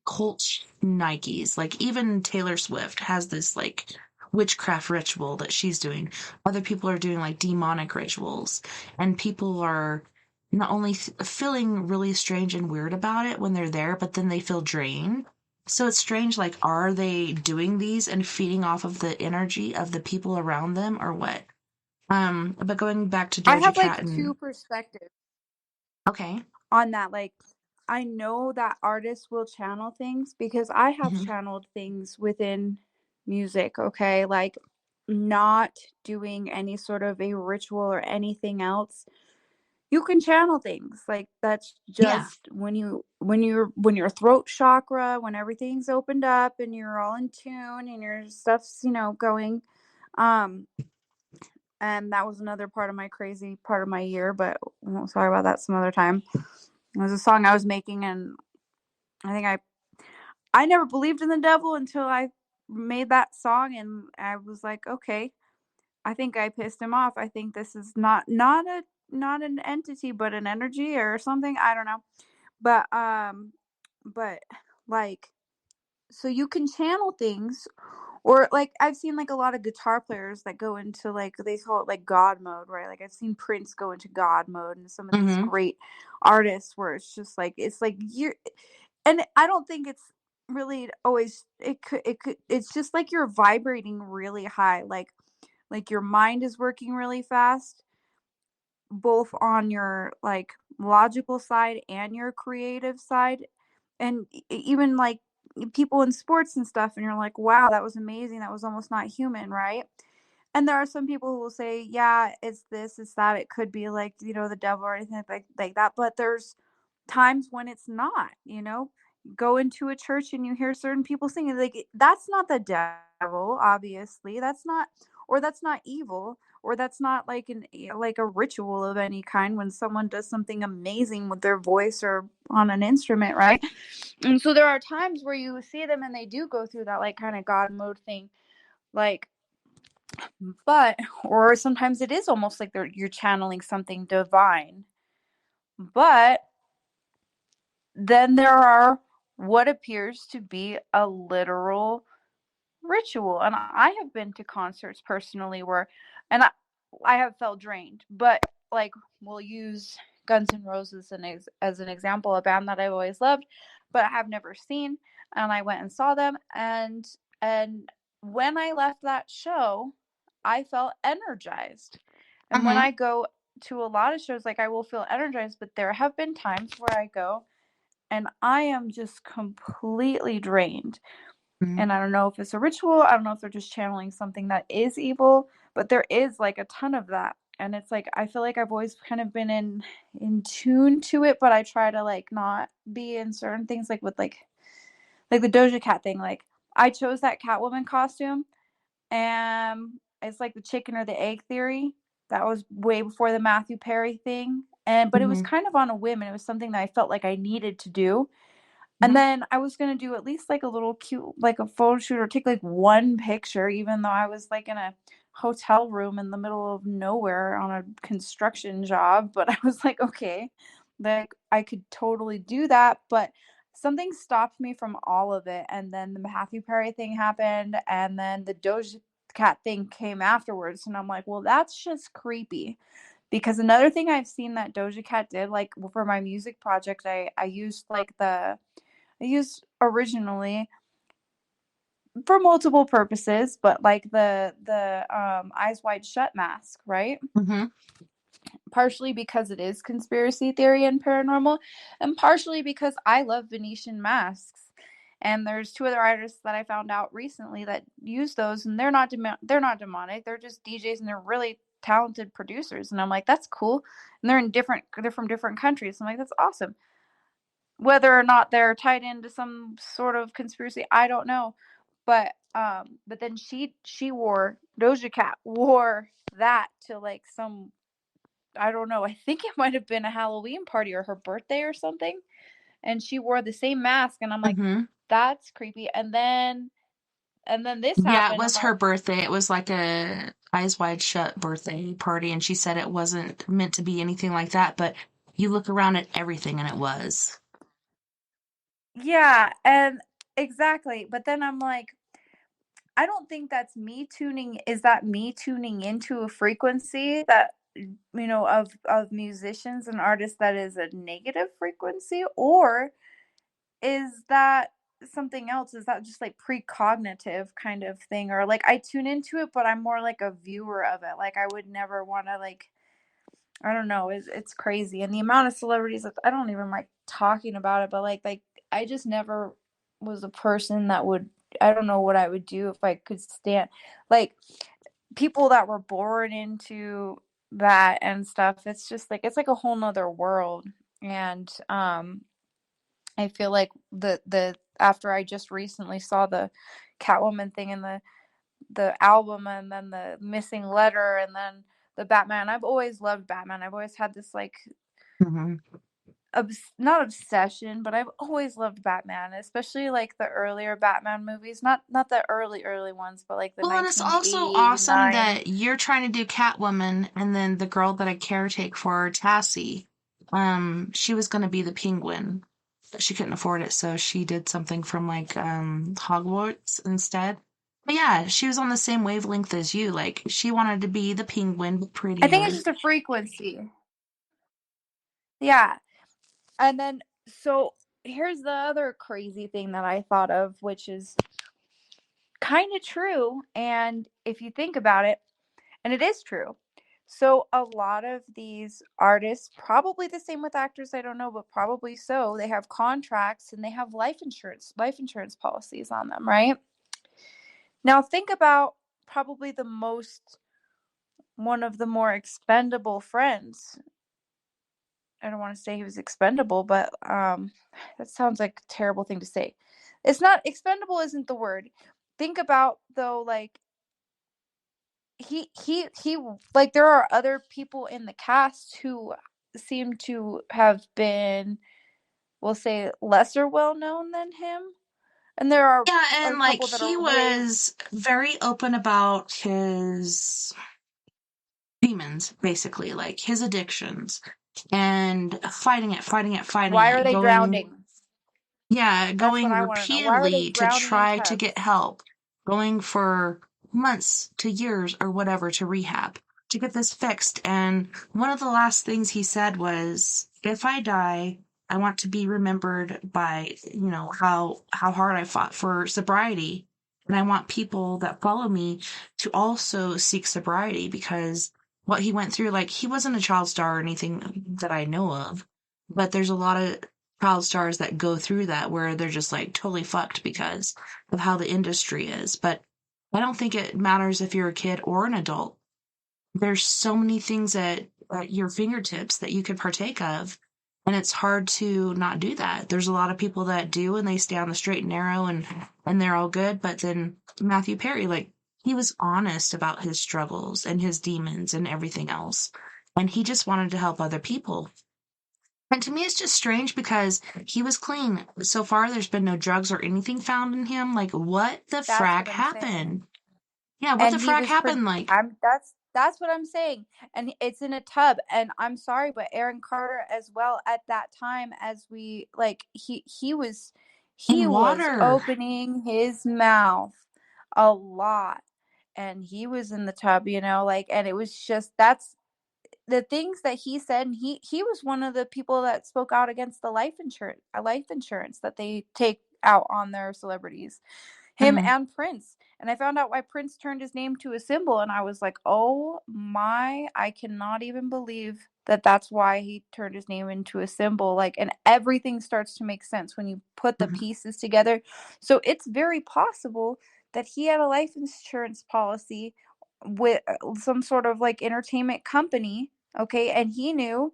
cult Nikes. Like, even Taylor Swift has this, like, witchcraft ritual that she's doing. Other people are doing, like, demonic rituals. And people are not only feeling really strange and weird about it when they're there, but then they feel drained. So it's strange, like, are they doing these and feeding off of the energy of the people around them, or what? But going back to Doja I have Cat like and... two perspectives Okay. on that. Like, I know that artists will channel things because I have Mhm. channeled things within music, okay? Like, not doing any sort of a ritual or anything else. You can channel things. Like, that's Yeah. just when your throat chakra, when everything's opened up and you're all in tune and your stuff's, going. And that was another part of my crazy part of my year, but we'll talk about that some other time. It was a song I was making, and I think I never believed in the devil until I made that song, and I was like, okay, I think I pissed him off. I think this is not an entity, but an energy or something. I don't know. But like, so you can channel things, or like I've seen like a lot of guitar players that go into, like, they call it like God mode, right? Like, I've seen Prince go into God mode, and some of these Mhm. great artists where it's like you're, and I don't think it's really always, it's just like you're vibrating really high, like your mind is working really fast, both on your, like, logical side and your creative side. And even like people in sports and stuff, and you're like, wow, that was amazing, that was almost not human, right? And there are some people who will say, yeah, it's this, it's that, it could be like, the devil or anything like that, but there's times when it's not. Go into a church and you hear certain people singing, like, that's not the devil, obviously. That's not evil, or that's not like like a ritual of any kind when someone does something amazing with their voice or on an instrument, right? And so there are times where you see them and they do go through that, like, kind of God mode thing, like, but, or sometimes it is almost like you're channeling something divine. But then there are what appears to be a literal ritual. And I have been to concerts personally and I have felt drained. But, like, we'll use Guns N' Roses as an example, a band that I've always loved, but I have never seen. And I went and saw them. And when I left that show, I felt energized. And when Mhm. I go to a lot of shows, like, I will feel energized, but there have been times where I go and I am just completely drained. Mhm. And I don't know if it's a ritual, I don't know if they're just channeling something that is evil, but there is, like, a ton of that. And it's like, I feel like I've always kind of been in tune to it, but I try to, like, not be in certain things, like, with, like the Doja Cat thing. Like, I chose that Catwoman costume, and it's like the chicken or the egg theory. That was way before the Matthew Perry thing, but it was Mhm. kind of on a whim, and it was something that I felt like I needed to do. And Mhm. then I was gonna do at least, like, a little cute, like, a photo shoot or take, like, one picture, even though I was, like, in a hotel room in the middle of nowhere on a construction job, but I was like, "Okay, like, I could totally do that," but something stopped me from all of it, and then the Matthew Perry thing happened, and then the Doja Cat thing came afterwards, and I'm like, "Well, that's just creepy." Because another thing I've seen that Doja Cat did, like, for my music project, I used, like, I used originally for multiple purposes, but like the Eyes Wide Shut mask, right? Mhm. Partially because it is conspiracy theory and paranormal, and partially because I love Venetian masks. And there's two other artists that I found out recently that use those, and they're not demonic. They're just DJs, and they're really talented producers. And I'm like, that's cool. And they're from different countries. I'm like, that's awesome. Whether or not they're tied into some sort of conspiracy, I don't know. But then she wore Doja Cat wore that to, like, some, I don't know, I think it might have been a Halloween party or her birthday or something, and she wore the same mask, and I'm like, Mhm. "That's creepy." And then this Yeah, it happened. I'm was her like, birthday. It was like a Eyes Wide Shut birthday party, and she said it wasn't meant to be anything like that, but you look around at everything and it was. yeah, and exactly. But then I'm like, I don't think that's me tuning is that me tuning into a frequency that, of musicians and artists that is a negative frequency, or is that something else? Is that just, like, precognitive kind of thing? Or, like, I tune into it, but I'm more like a viewer of it. Like, I would never wanna, like, I don't know, it's crazy. And the amount of celebrities that I don't even like talking about it, but, like, I just never was a person that would, I don't know what I would do if I could stand, like, people that were born into that and stuff. It's just like, it's like a whole nother world. And I feel like the after I just recently saw the Catwoman thing and the album, and then the missing letter, and then the Batman. I've always loved Batman. I've always had this, like, Mhm. not obsession, but I've always loved Batman, especially, like, the earlier Batman movies. Not the early ones, but like the Well, and it's also awesome 1989. that you're trying to do Catwoman, and then the girl that I caretake for, Tassie, she was going to be the Penguin, but she couldn't afford it, so she did something from like Hogwarts instead. But yeah, she was on the same wavelength as you. Like she wanted to be the Penguin, but I think it's prettier. just a frequency. Yeah. And then, so here's the other crazy thing that I thought of, which is kind of true. And if you think about it, and it is true. So a lot of these artists, probably the same with actors, I don't know, but probably so, they have contracts and they have life insurance policies on them, right? Now think about probably the most one of the more expendable friends. I don't want to say he was expendable, but that sounds like a terrible thing to say. It's not, expendable isn't the word. Think about, though, like, he like, there are other people in the cast who seem to have been, we'll say, lesser well known than him, and there are Yeah, a and like couple that he are way, was very open about his demons, basically, like his addictions, and fighting why are it, they going, drowning? yeah, That's what going I want to know. Why are they repeatedly to drowning in try to get tubs? help, going for months to years or whatever to rehab to get this fixed. And one of the last things he said was, if I die, I want to be remembered by, how hard I fought for sobriety. And I want people that follow me to also seek sobriety because what he went through. Like, he wasn't a child star or anything that I know of, but there's a lot of child stars that go through that where they're just like totally fucked because of how the industry is. But I don't think it matters if you're a kid or an adult. There's so many things at your fingertips that you could partake of, and it's hard to not do that. There's a lot of people that do, and they stay on the straight and narrow, and they're all good. But then Matthew Perry, like, he was honest about his struggles and his demons and everything else, and he just wanted to help other people. And to me, it's just strange because he was clean. So far, there's been no drugs or anything found in him. Like, what the That's frack what I'm saying. happened? Yeah, what And the he frack was happened? Like, that's what I'm saying. And it's in a tub. And I'm sorry, but Aaron Carter as well at that time, as we like he was in water. opening his mouth a lot, and he was in the tub, like, and it was just that's the things that he said. And he was one of the people that spoke out against the life insurance that they take out on their celebrities, him Mhm. and Prince. And I found out why Prince turned his name to a symbol, and I was like, oh my, I cannot even believe that that's why he turned his name into a symbol. Like, and everything starts to make sense when you put the Mhm. pieces together. So it's very possible that he had a life insurance policy with some sort of like entertainment company, okay, and he knew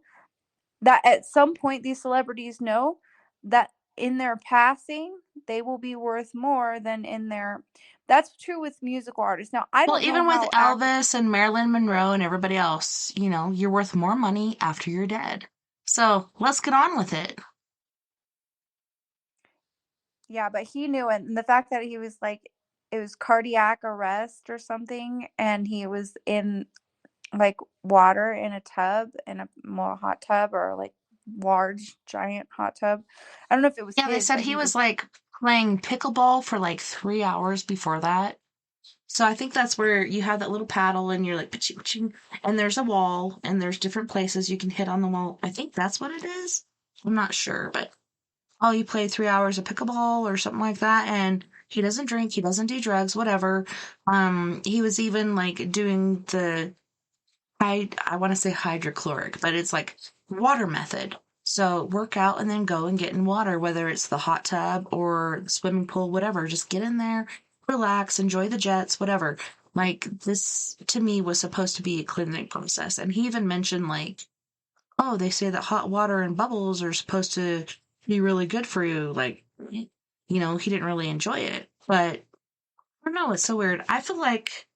that at some point these celebrities know that in their passing they will be worth more than in their that's true with musical artists. Now I Well, don't know even with how accurate. Elvis and Marilyn Right. Monroe and everybody else, you're worth more money after you're dead. So let's get on with it. Yeah, but he knew it, and the fact that he was like, it was cardiac arrest or something, and he was in like water in a tub, in a more hot tub, or like large giant hot tub. I don't know if it was Yeah, they his, said but he he was. was like playing pickleball for like 3 hours before that. So I think that's where you have that little paddle and you're like, pa-ching, pa-ching, and there's a wall and there's different places you can hit on the wall. I think that's what it is. I'm not sure, but oh, you played 3 hours of pickleball or something like that. And he doesn't drink, he doesn't do drugs, whatever. He was even like doing the I want to say hydrochloric, but it's like water method. So work out and then go and get in water, whether it's the hot tub or the swimming pool, whatever. Just get in there, relax, enjoy the jets, whatever. Like, this to me was supposed to be a cleansing process. And he even mentioned like, oh, they say that hot water and bubbles are supposed to be really good for you. Like, he didn't really enjoy it. But I don't know, it's so weird. I feel like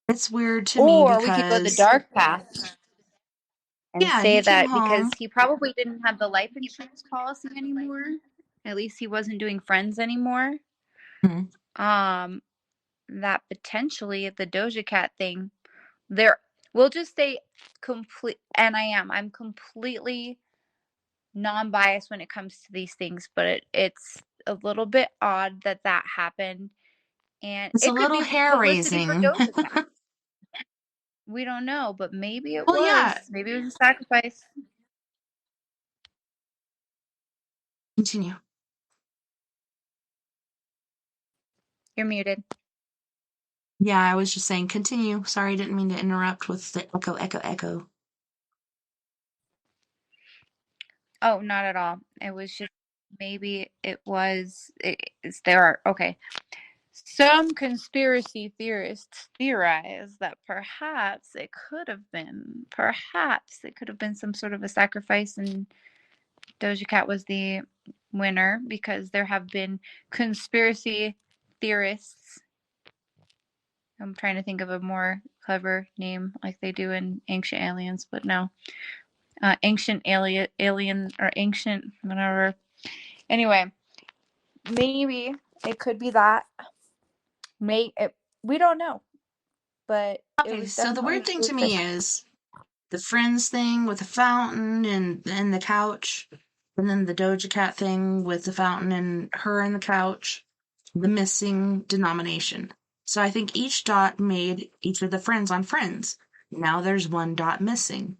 it's weird to me Or we could go the because, dark path and yeah, say he came that because home. he probably didn't have the life insurance policy anymore. At least he wasn't doing Friends anymore. Mhm. Um, that potentially the Doja Cat thing, there, we'll just say complete, and I'm completely non-biased when it comes to these things, but it's a little bit odd that happened, and It's a it could little be hair publicity for raising. Doja Cat. We don't know, but maybe it Well, was. yeah, Maybe it was a sacrifice. continue. You're muted. Yeah, I was just saying continue. Sorry, didn't mean to interrupt with the echo, echo, echo. Oh, not at all. It was just maybe it was. There are okay. Some conspiracy theorists theorize that perhaps it could have been some sort of a sacrifice, and Doja Cat was the winner because there have been conspiracy theorists. I'm trying to think of a more clever name like they do in Ancient Aliens, but no. Ancient alien or ancient whatever. Anyway, maybe it could be that. We don't know, but it Okay, was so the weird definitely thing to me suspicious. is the Friends thing with the fountain and the couch, and then the Doja Cat thing with the fountain and her and the couch, the missing denomination. So I think each dot made each of the friends on Friends. Now there's one dot missing.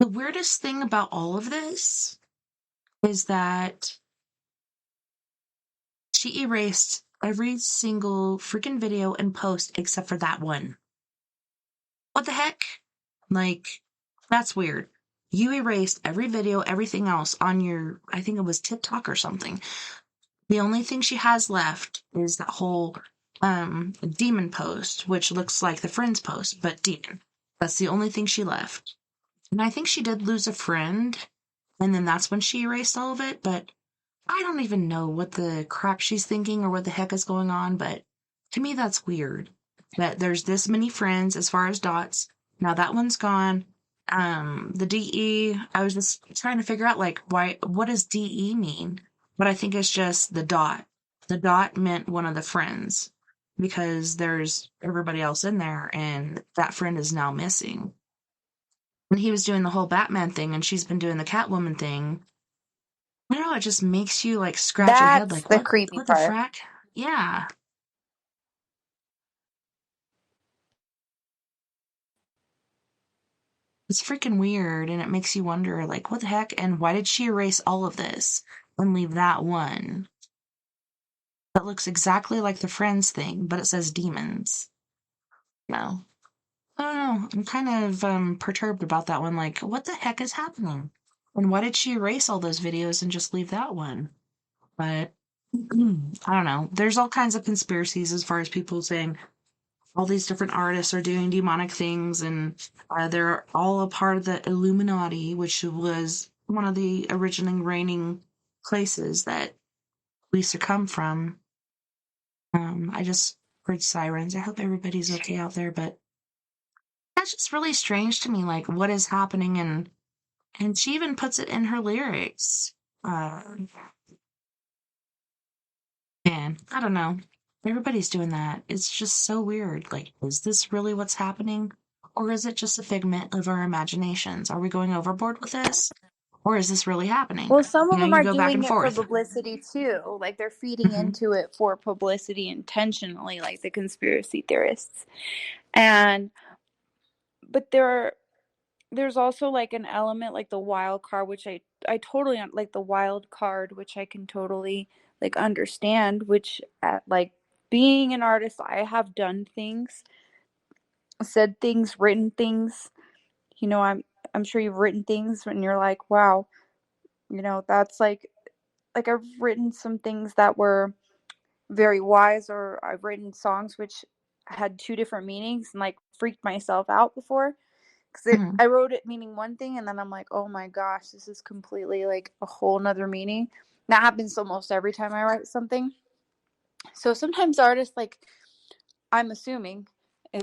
The weirdest thing about all of this is that she erased every single freaking video and post except for that one. What the heck? Like, that's weird. You erased every video, everything else on your, I think it was TikTok or something. The only thing she has left is that whole demon post, which looks like the friends post, but demon. That's the only thing she left. And I think she did lose a friend, and then that's when she erased all of it, but I don't even know what the crap she's thinking or what the heck is going on, but to me that's weird. That there's this many friends as far as dots. Now that one's gone. The DE, I was just trying to figure out like what does DE mean? But I think it's just the dot. The dot meant one of the friends because there's everybody else in there and that friend is now missing. And he was doing the whole Batman thing and she's been doing the Catwoman thing. I don't know, it just makes you like scratch your head That's like the creepy what the part. frack? Yeah. It's freaking weird and it makes you wonder like what the heck and why did she erase all of this and leave that one that looks exactly like the friends thing, but it says demons. No. I don't know. I'm kind of perturbed about that one. Like, what the heck is happening? And why did she erase all those videos and just leave that one? But I don't know. There's all kinds of conspiracies as far as people saying all these different artists are doing demonic things and they're all a part of the Illuminati, which was one of the originating reigning places that we succumb from. I just heard sirens. I hope everybody's okay out there, but that's just really strange to me. Like, what is happening? And she even puts it in her lyrics. Uh, Man, I don't know. Everybody's doing that. It's just so weird. Like, is this really what's happening? Or is it just a figment of our imaginations? Are we going overboard with this? Or is this really happening? Well, some of them You are go back doing and it for forth. publicity too. Like they're feeding into it for publicity intentionally, like the conspiracy theorists. But there's also like an element like the wild card, which I totally like the wild card, which I can totally like understand, which like being an artist, I have done things, said things, written things. I'm sure you've written things when you're like, wow, that's like I've written some things that were very wise, or I've written songs which had two different meanings and like freaked myself out before because I wrote it meaning one thing and then I'm like, oh my gosh, this is completely like a whole nother meaning. That happens almost every time I write something. So sometimes artists, like, I'm assuming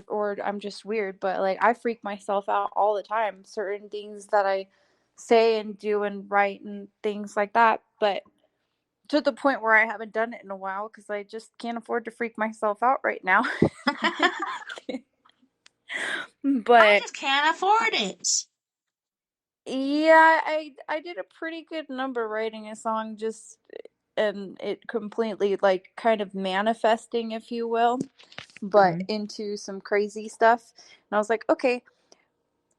or I'm just weird, but like I freak myself out all the time, certain things that I say and do and write and things like that, but to the point where I haven't done it in a while because I just can't afford to freak myself out right now. I But just can't afford it. yeah, I did a pretty good number writing a song, just and it completely like kind of manifesting, if you will, but into some crazy stuff. And I was like, okay,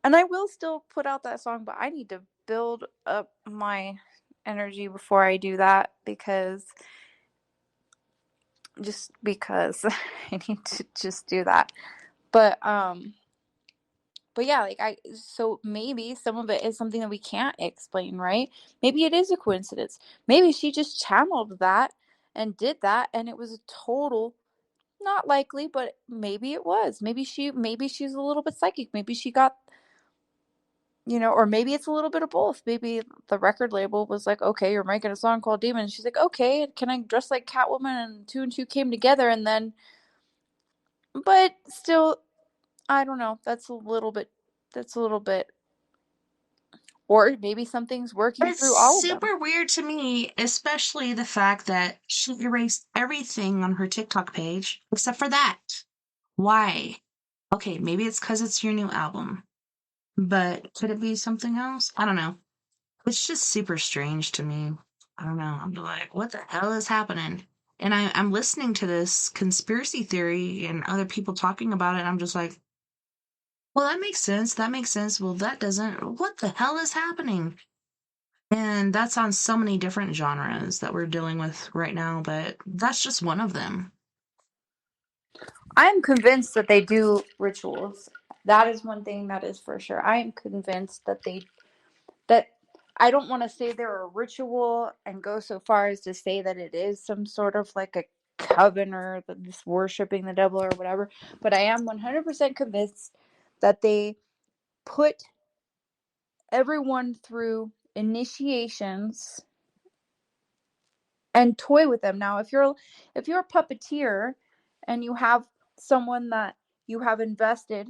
and I will still put out that song, but I need to build up my energy before I do that because I need to just do that. But yeah, like so maybe some of it is something that we can't explain, right? Maybe it is a coincidence. Maybe she just channeled that and did that and it was a total, not likely, but maybe it was. Maybe she's a little bit psychic. Maybe she got, or maybe it's a little bit of both. Maybe the record label was like, okay, you're making a song called Demon. She's like, okay, can I dress like Catwoman? And two and two came together and then, but still, I don't know. That's a little bit, or maybe something's working It's through all of them. super weird to me, especially the fact that she erased everything on her TikTok page except for that. Why? Okay, maybe it's because it's your new album. But could it be something else? I don't know. It's just super strange to me. I don't know. I'm like, what the hell is happening? And I'm listening to this conspiracy theory and other people talking about it. And I'm just like, well, that makes sense. That makes sense. Well, that doesn't. What the hell is happening? And that's on so many different genres that we're dealing with right now, but that's just one of them. I'm convinced that they do rituals. That is one thing that is for sure. I am convinced that I don't want to say they're a ritual and go so far as to say that it is some sort of like a coven or this worshiping the devil or whatever, but I am 100% convinced that they put everyone through initiations and toy with them. Now, if you're a puppeteer and you have someone that you have invested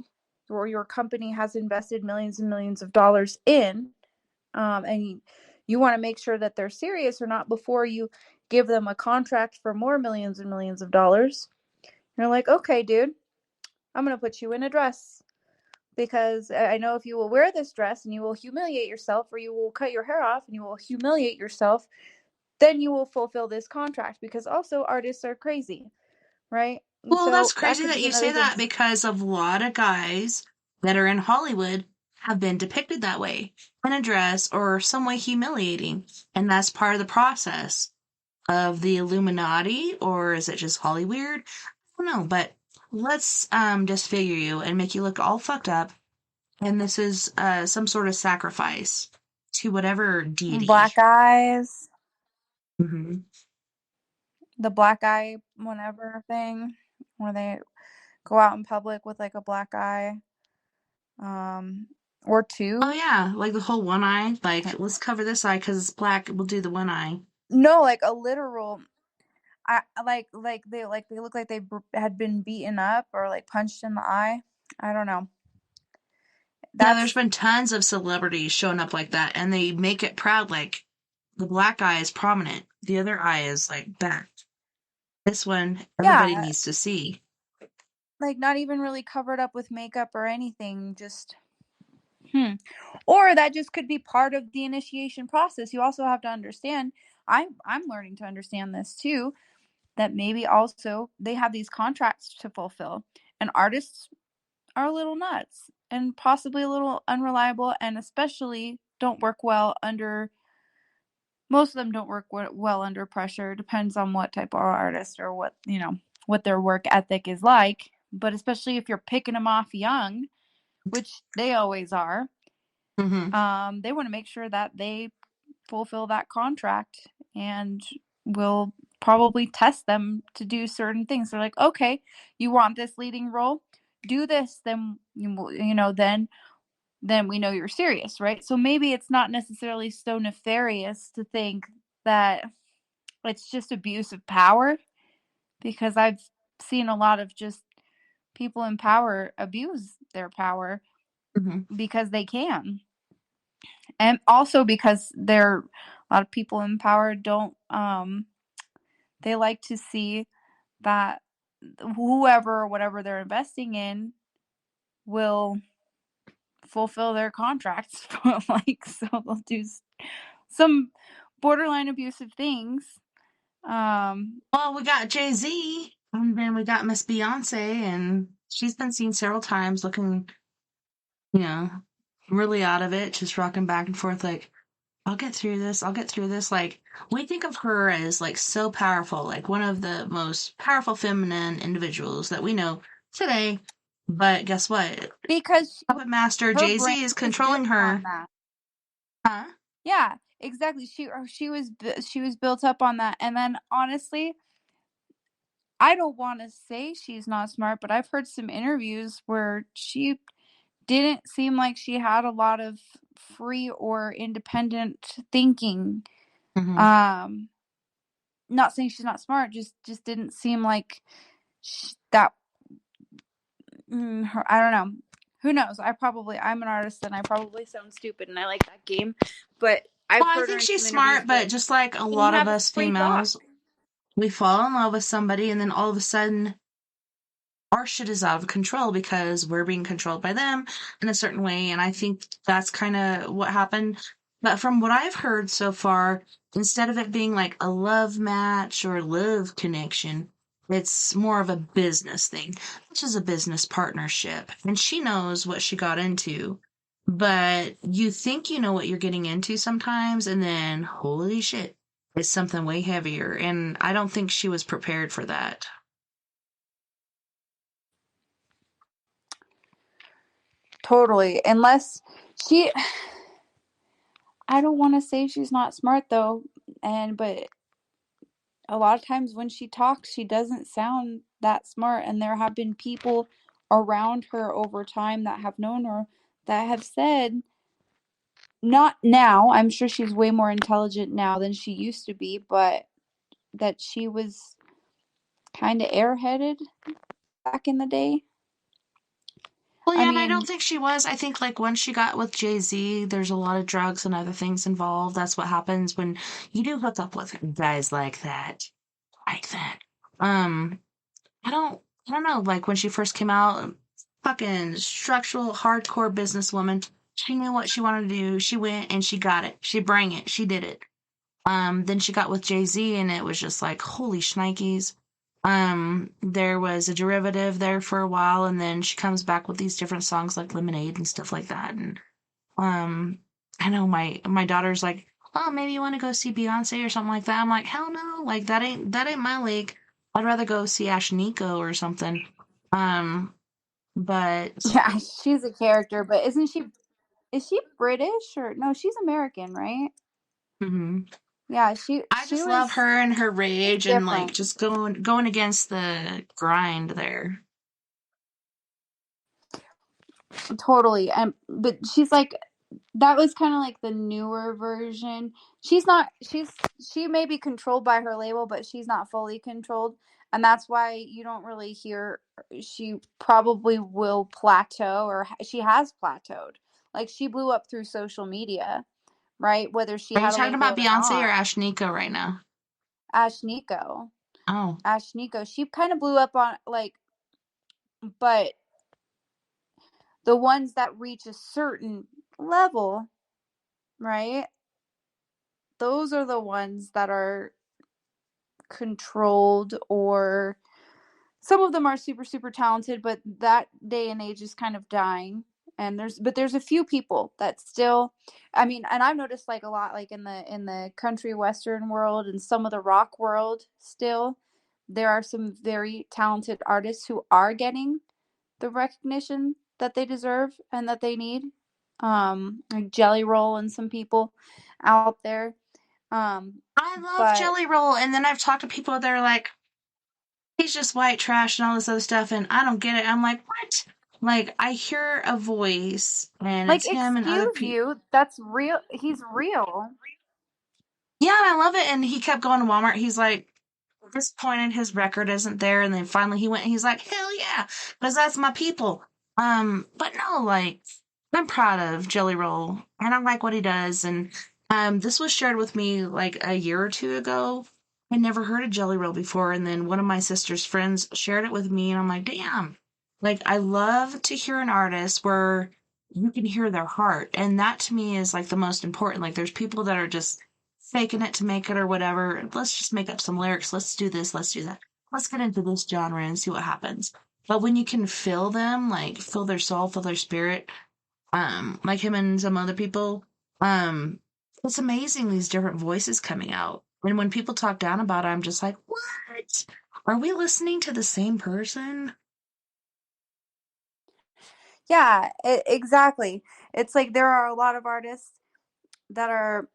or your company has invested millions and millions of dollars in, and you want to make sure that they're serious or not before you give them a contract for more millions and millions of dollars, you're like, okay, dude, I'm going to put you in a dress because I know if you will wear this dress and you will humiliate yourself, or you will cut your hair off and you will humiliate yourself, then you will fulfill this contract, because also artists are crazy, right? And Well, that's so that crazy could that be you another say thing. that, because a lot of guys that are in Hollywood have been depicted that way, in a dress or some way humiliating. And that's part of the process of the Illuminati, or is it just Hollywood? I don't know, but let's disfigure you and make you look all fucked up. And this is some sort of sacrifice to whatever deity. Black eyes, Hmm. the black eye whatever thing, where they go out in public with like a black eye, or Oh two. yeah, like the whole one eye. Like, let's cover this eye because it's black. We'll do the one eye. No, like a literal. I they look like they had been beaten up or like punched in the eye. I don't know. Yeah, there's That's been tons of celebrities showing up like that, and they make it proud. Like, the black eye is prominent, the other eye is like back. This one, everybody yeah, needs to see. like not even really covered up with makeup or anything. Just or that just could be part of the initiation process. You also have to understand. I'm learning to understand this too. That maybe also they have these contracts to fulfill, and artists are a little nuts and possibly a little unreliable, and especially don't work well under. Most of them don't work well under pressure. Depends on what type of artist or what their work ethic is like. But especially if you're picking them off young, which they always are, Hmm. they want to make sure that they fulfill that contract, and will probably test them to do certain things. They're like, okay, you want this leading role, do this, then then we know you're serious, right? So maybe it's not necessarily so nefarious to think that it's just abuse of power, because I've seen a lot of just people in power abuse their power Hmm. because they can. And also because a lot of people in power don't they like to see that whoever or whatever they're investing in will fulfill their contracts. Like, so they'll do some borderline abusive things. Well, we got Jay-Z, and then we got Miss Beyonce, and she's been seen several times looking, you know, really out of it, just rocking back and forth like, I'll get through this. I'll get through this. Like, we think of her as like so powerful, like one of the most powerful feminine individuals that we know today. But guess what? Because Puppet Master her brain Jay-Z is was built controlling on her. that. Huh? Yeah, exactly. She was built up on that. And then honestly, I don't want to say she's not smart, but I've heard some interviews where she didn't seem like she had a lot of free or independent thinking. Hmm. Um, not saying she's not smart, just didn't seem like that. I don't know. Who knows? I'm an artist and I probably sound stupid and I like that game, but I've Well, I heard her think in she's some interviews smart, where but just like a she didn't lot of have us free thought. females, we fall in love with somebody, and then all of a sudden our shit is out of control because we're being controlled by them in a certain way. And I think that's kind of what happened. But from what I've heard so far, instead of it being like a love match or love connection, it's more of a business thing, which is a business partnership. And she knows what she got into. But you think you know what you're getting into sometimes, and then holy shit, it's something way heavier. And I don't think she was prepared for that. Totally. Unless she I don't want to say she's not smart though, but a lot of times when she talks, she doesn't sound that smart, and there have been people around her over time that have known her that have said, not now, I'm sure she's way more intelligent now than she used to be, but that she was kind of airheaded back in the day. Well, I yeah, and I don't mean, think she was. I think like once she got with Jay-Z, there's a lot of drugs and other things involved. That's what happens when you do hook up with guys like that. Like that. Um, I don't I don't know, like when she first came out, fucking structural hardcore businesswoman. She knew what she wanted to do. She went and she got it. She bring it. She did it. Then she got with Jay-Z and it was just like, holy shnikes. There was a derivative there for a while, and then she comes back with these different songs like Lemonade and stuff like that. And um, I know my daughter's like, oh, maybe you want to go see Beyonce or something like that. I'm like, hell no, like that ain't my league. I'd rather go see Ashnikko or something. Um, but yeah, she's a character, but is she British or no, she's American, right? mhm. Yeah, I she just love was her and her she's rage and like different. just going against the grind there. Totally. But she's like that was kind of like the newer version. She may be controlled by her label, but she's not fully controlled, and that's why you don't really hear. She probably will plateau, or she has plateaued. Like she blew up through social media, right? Whether she Are you had a talking label about or Beyonce or not. Ashnikko right now? Ashnikko, Oh, Ashnikko, she kind of blew up on like, but the ones that reach a certain level, right? Those are the ones that are controlled, or some of them are super super talented, but that day and age is kind of dying. And there's a few people that still, I mean, and I've noticed like a lot like in the country western world and some of the rock world, still there are some very talented artists who are getting the recognition that they deserve and that they need, like Jelly Roll and some people out there, um I love but Jelly Roll, and then I've talked to people that are like, he's just white trash and all this other stuff, and I don't get it. I'm like, what? Like, I hear a voice, and like, it's him and other excuse people. you, that's real. He's real. Yeah, and I love it. And he kept going to Walmart. He's like, disappointed his record isn't there. And then finally he went and he's like, hell yeah, because that's my people. But no, like, I'm proud of Jelly Roll, and I like what he does. And this was shared with me like a year or two ago. I never heard of Jelly Roll before, and then one of my sister's friends shared it with me, and I'm like, damn. Like, I love to hear an artist where you can hear their heart, and that to me is like the most important. Like, there's people that are just faking it to make it or whatever. Let's just make up some lyrics. Let's do this. Let's do that. Let's get into this genre and see what happens. But when you can feel them, like feel their soul, feel their spirit, like him and some other people, um, it's amazing these different voices coming out. And when people talk down about it, I'm just like, what? Are we listening to the same person? Yeah, exactly. It's like there are a lot of artists that are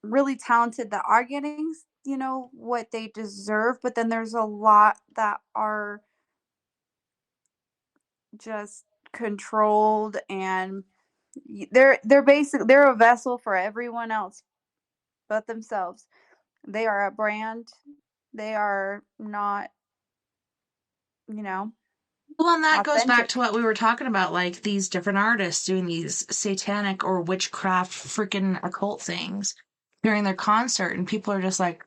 really talented that are getting, what they deserve, but then there's a lot that are just controlled, and they're a vessel for everyone else but themselves. They are a brand. They are not, you know, Well, and that goes back authentic. to what we were talking about, like these different artists doing these satanic or witchcraft freaking occult things during their concert, and people are just like,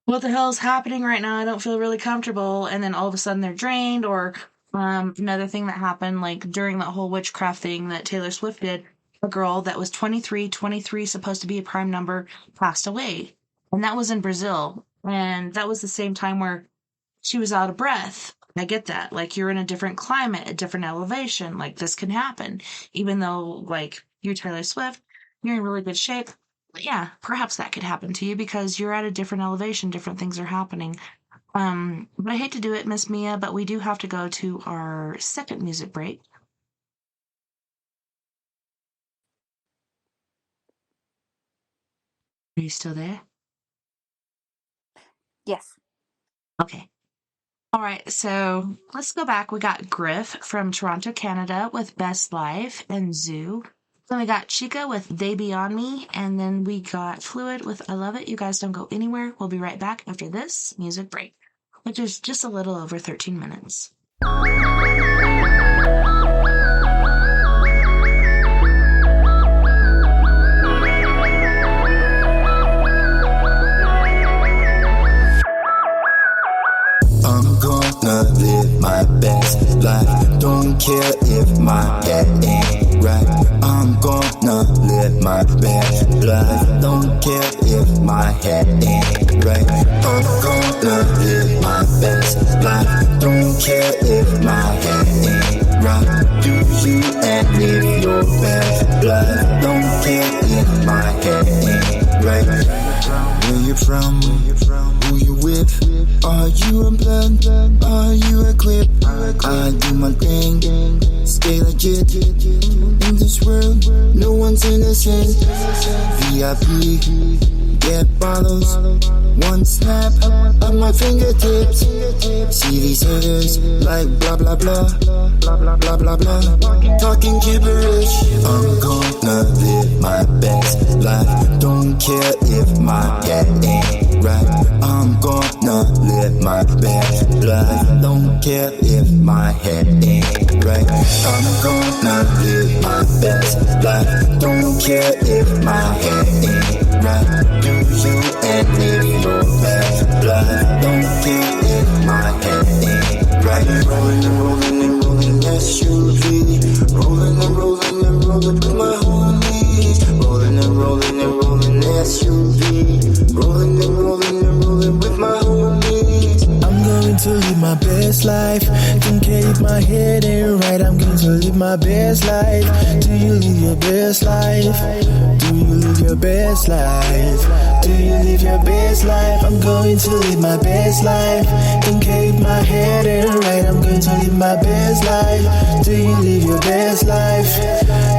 what the hell is happening right now? I don't feel really comfortable. And then all of a sudden they're drained. Or another thing that happened, like during that whole witchcraft thing that Taylor Swift did, a girl that was 23, supposed to be a prime number, passed away. And that was in Brazil. And that was the same time where she was out of breath. I get that. Like, you're in a different climate, a different elevation. Like, this can happen. Even though, like, you're Taylor Swift, you're in really good shape. But yeah, perhaps that could happen to you because you're at a different elevation, different things are happening. But I hate to do it, Miss Mia, but we do have to go to our second music break. Are you still there? Yes. Okay. All right, so let's go back. We got Griff from Toronto, Canada with Best Life and Zoo. Then we got Chica with They Beyond Me. And then we got Fluid with I Love It. You guys don't go anywhere. We'll be right back after this music break, which is just a little over 13 minutes. I'm gonna live my best life. Don't care if my head ain't right. I'm gonna live my best life. Don't care if my head ain't right. I'm gonna live my best life. Don't care if my head ain't right. Do you and live your best life. Don't care if my head ain't right. Where you from? Who you with? Are you unplugged? Are you equipped? I do my thing, stay legit. In this world, no one's innocent. VIP, get bottles. One snap of my fingertips. See these haters like blah blah blah, blah blah blah blah, talking gibberish. I'm gonna live my best life. Don't care if my head ain't right. I'm gonna live my best life. Don't care if my head ain't right. I'm gonna live my best life. Don't care if my head ain't right. Do you and live your best life. Don't care if my head ain't right. Rolling and rolling and rolling SUV. Rolling and rolling and rolling with my homies. Rolling and rolling and rolling SUV. Rolling and rolling and rolling with my homies. I'm going to live my best life. Don't care if my head ain't right. I'm going to live my best life. Do you live your best life? Do you live your best life? Do you live your best life? I'm going to live my best life. Don't care if my head ain't right. I'm going to live my best life. Do you live your best life?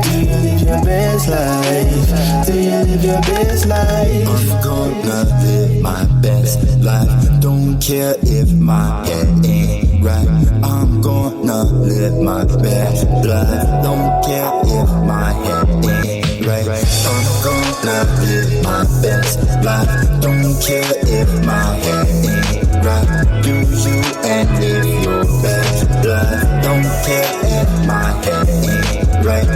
Do you live your best life? Do you live your best life? I'm gonna live my best life. Don't care if my head ain't right. I'm gonna live my best life. Don't care if my head ain't right. I'm gonna live my best life. Don't care if my head ain't right. Do you and live your best life. Don't care if my head ain't right.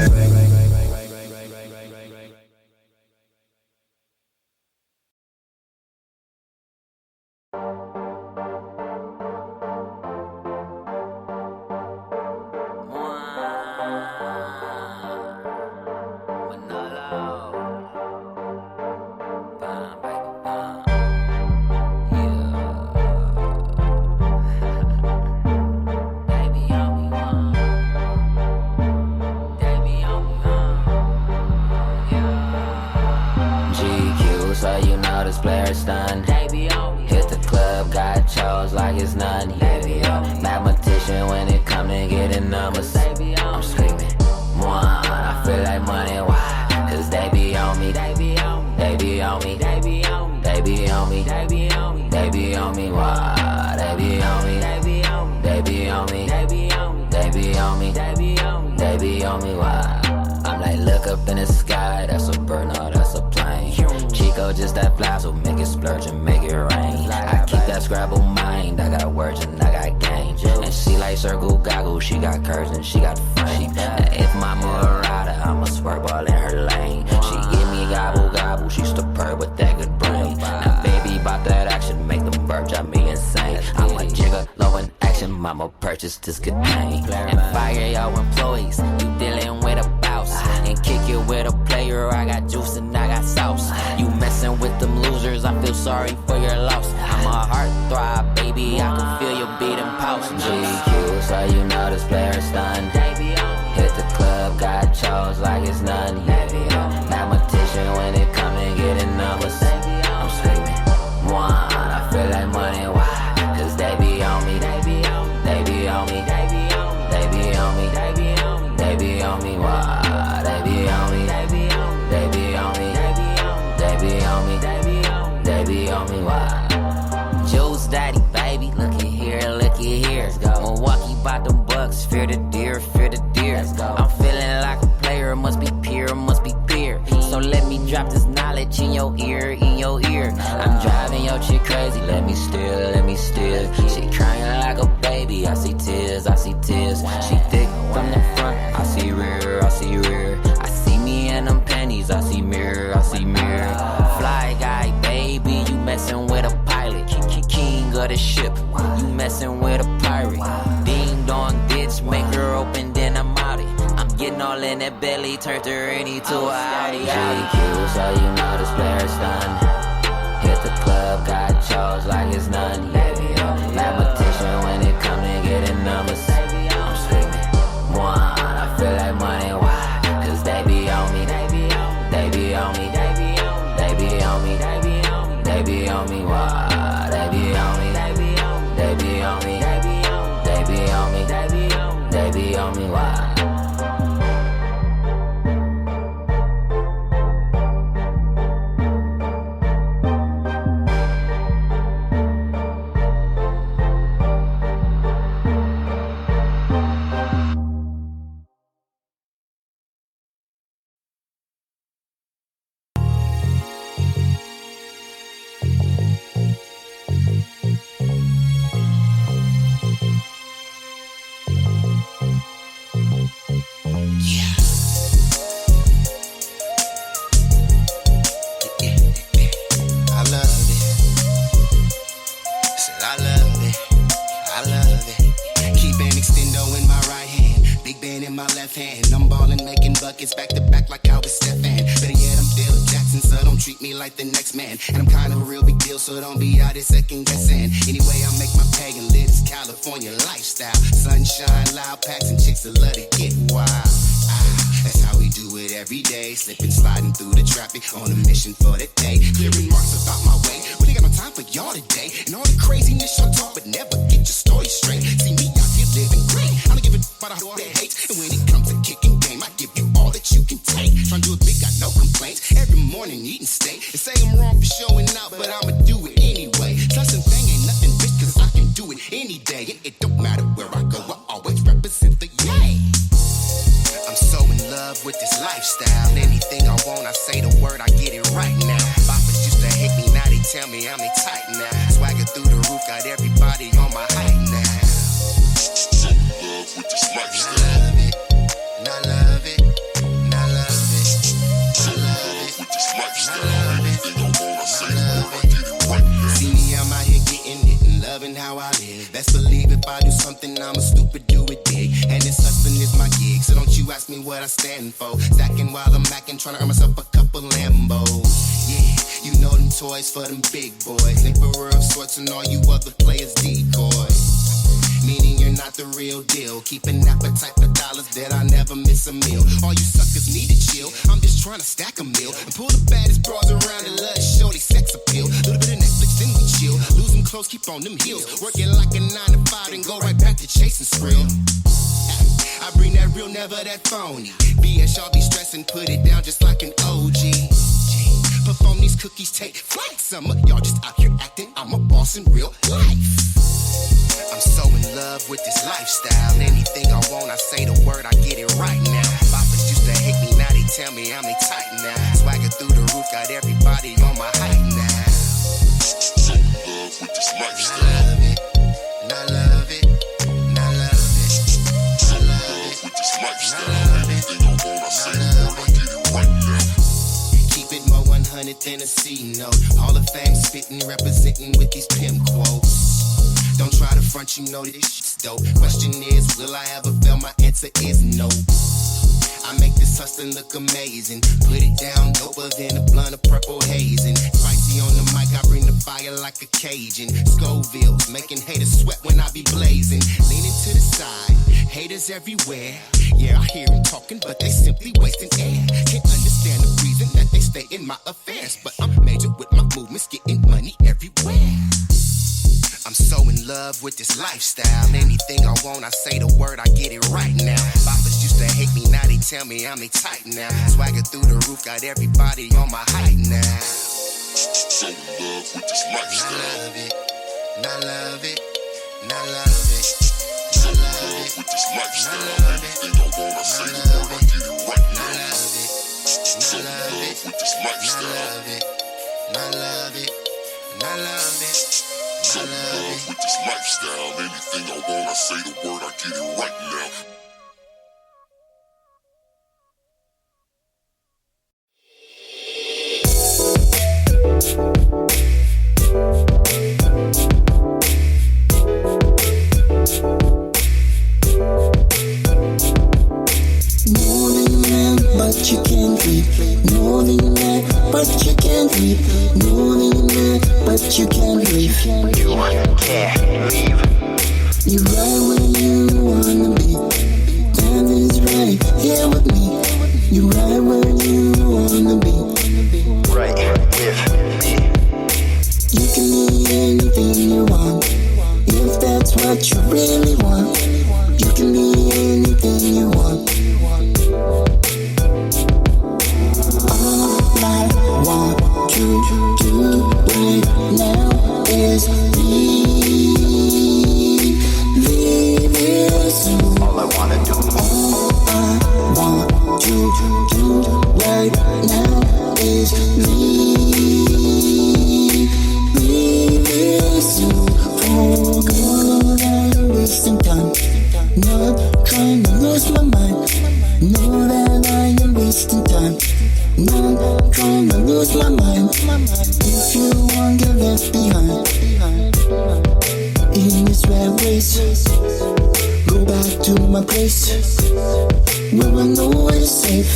Players done. Hit the club, got chose like it's none. Yeah. Mathematician when it come to getting numbers. I'm screaming, one. I feel like money, why? Cause they be on me. They be on me. They be on me. They be on me. They be on me. They be on me. They be on me, why? They be on me. They be on me. They be on me. They be on me. They be on me. They be on me. They be on me, why? I'm like, look up in the sky, that's a bird, no, that's a plane. Chico just that fly, so make it splurge and make it rain. I keep that Scrabble mind, I got words and I got game. And she like circle goggles, she got curves and she got frame. And if my Murata, I'm a swerve ball in her lane. She give me gobble gobble, she superb with that good brain. Now baby, bout that action, make them bird drive me insane. I'm a jigger, low in action, mama purchase this good pain. And fire y'all employees, you dealing with a boss. And kick it with a player, I got juice and I got sauce. You messing with them losers, I feel sorry for your loss. I'm a heartthrob, baby, I can feel your beating pulse. GQ, so you know this player's done. Hit the club, got chose like it's none. Mathematician when it come and getting numbers. I'm screaming, one, I feel like money, why? Cause they be on me, they be on me, they be on me, they be on me, they be on me, they be on me, they be on me, why? They be on me, they be on me, they be on me, they be on me, they be on me. about them bucks, fear the deer, fear the deer. I'm feeling like a player, must be pure, must be pure. So let me drop this knowledge in your ear, in your ear. I'm driving your chick crazy, let me steal, let me steal. She crying like a baby, I see tears, I see tears. She thick from the front, I see rear, I see rear. I see me in them panties, I see mirror, I see mirror. Fly guy, baby, you messing with a pilot. King of the ship, you messing with a pirate. Ding dong, bitch, make her open, then I'm out it. I'm getting all in that belly, turned her into a Audi. JQ, so you know this player's done. Hit the club, got chose like it's none. Mathematician when it come to getting numbers. I'm screaming, one, I feel like money, why? Cause they be on me, they be on me, they be on me, they be on me, why? They be on me, they be on me, they be on me, they be on me, they be on me, why? Back to back like I was Stephen. Better yet, I'm Bill Jackson, so don't treat me like the next man. And I'm kind of a real big deal, so don't be out here second guessing. Anyway, I make my pay and live this California lifestyle. Sunshine, loud packs, and chicks that love to get wild. That's how we do it every day. Slipping, sliding through the traffic on a mission for the day. Clearing marks about my way. Really got no time for y'all today. And all the craziness y'all talk, but never get your story straight. See me out here living great. I don't give a about all that hate. And when it comes to kicking game, I give you all that you can take. Trying to do it big, got no complaints. Every morning eating steak. They say I'm wrong for showing out, but I'ma do it anyway. Plus and thing ain't nothing, bitch, cause I can do it any day. And it don't matter where I go, I always represent the yay. I'm so in love with this lifestyle. Anything I want, I say the word, I get it right now. Boppers used to hate me, now they tell me I'm tight now. Swagger through the roof, got everybody on my height now. So in love with this lifestyle. I love it, and I love it, and I love it. I love it with this lifestyle. I love it, anything I want, I say the word, I get it right now. See me, I'm out here getting it and loving how I live. Best believe if I do something, I'm a stupid do it big. And this hustling is my gig, so don't you ask me what I stand for. Stacking while I'm macking, trying to earn myself a couple Lambos. Yeah, you know them toys for them big boys. Emperor of sorts and all you other players decoys. Meaning you're not the real deal. Keep an appetite for dollars that I never miss a meal. All you suckers need to chill. I'm just trying to stack a meal and pull the baddest bras around and love show they sex appeal. Little bit of Netflix, then we chill. Losing clothes, keep on them heels. Working like a 9 to 5, then go right back to chasing skrill. I bring that real, never that phony. BS, y'all be stressing, put it down just like an OG. Perform these cookies, take flight. Some of y'all just out here acting, I'm a boss in real life. I'm so in love with this lifestyle. Anything I want, I say the word, I get it right now. Boppers used to hate me, now they tell me I'm tight now. Swagger through the roof, got everybody on my height now. So in love with this lifestyle. I love it, and I love it, and I love it. I love it with this lifestyle. Anything I want, I say the word, I get it right now. Keep it more 100 than a C note. Hall of Fame spitting, representing with these pimp quotes. Don't try to front, you know this shit's dope. Question is, will I ever fail? My answer is no. I make this hustling look amazing. Put it down, doper than a blunt of purple hazing. Spicy on the mic, I bring the fire like a Cajun. Scovilles, making haters sweat when I be blazing. Leaning to the side, haters everywhere. Yeah, I hear them talking, but they simply wasting air. Can't understand the reason that they stay in my affairs. But I'm major with my movements, getting money everywhere. I'm so in love with this lifestyle. Anything I want, I say the word, I get it right now. Boppers used to hate me, now they tell me I'm tight now. Swagger through the roof, got everybody on my height now. So in love with this lifestyle. I love it, and I love it, and I love it, and I love it. with this lifestyle. Anything I want, I say the word, I get it right now. So in love with this lifestyle. I love it. So in love with this lifestyle. Anything I want, I say the word, I get it right now. Know that you man, but you can't reap. Know that you man, but you can't reap. Know that you man, but you can't leave. You can't leave. You right where you wanna be. That is right here with me. You right where you wanna be. Right with me. You can be anything you want. If that's what you really want. You can be anything you want. All I want you to do right now is leave it soon. All I wanna do. All I want you to do right now is leave it soon. For good, I'm wasting time. Not trying to lose my mind. Know that I am wasting time. Not trying to lose my mind. If you won't get left behind in this rat race, go back to my place where I know it's safe.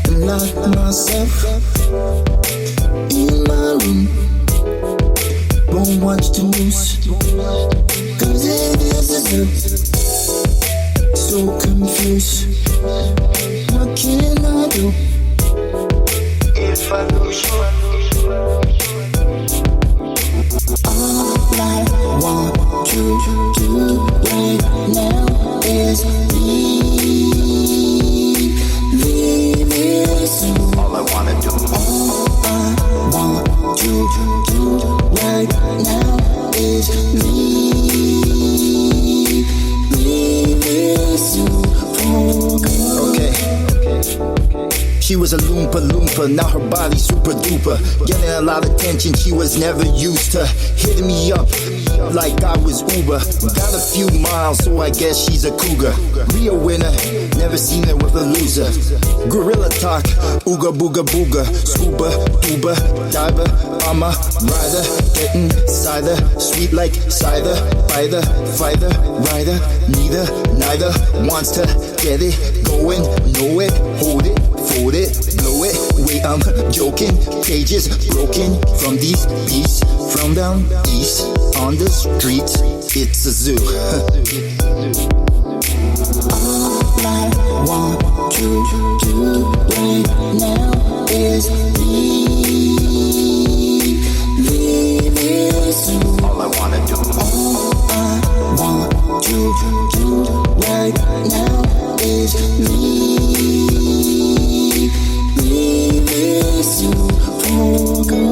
And lock myself in my room. Won't watch the news, cause it is a so confused. What can I do If I lose you? All I want you to do right now is leave it soon. All I wanna do. All I want you to do right now is leave it soon. For good. Okay. She was a loompa, now her body super duper. Getting a lot of attention she was never used to. Hitting me up like I was Uber. Got a few miles, so I guess she's a cougar. Real winner, never seen her with a loser. Gorilla talk, ooga booga booga. Scuba, tuba, diver, I'm a rider. Getting cider, sweet like cider. Fighter, rider, neither wants to get it going. Know it, hold it, fold it, blow it. Wait, I'm joking. Cages broken from these beasts from down east. On the streets, it's a zoo. All I want you to do right now is leave it soon. All I wanna do. All I want you to do right now is leave it soon. For good.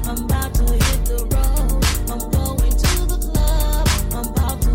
I'm about to hit the road. I'm going to the club. I'm about to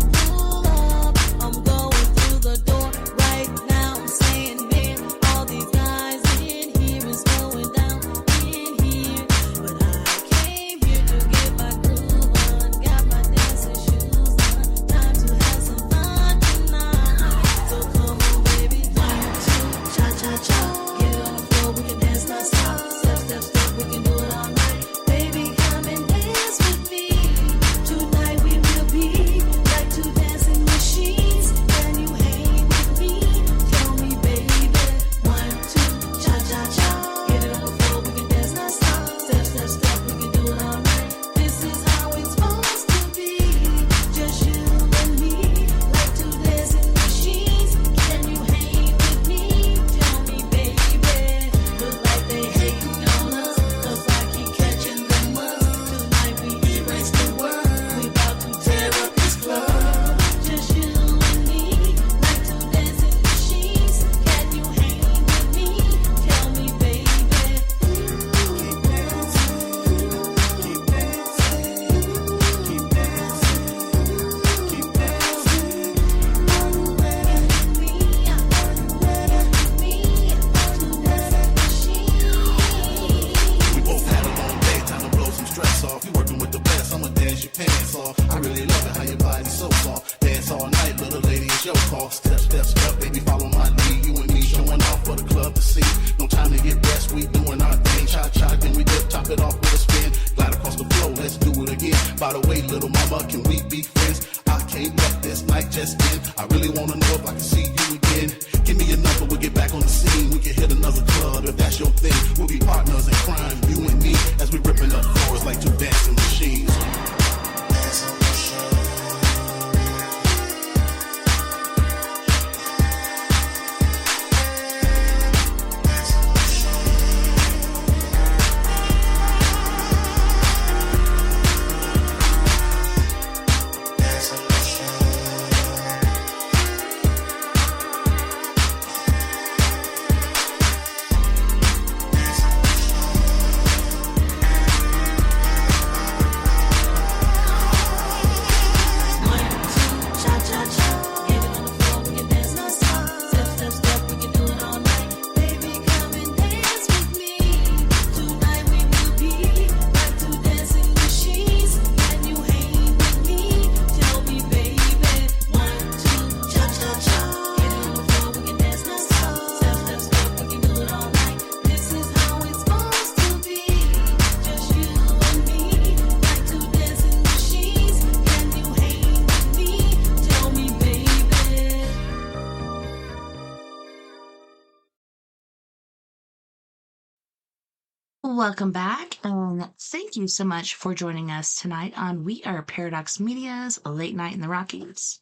Welcome back, and thank you so much for joining us tonight on We Are Paradox Media's Late Night in the Rockies.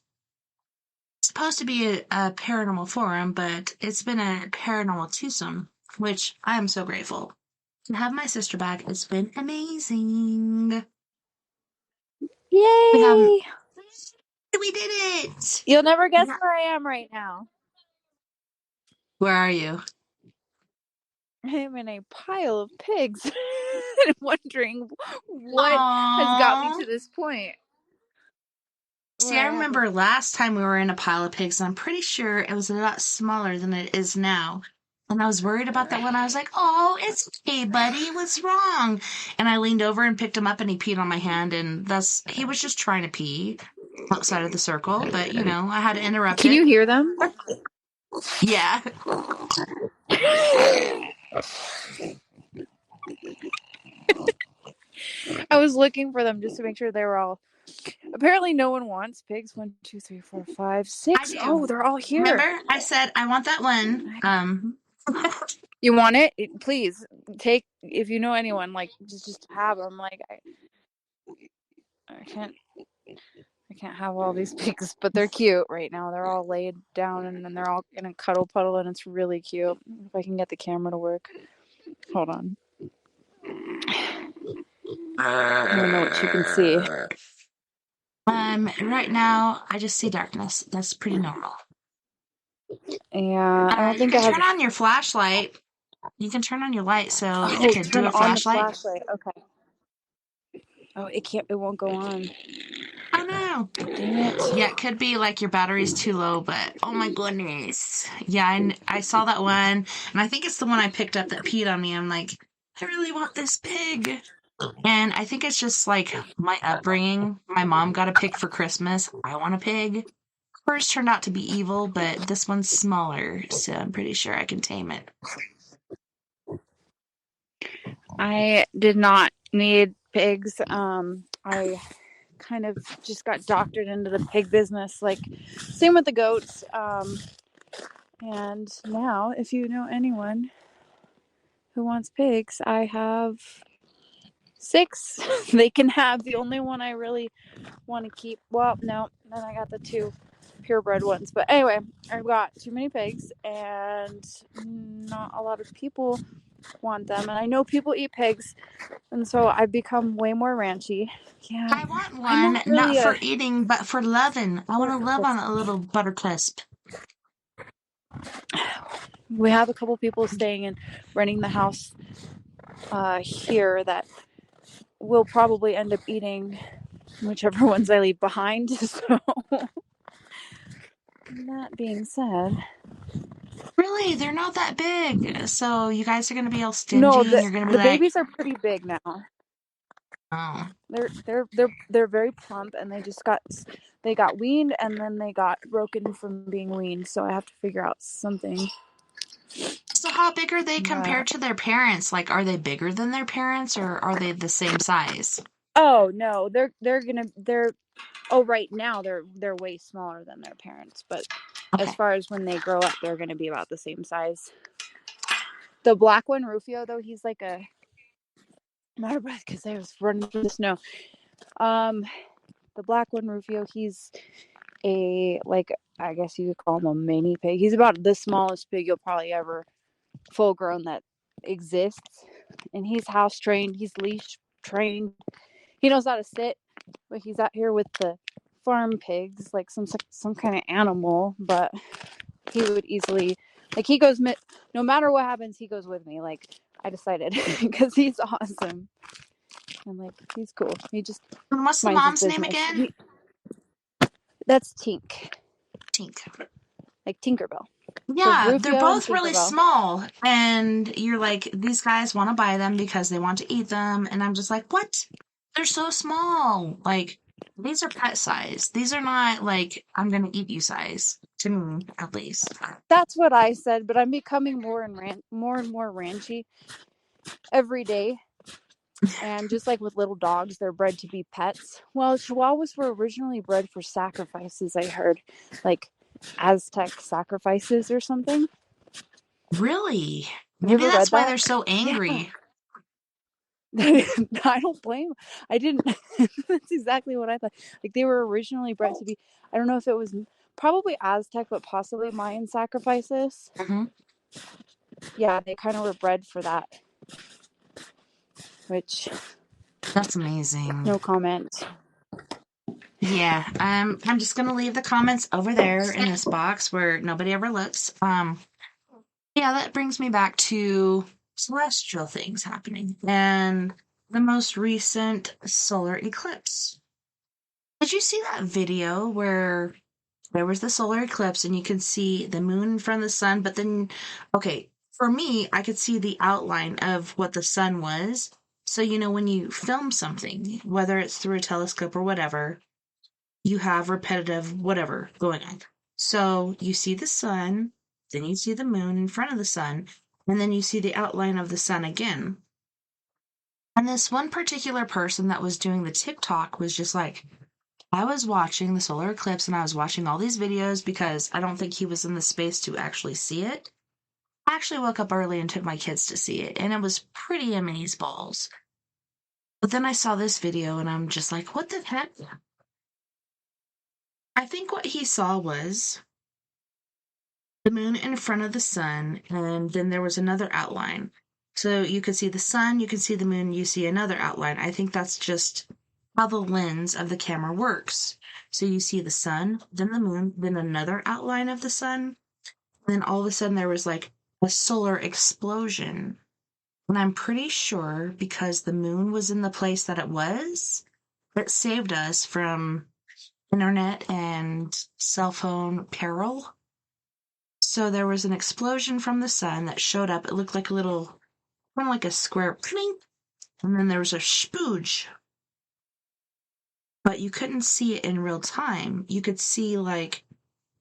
It's supposed to be a paranormal forum, but it's been a paranormal twosome, which I am so grateful. To have my sister back, it's been amazing. Yay! We did it! You'll never guess where I am right now. Where are you? I'm in a pile of pigs. I'm wondering what has got me to this point. See, I remember last time we were in a pile of pigs, and I'm pretty sure it was a lot smaller than it is now. And I was worried about that one. I was like, oh, it's okay, buddy. What's wrong? And I leaned over and picked him up, and he peed on my hand, and thus he was just trying to pee outside of the circle. But, I had to interrupt Can it. you hear them? Yeah. I was looking for them just to make sure they were all... Apparently no one wants pigs. 1, 2, 3, 4, 5, 6. I do. Oh, they're all here. Remember? I said, I want that one. You want it? Please take, if you know anyone, like just have them. Like I can't have all these pigs, but they're cute right now. They're all laid down and then they're all in a cuddle puddle, and it's really cute. If I can get the camera to work. Hold on. I don't know what you can see. Right now I just see darkness. That's pretty normal. Yeah, I don't think you I can have. turn on your flashlight. You can turn on your light so you can turn do a on flashlight. the flashlight. Okay. Oh, it won't go on. Oh no. Dang it. Yeah, it could be like your battery's too low, but oh my goodness. Yeah, I saw that one, and I think it's the one I picked up that peed on me. I'm like, I really want this pig. And I think it's just like my upbringing. My mom got a pig for Christmas. I want a pig. Hers turned out to be evil, but this one's smaller, so I'm pretty sure I can tame it. I did not need pigs. I kind of just got doctored into the pig business. Like, same with the goats. And now, if you know anyone who wants pigs, I have 6 they can have. The only one I really want to keep, well, no, then I got the 2 purebred ones. But anyway, I've got too many pigs, and not a lot of people want them. And I know people eat pigs, and so I've become way more ranchy. Yeah, I want one, not for eating, but for loving. I want to love on a little buttercrisp. We have a couple people staying and renting the house here that will probably end up eating whichever ones I leave behind. So, that being said, really, they're not that big. So you guys are going to be all stingy. No, and you're going to be the like, babies are pretty big now. Oh, they're very plump, and they got weaned, and then they got broken from being weaned. So I have to figure out something. So how big are they compared to their parents? Like, are they bigger than their parents, or are they the same size? Oh no, right now they're way smaller than their parents, but Okay. as far as when they grow up, they're gonna be about the same size. The black one, Rufio, though, he's like a my breath because I was running through the snow. The black one, Rufio, he's a, like, I guess you could call him a mini pig. He's about the smallest pig you'll probably ever full grown that exists, and he's house trained. He's leash trained. He knows how to sit, but he's out here with the farm pigs, like some kind of animal. But he would easily, like, he goes, no matter what happens, he goes with me. Like, I decided, because he's awesome, and like, he's cool. He just, And what's the mom's name again? That's Tink. Like Tinkerbell. Yeah, so they're both really small, and you're like, these guys want to buy them because they want to eat them, and I'm just like, what? They're so small. Like, these are pet size. These are not like, I'm gonna eat you size, to me at least. That's what I said, but I'm becoming more and more ranchy every day. And just like with little dogs, they're bred to be pets. Well, Chihuahuas were originally bred for sacrifices, I heard, like Aztec sacrifices or something. Really? Maybe that's why they're so angry. I don't blame. I didn't. That's exactly what I thought. Like, they were originally bred to be. I don't know if it was probably Aztec, but possibly Mayan sacrifices. Mm-hmm. Yeah, they kind of were bred for that. Which, That's amazing. no comment. Yeah, I'm just gonna leave the comments over there in this box where nobody ever looks. Yeah, that brings me back to celestial things happening and the most recent solar eclipse. Did you see that video where there was the solar eclipse and you could see the moon in front of the sun, but then, okay, for me, I could see the outline of what the sun was. So, when you film something, whether it's through a telescope or whatever, you have repetitive whatever going on. So you see the sun, then you see the moon in front of the sun, and then you see the outline of the sun again. And this one particular person that was doing the TikTok was just like, I was watching the solar eclipse and I was watching all these videos because I don't think he was in the space to actually see it. I actually woke up early and took my kids to see it, and it was pretty amazeballs. But then I saw this video and I'm just like, what the heck? I think what he saw was the moon in front of the sun, and then there was another outline. So you could see the sun, you could see the moon, you see another outline. I think that's just how the lens of the camera works. So you see the sun, then the moon, then another outline of the sun, and then all of a sudden there was like a solar explosion. And I'm pretty sure because the moon was in the place that it was, it saved us from internet and cell phone peril. So there was an explosion from the sun that showed up. It looked like a little, kind of like a square plink, and then there was a spooge. But you couldn't see it in real time. You could see like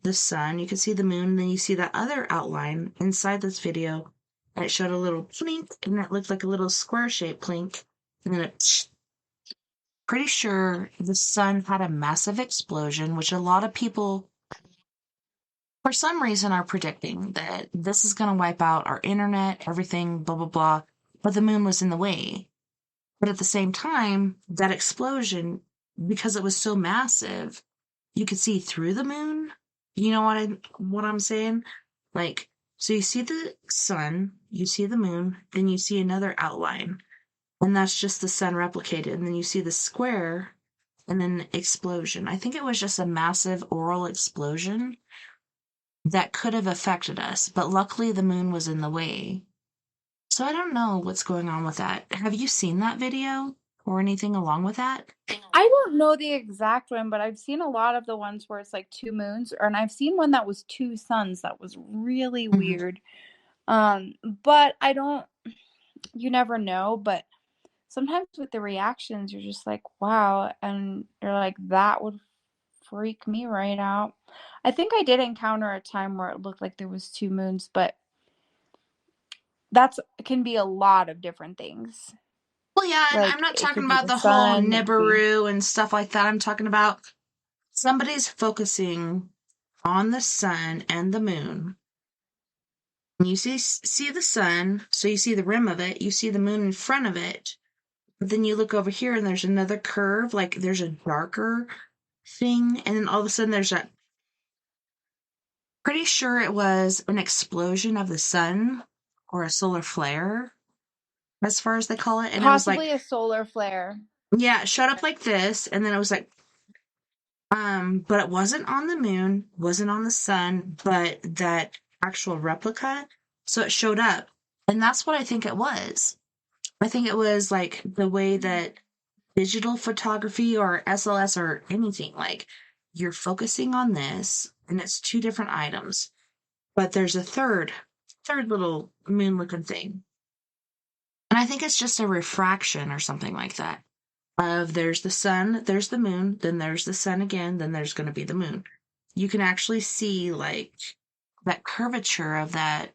the sun, you could see the moon, and then you see that other outline inside this video, and it showed a little plink, and it looked like a little square-shaped plink, and then it. Pretty sure the sun had a massive explosion, which a lot of people, for some reason, are predicting that this is going to wipe out our internet, everything, blah, blah, blah. But the moon was in the way. But at the same time, that explosion, because it was so massive, you could see through the moon. You know what I'm saying? Like, so you see the sun, you see the moon, then you see another outline. And that's just the sun replicated. And then you see the square and then explosion. I think it was just a massive auroral explosion that could have affected us. But luckily the moon was in the way. So I don't know what's going on with that. Have you seen that video or anything along with that? I don't know the exact one, but I've seen a lot of the ones where it's like two moons, and I've seen one that was two suns that was really weird. But you never know, but sometimes with the reactions, you're just like, wow, and you're like, that would freak me right out. I think I did encounter a time where it looked like there was two moons, but can be a lot of different things. Well, yeah, and Like, I'm not it talking could be about the whole sun, it could be- Nibiru and stuff like that. I'm talking about somebody's focusing on the sun and the moon. And you see the sun, so you see the rim of it, you see the moon in front of it. But then you look over here and there's another curve, like there's a darker thing, and then all of a sudden there's a. Pretty sure it was an explosion of the sun or a solar flare, as far as they call it. And possibly it was like a solar flare. Yeah, it showed up like this, and then it was like, but it wasn't on the moon, wasn't on the sun, but that actual replica. So it showed up, and that's what I think it was. I think it was like the way that digital photography or SLS or anything, like you're focusing on this, and it's two different items, but there's a third little moon-looking thing, and I think it's just a refraction or something like that. There's the sun, there's the moon, then there's the sun again, then there's going to be the moon. You can actually see like that curvature of that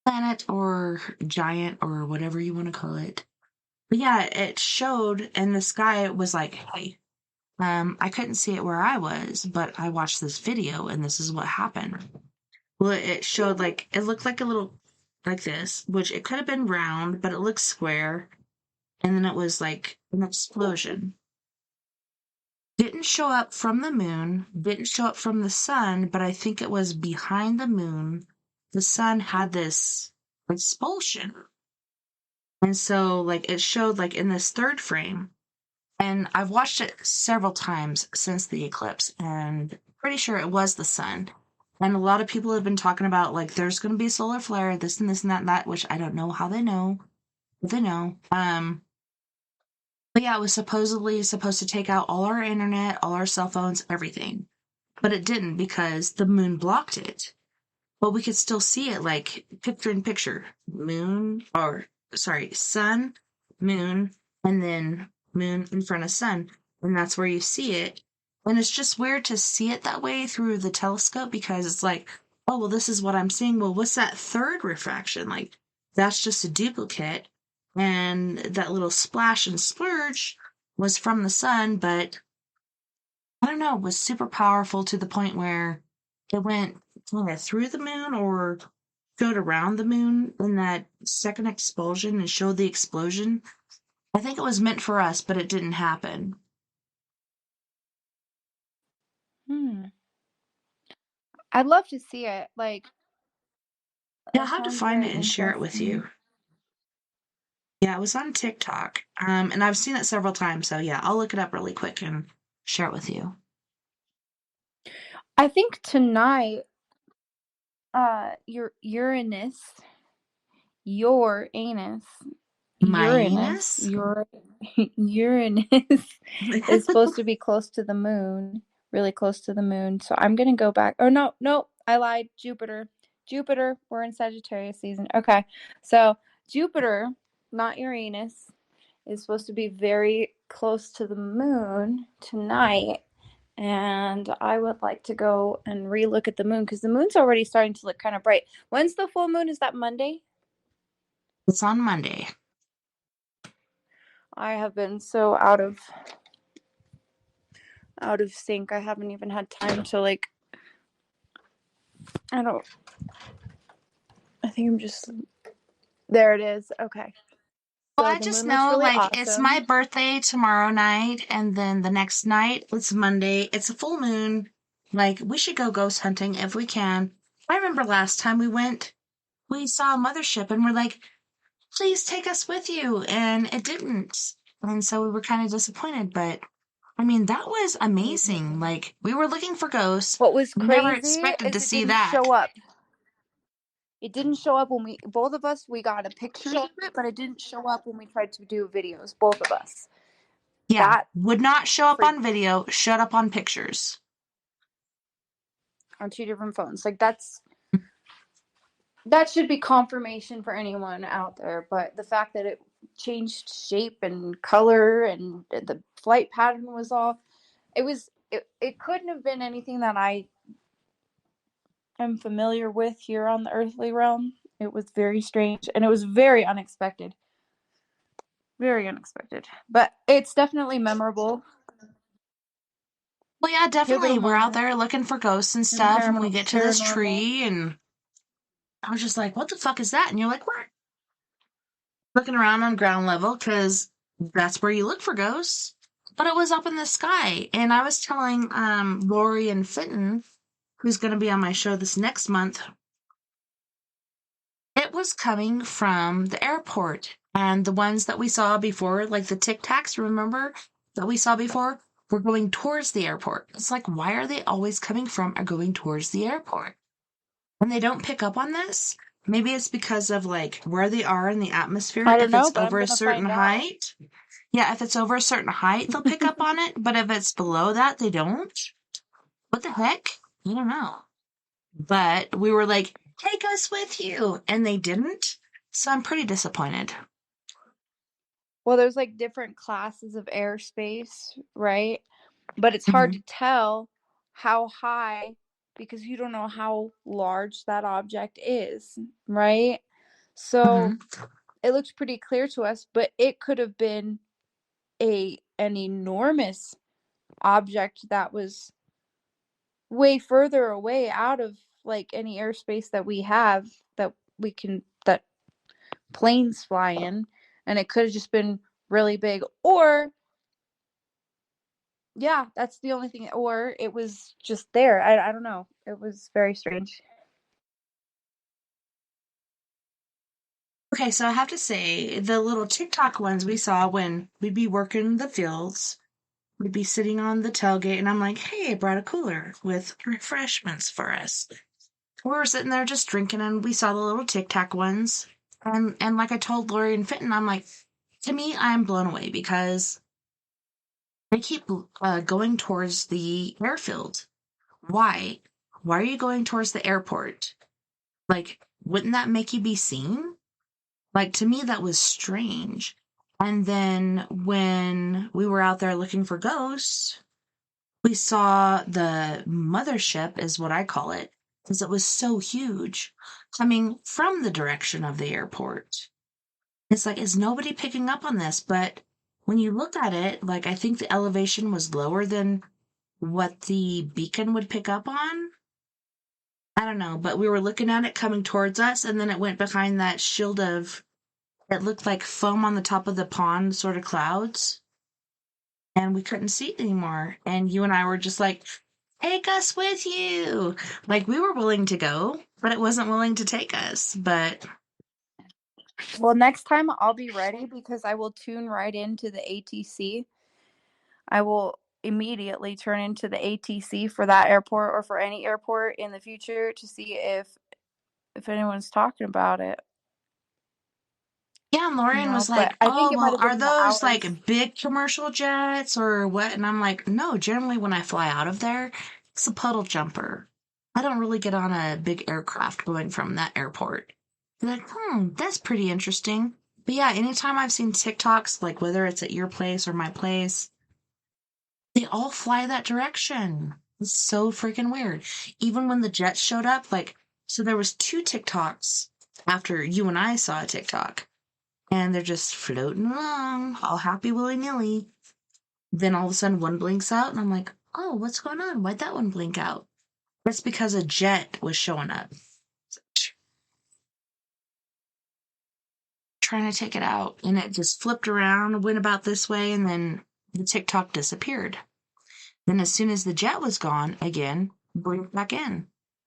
planet or giant or whatever you want to call it. But yeah, it showed, and the sky was like, hey, I couldn't see it where I was, but I watched this video and this is what happened. Well, it showed like, it looked like a little, like this, which it could have been round, but it looks square. and then it was like an explosion. Didn't show up from the moon, didn't show up from the sun, but I think it was behind the moon. The sun had this expulsion. And so, like, it showed, like, in this third frame. And I've watched it several times since the eclipse, and pretty sure it was the sun. And a lot of people have been talking about, like, there's going to be a solar flare, this and this and that and that, which I don't know how they know. But they know. But yeah, it was supposedly supposed to take out all our internet, all our cell phones, everything. But it didn't because the moon blocked it. But we could still see it, like, picture in picture. Sun, moon, and then moon in front of sun. And that's where you see it. And it's just weird to see it that way through the telescope because it's like, oh, well, this is what I'm seeing. Well, what's that third refraction? Like, that's just a duplicate. And that little splash and splurge was from the sun, but I don't know, was super powerful to the point where it went through the moon or showed around the moon in that second expulsion and showed the explosion. I think it was meant for us, but it didn't happen. I'd love to see it. Like, Yeah, I'll that have to sounds find very it and share it with interesting. you. Yeah, it was on TikTok. And I've seen it several times, so yeah, I'll look it up really quick and share it with you. I think tonight, your Uranus, your anus, My Uranus, anus? your Uranus is supposed to be close to the moon, really close to the moon. So I'm gonna go back. Oh no, I lied. Jupiter, we're in Sagittarius season. Okay, so Jupiter, not Uranus, is supposed to be very close to the moon tonight. And I would like to go and relook at the moon because the moon's already starting to look kind of bright. When's the full moon? Is that Monday? It's on Monday. I have been so out of sync. I haven't even had time to like. I think I'm just. There it is. Okay. Well, So I the just moon looks know, really like, it's my awesome. birthday tomorrow night, and then the next night, it's Monday. It's a full moon. Like, we should go ghost hunting if we can. I remember last time we went, we saw a mothership, and we're like, please take us with you. And it didn't. And so we were kind of disappointed, but I mean, that was amazing. Like, we were looking for ghosts. What was We never crazy expected to is it see didn't that. show up. It didn't show up when both of us, we got a picture of it, but it didn't show up when we tried to do videos, both of us. Yeah, That would not show up on freaked video, showed up on pictures. on two different phones. Like that should be confirmation for anyone out there. But the fact that it changed shape and color and the flight pattern was off, it couldn't have been anything that I am familiar with here on the earthly realm. It was very strange and it was very unexpected. Very unexpected. But it's definitely memorable. Well, yeah, definitely. Pivotal We're out moment there looking for ghosts and in stuff, and we get to this paranormal. tree, and I was just like, what the fuck is that? And you're like, we're looking around on ground level, because that's where you look for ghosts. But it was up in the sky, and I was telling Lori and Fenton, who's going to be on my show this next month, it was coming from the airport, and the ones that we saw before, like the Tic Tacs, remember, that we saw before, were going towards the airport. It's like, why are they always coming from or going towards the airport? And they don't pick up on this? Maybe it's because of, like, where they are in the atmosphere. I don't If know, it's but over I'm a gonna certain find out. height. Yeah, if it's over a certain height, they'll pick up on it. But if it's below that, they don't. What the heck? I don't know. But we were like, take us with you. And they didn't. So I'm pretty disappointed. Well, there's like different classes of airspace, right? But it's hard to tell how high because you don't know how large that object is, right? So it looks pretty clear to us, but it could have been an enormous object that was way further away out of like any airspace that we have that planes fly in, and it could have just been really big, or yeah, that's the only thing, or it was just there. I don't know. It was very strange. Okay, so I have to say, the little TikTok ones we saw when we'd be working the fields, we'd be sitting on the tailgate, and I'm like, hey, I brought a cooler with refreshments for us. We were sitting there just drinking, and we saw the little TikTok ones. And like I told Lori and Fenton, I'm like, to me, I'm blown away because they keep going towards the airfield. Why? Why are you going towards the airport? Like, wouldn't that make you be seen? Like, to me, that was strange. And then when we were out there looking for ghosts, we saw the mothership, is what I call it, because it was so huge, coming from the direction of the airport. It's like, is nobody picking up on this? But when you look at it, like, I think the elevation was lower than what the beacon would pick up on. I don't know, but we were looking at it coming towards us, and then it went behind that shield of, it looked like foam on the top of the pond, sort of clouds, and we couldn't see it anymore. And you and I were just like, take us with you. Like, we were willing to go, but it wasn't willing to take us. But Well, next time I'll be ready because I will tune right into the ATC. I will immediately turn into the ATC for that airport or for any airport in the future to see if anyone's talking about it. yeah, and Lauren was But like, I oh, think it might well, have are been the those hours. like big commercial jets or what? And I'm like, no, generally when I fly out of there, it's a puddle jumper. I don't really get on a big aircraft going from that airport. You're like, that's pretty interesting. But yeah, anytime I've seen TikToks, like whether it's at your place or my place, they all fly that direction. It's so freaking weird. Even when the jets showed up, like, so there was 2 TikToks after you and I saw a TikTok, and they're just floating along, all happy willy-nilly. Then all of a sudden one blinks out, and I'm like, oh, what's going on? Why'd that one blink out? That's because a jet was showing up. Trying to take it out, and it just flipped around, went about this way, and then the TikTok disappeared. Then as soon as the jet was gone, again, blinked back in.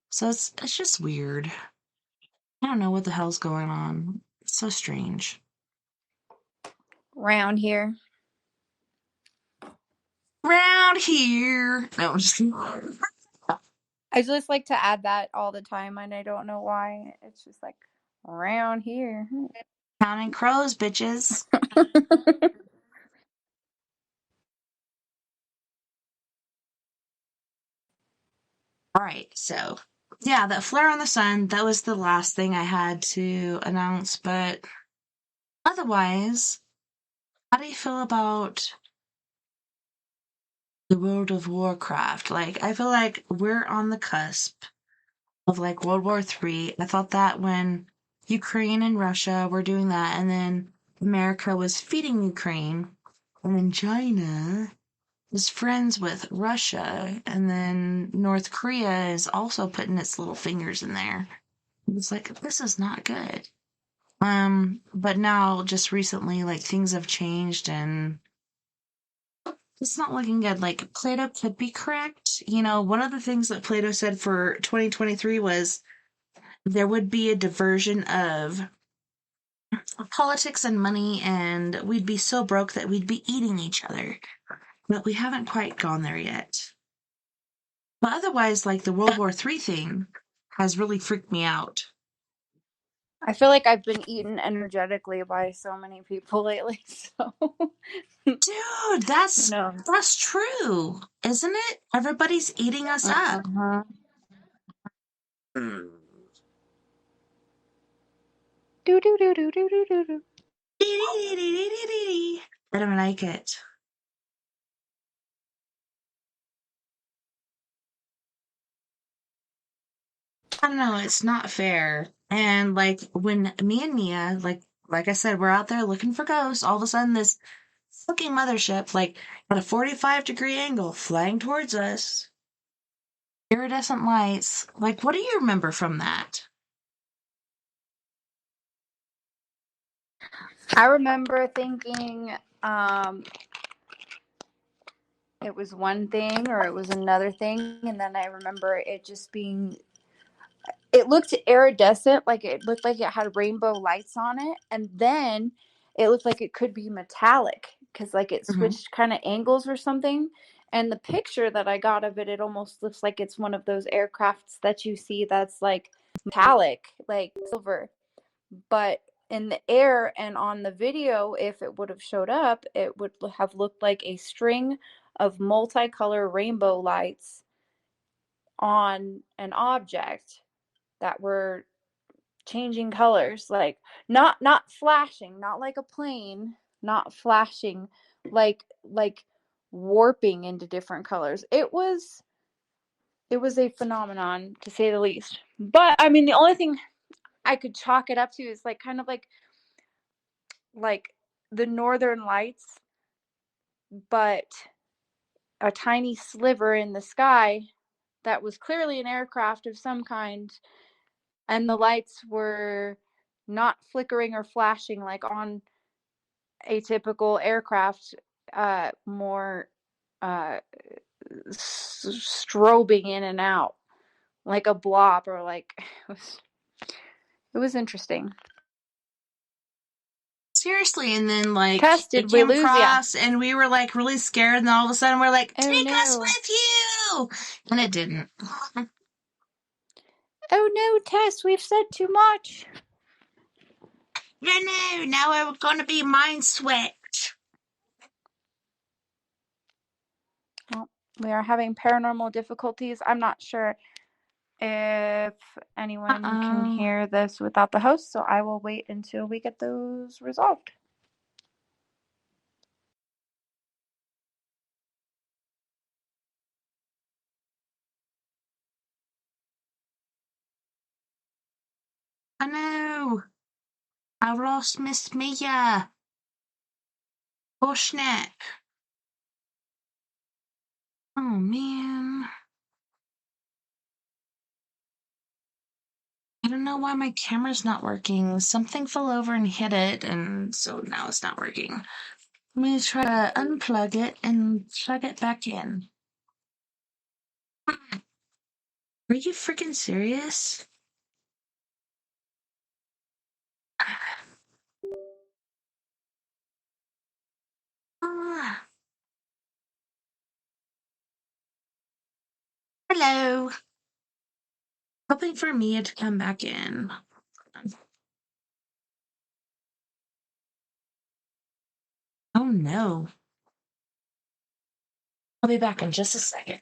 So it's just weird. I don't know what the hell's going on. It's so strange. Round here. Round here. No, I'm just kidding. I just like to add that all the time, and I don't know why. It's just like around here. Counting crows, bitches. All right, so yeah, that flare on the sun, that was the last thing I had to announce, but otherwise, how do you feel about the World of Warcraft? Like, I feel like we're on the cusp of like World War III. I thought that when Ukraine and Russia were doing that, and then America was feeding Ukraine, and then China is friends with Russia, and then North Korea is also putting its little fingers in there. It's like, this is not good. But now, just recently, like, things have changed, and it's not looking good. Like, Plato could be correct. You know, one of the things that Plato said for 2023 was there would be a diversion of politics and money, and we'd be so broke that we'd be eating each other. But we haven't quite gone there yet. But otherwise, like, the World War III thing has really freaked me out. I feel like I've been eaten energetically by so many people lately. So, dude, that's true, isn't it? Everybody's eating us up. Do do do do do do do do. I don't like it. I don't know, it's not fair. And like when me and Mia, like I said, we're out there looking for ghosts, all of a sudden this fucking mothership, like at a 45-degree angle, flying towards us. Iridescent lights. Like, what do you remember from that? I remember thinking it was one thing or it was another thing, and then I remember it just being, it looked iridescent, like it looked like it had rainbow lights on it, and then it looked like it could be metallic because like it switched kind of angles or something. And the picture that I got of it, it almost looks like it's one of those aircrafts that you see that's like metallic, like silver. But in the air and on the video, if it would have showed up, it would have looked like a string of multicolor rainbow lights on an object that were changing colors, like not flashing, not like a plane, not flashing, like warping into different colors. It was a phenomenon, to say the least. But I mean, the only thing I could chalk it up to is like kind of like the northern lights, but a tiny sliver in the sky that was clearly an aircraft of some kind, and the lights were not flickering or flashing like on a typical aircraft, more strobing in and out like a blob, or like it was interesting. Seriously, and then like Tess, it did we came lose ya? across and we were like really scared, and all of a sudden we're like, Oh, take us no. with you, and it didn't. Oh no, Tess, we've said too much. No, now we're gonna be mind swept. Well, we are having paranormal difficulties. I'm not sure if anyone can hear this without the host, so I will wait until we get those resolved. Oh no, I lost Miss Mia. Oh snap. Oh man. I don't know why my camera's not working. Something fell over and hit it, and so now it's not working. Let me try to unplug it and plug it back in. Are you freaking serious? Hello. Hoping for Mia to come back in. Oh no. I'll be back in just a second.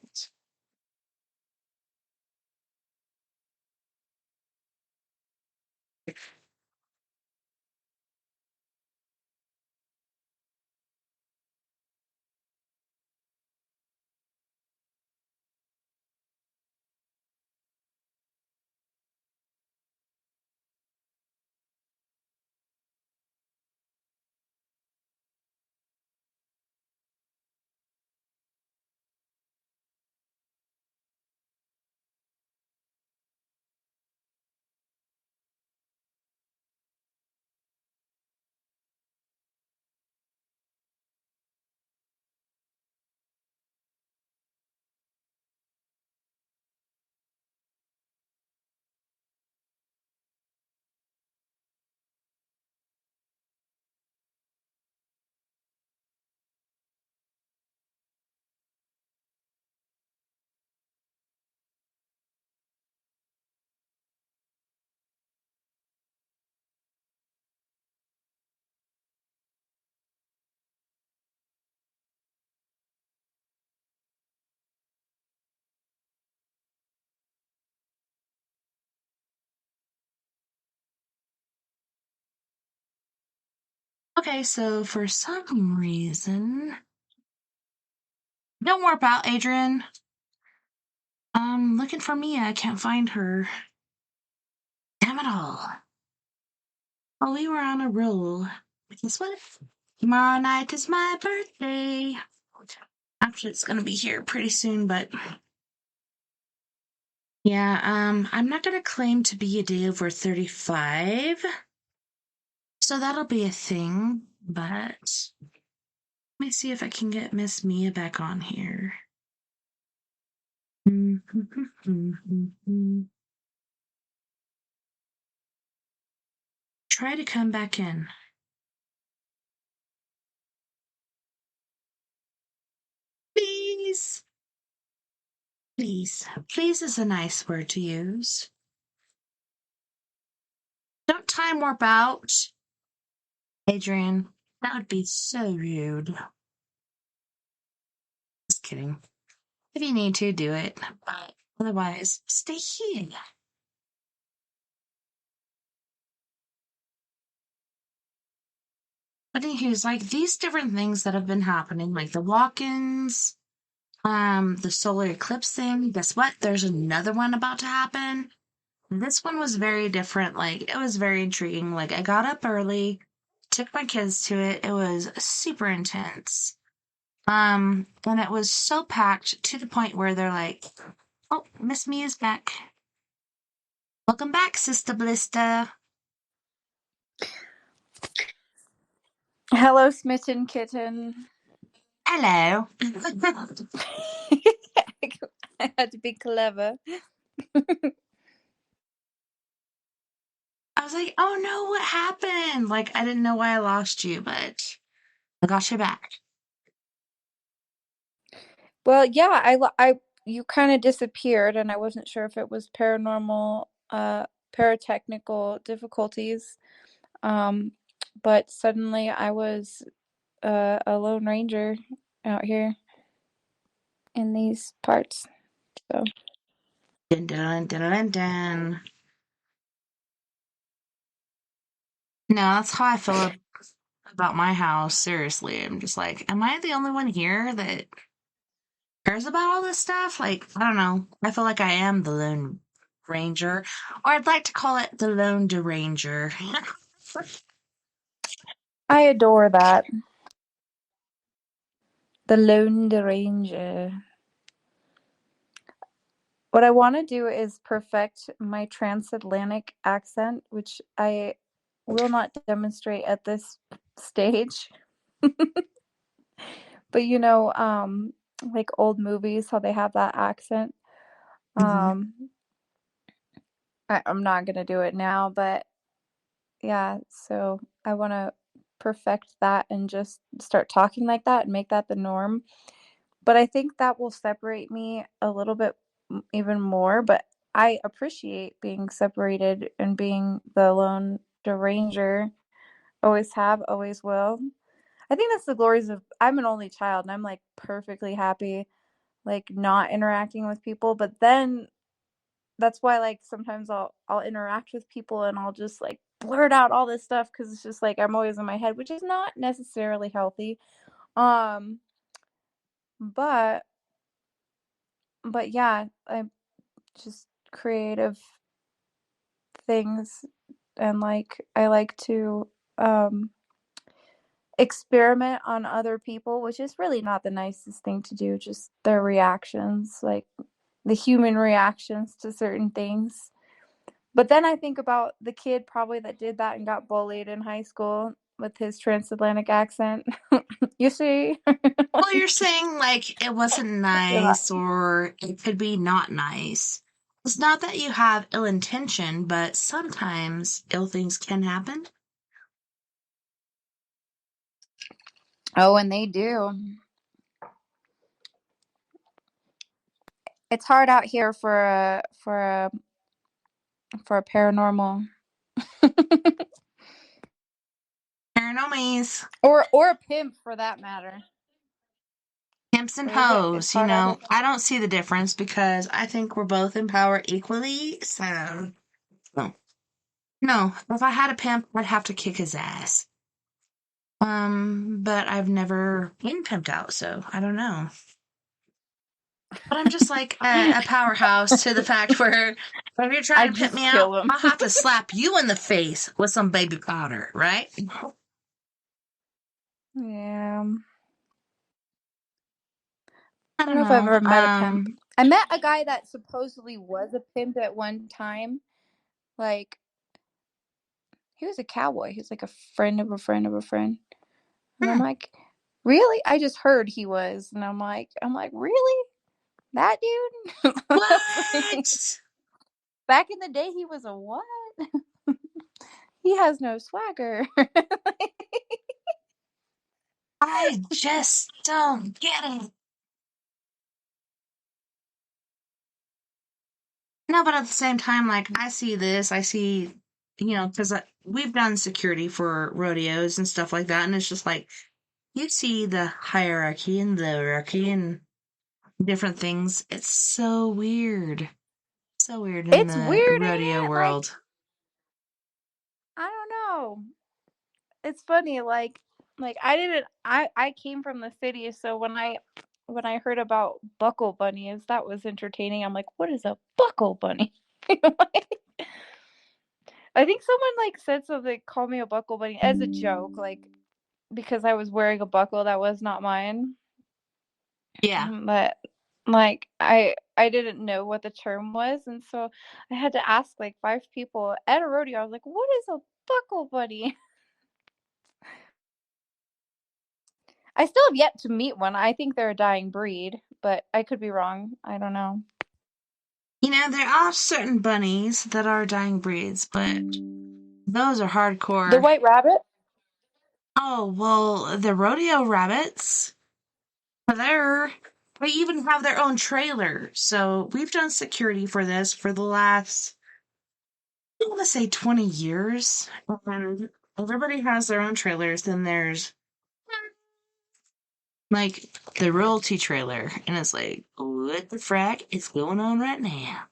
Okay, so for some reason... Don't warp out, Adrian. I'm looking for Mia. I can't find her. Damn it all. Well, we were on a roll. But guess what? Tomorrow night is my birthday. Actually, it's gonna be here pretty soon, but... Yeah, I'm not gonna claim to be a day over 35. So that'll be a thing, but... Let me see if I can get Miss Mia back on here. Try to come back in. Please. Please. Please is a nice word to use. Don't time warp out. Adrian, that would be so rude. Just kidding. If you need to, do it. But otherwise, stay here. But here's like these different things that have been happening, like the walk-ins, the solar eclipse thing. Guess what? There's another one about to happen. This one was very different. Like, it was very intriguing. Like, I got up early, took my kids to it. It was super intense. And it was so packed to the point where they're like, "Oh, Miss Me is back. Welcome back, Sister Blista." Hello, smitten kitten. Hello. I had to be clever. I was like, "Oh no, what happened?" Like, I didn't know why I lost you, but I got you back. Well, yeah, you kind of disappeared, and I wasn't sure if it was paranormal, paratechnical difficulties. But suddenly I was a lone ranger out here in these parts. So Dun, dun, dun, dun, dun. No, that's how I feel about my house. Seriously, I'm just like, am I the only one here that cares about all this stuff? Like, I don't know. I feel like I am the Lone Ranger, or I'd like to call it the Lone Deranger. I adore that. The Lone Ranger. What I want to do is perfect my transatlantic accent, which I will not demonstrate at this stage. But like old movies, how they have that accent. I'm not gonna do it now, but yeah, so I want to perfect that and just start talking like that and make that the norm. But I think that will separate me a little bit even more. But I appreciate being separated and being the lone deranger. Always have, always will. I think that's the glories of I'm an only child and I'm like perfectly happy like not interacting with people. But then that's why like sometimes I'll interact with people and I'll just like blurt out all this stuff because it's just like I'm always in my head, which is not necessarily healthy. But yeah, I'm just creative things and like I like to experiment on other people, which is really not the nicest thing to do, just their reactions, like the human reactions to certain things. But then I think about the kid probably that did that and got bullied in high school with his transatlantic accent. You see? Well, you're saying like it wasn't nice, or it could be not nice. It's not that you have ill intention, but sometimes ill things can happen. Oh, and they do. It's hard out here for a paranormal Paranormies. or a pimp for that matter. Pimps and It's hoes, hard out here. I don't see the difference because I think we're both in power equally. So, no, if I had a pimp, I'd have to kick his ass. But I've never been pimped out, so I don't know. But I'm just like a powerhouse to the fact where if you're trying to pimp me out, I'll have to slap you in the face with some baby powder, right? Yeah. I don't know if I've ever met a pimp. I met a guy that supposedly was a pimp at one time. Like, he was a cowboy. He was like a friend of a friend of a friend. And I'm like, Really? I just heard he was, and I'm like, really? That dude? What? Back in the day, he was a what? He has no swagger. I just don't get it. No, but at the same time, like, I see this, because we've done security for rodeos and stuff like that, and it's just like, you see the hierarchy and the hierarchy and different things. It's so weird. So weird in It's the weird, ain't rodeo it? Like, world. I don't know. It's funny, like I came from the city, so when I heard about buckle bunnies, that was entertaining. I'm like, what is a buckle bunny? I think someone like said something, called me a buckle bunny as a joke, like because I was wearing a buckle that was not mine. Yeah. But like I didn't know what the term was, and so I had to ask like 5 people at a rodeo. I was like, what is a buckle bunny? I still have yet to meet one. I think they're a dying breed, but I could be wrong. I don't know. There are certain bunnies that are dying breeds, but those are The hardcore. white rabbit? Oh, well, the rodeo rabbits, they even have their own trailer. So we've done security for this for the last, I want to say 20 years. And everybody has their own trailers. Then there's like the royalty trailer. And it's like, what the frack is going on right now?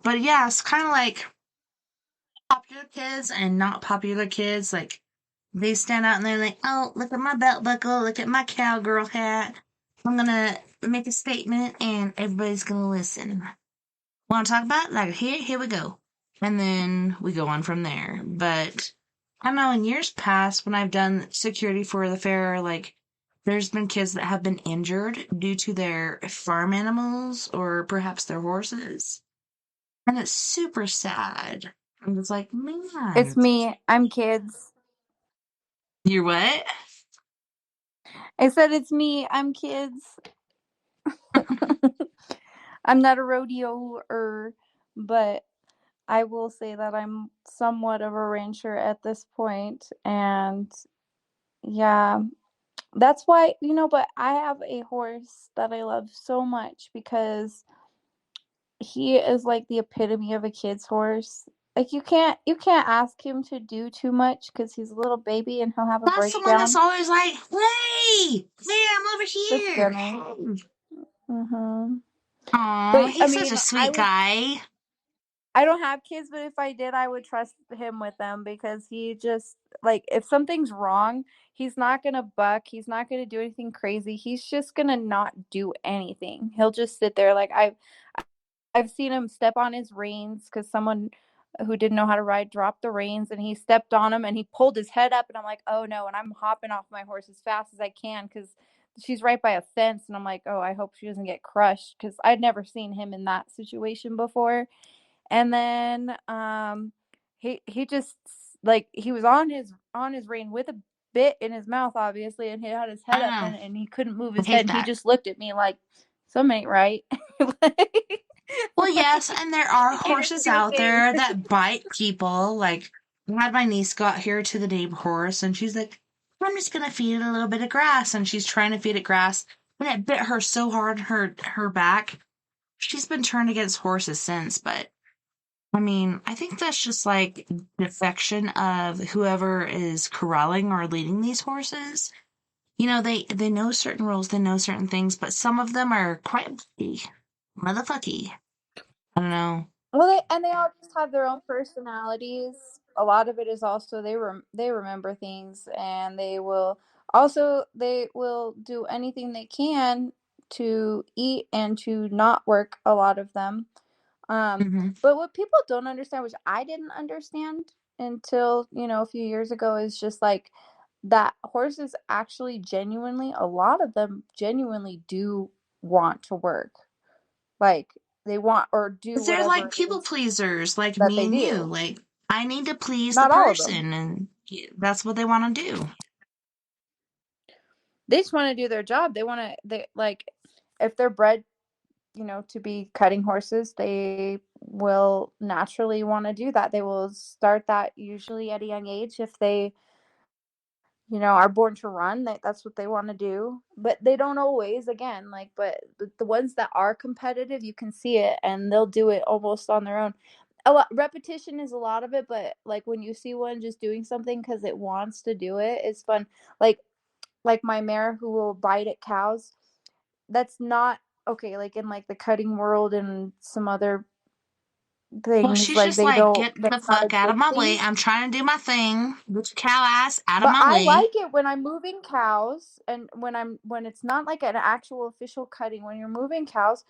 But yeah, it's kind of like popular kids and not popular kids. Like, they stand out and they're like, oh, look at my belt buckle, look at my cowgirl hat. I'm gonna make a statement and everybody's gonna listen. Want to talk about it? Like, here we go. And then we go on from there. But I don't know, in years past, when I've done security for the fair, like, there's been kids that have been injured due to their farm animals or perhaps their horses. And it's super sad. And it's like, It's man. me. I'm kids. You're what? I said it's me. I'm kids. I'm not a rodeoer, but I will say that I'm somewhat of a rancher at this point, and yeah, that's why, but I have a horse that I love so much because he is like the epitome of a kid's horse. Like you can't ask him to do too much because he's a little baby and he'll have a That's the one that's breakdown. always like, hey, I'm over That's here. gonna. Mm-hmm. Aw, But I he's such mean, a sweet guy. I don't have kids, but if I did, I would trust him with them because he just like if something's wrong, he's not gonna buck. He's not gonna do anything crazy. He's just gonna not do anything. He'll just sit there. Like I've seen him step on his reins because someone who didn't know how to ride dropped the reins and he stepped on him and he pulled his head up and I'm like, oh no, and I'm hopping off my horse as fast as I can because she's right by a fence and I'm like, oh, I hope she doesn't get crushed because I'd never seen him in that situation before. And then he just like he was on his rein with a bit in his mouth obviously and he had his head I up know. and he couldn't move I his head hate and he that. just looked at me like something ain't right. Well, yes, and there are Either horses two out things. there that bite people. Like, I had my niece got here to the neighbor horse, and she's like, I'm just gonna feed it a little bit of grass, and she's trying to feed it grass, and it bit her so hard in her back. She's been turned against horses since, but I mean, I think that's just like defection of whoever is corralling or leading these horses. They know certain rules, they know certain things, but some of them are quite motherfucky. I don't know. Well, they all just have their own personalities. A lot of it is also they remember things, and they will do anything they can to eat and to not work. A lot of them. Hmm. But what people don't understand, which I didn't understand until a few years ago, is just like that horses actually genuinely, a lot of them genuinely do want to work. Like they want or do But they're whatever like it people is pleasers, like that me they and you. do. Like, I need to please the Not all of them. person, and that's what they want to do. they just want to do their job. They like, if they're bred, to be cutting horses, they will naturally want to do that. They will start that usually at a young age if they, are born to run. That's what they want to do. But they don't always, again, like, but the ones that are competitive, you can see it, and they'll do it almost on their own. Repetition is a lot of it, but like when you see one just doing something because it wants to do it, it's fun. Like my mare who will bite at cows, that's not okay. Like in like the cutting world and some other Well, things, she's like just like, get the that's not a fuck out good of my way. thing. I'm trying to do my thing. Get your cow ass out of But my I way. like it when I'm moving cows, and when it's not like an actual official cutting. When you're moving cows,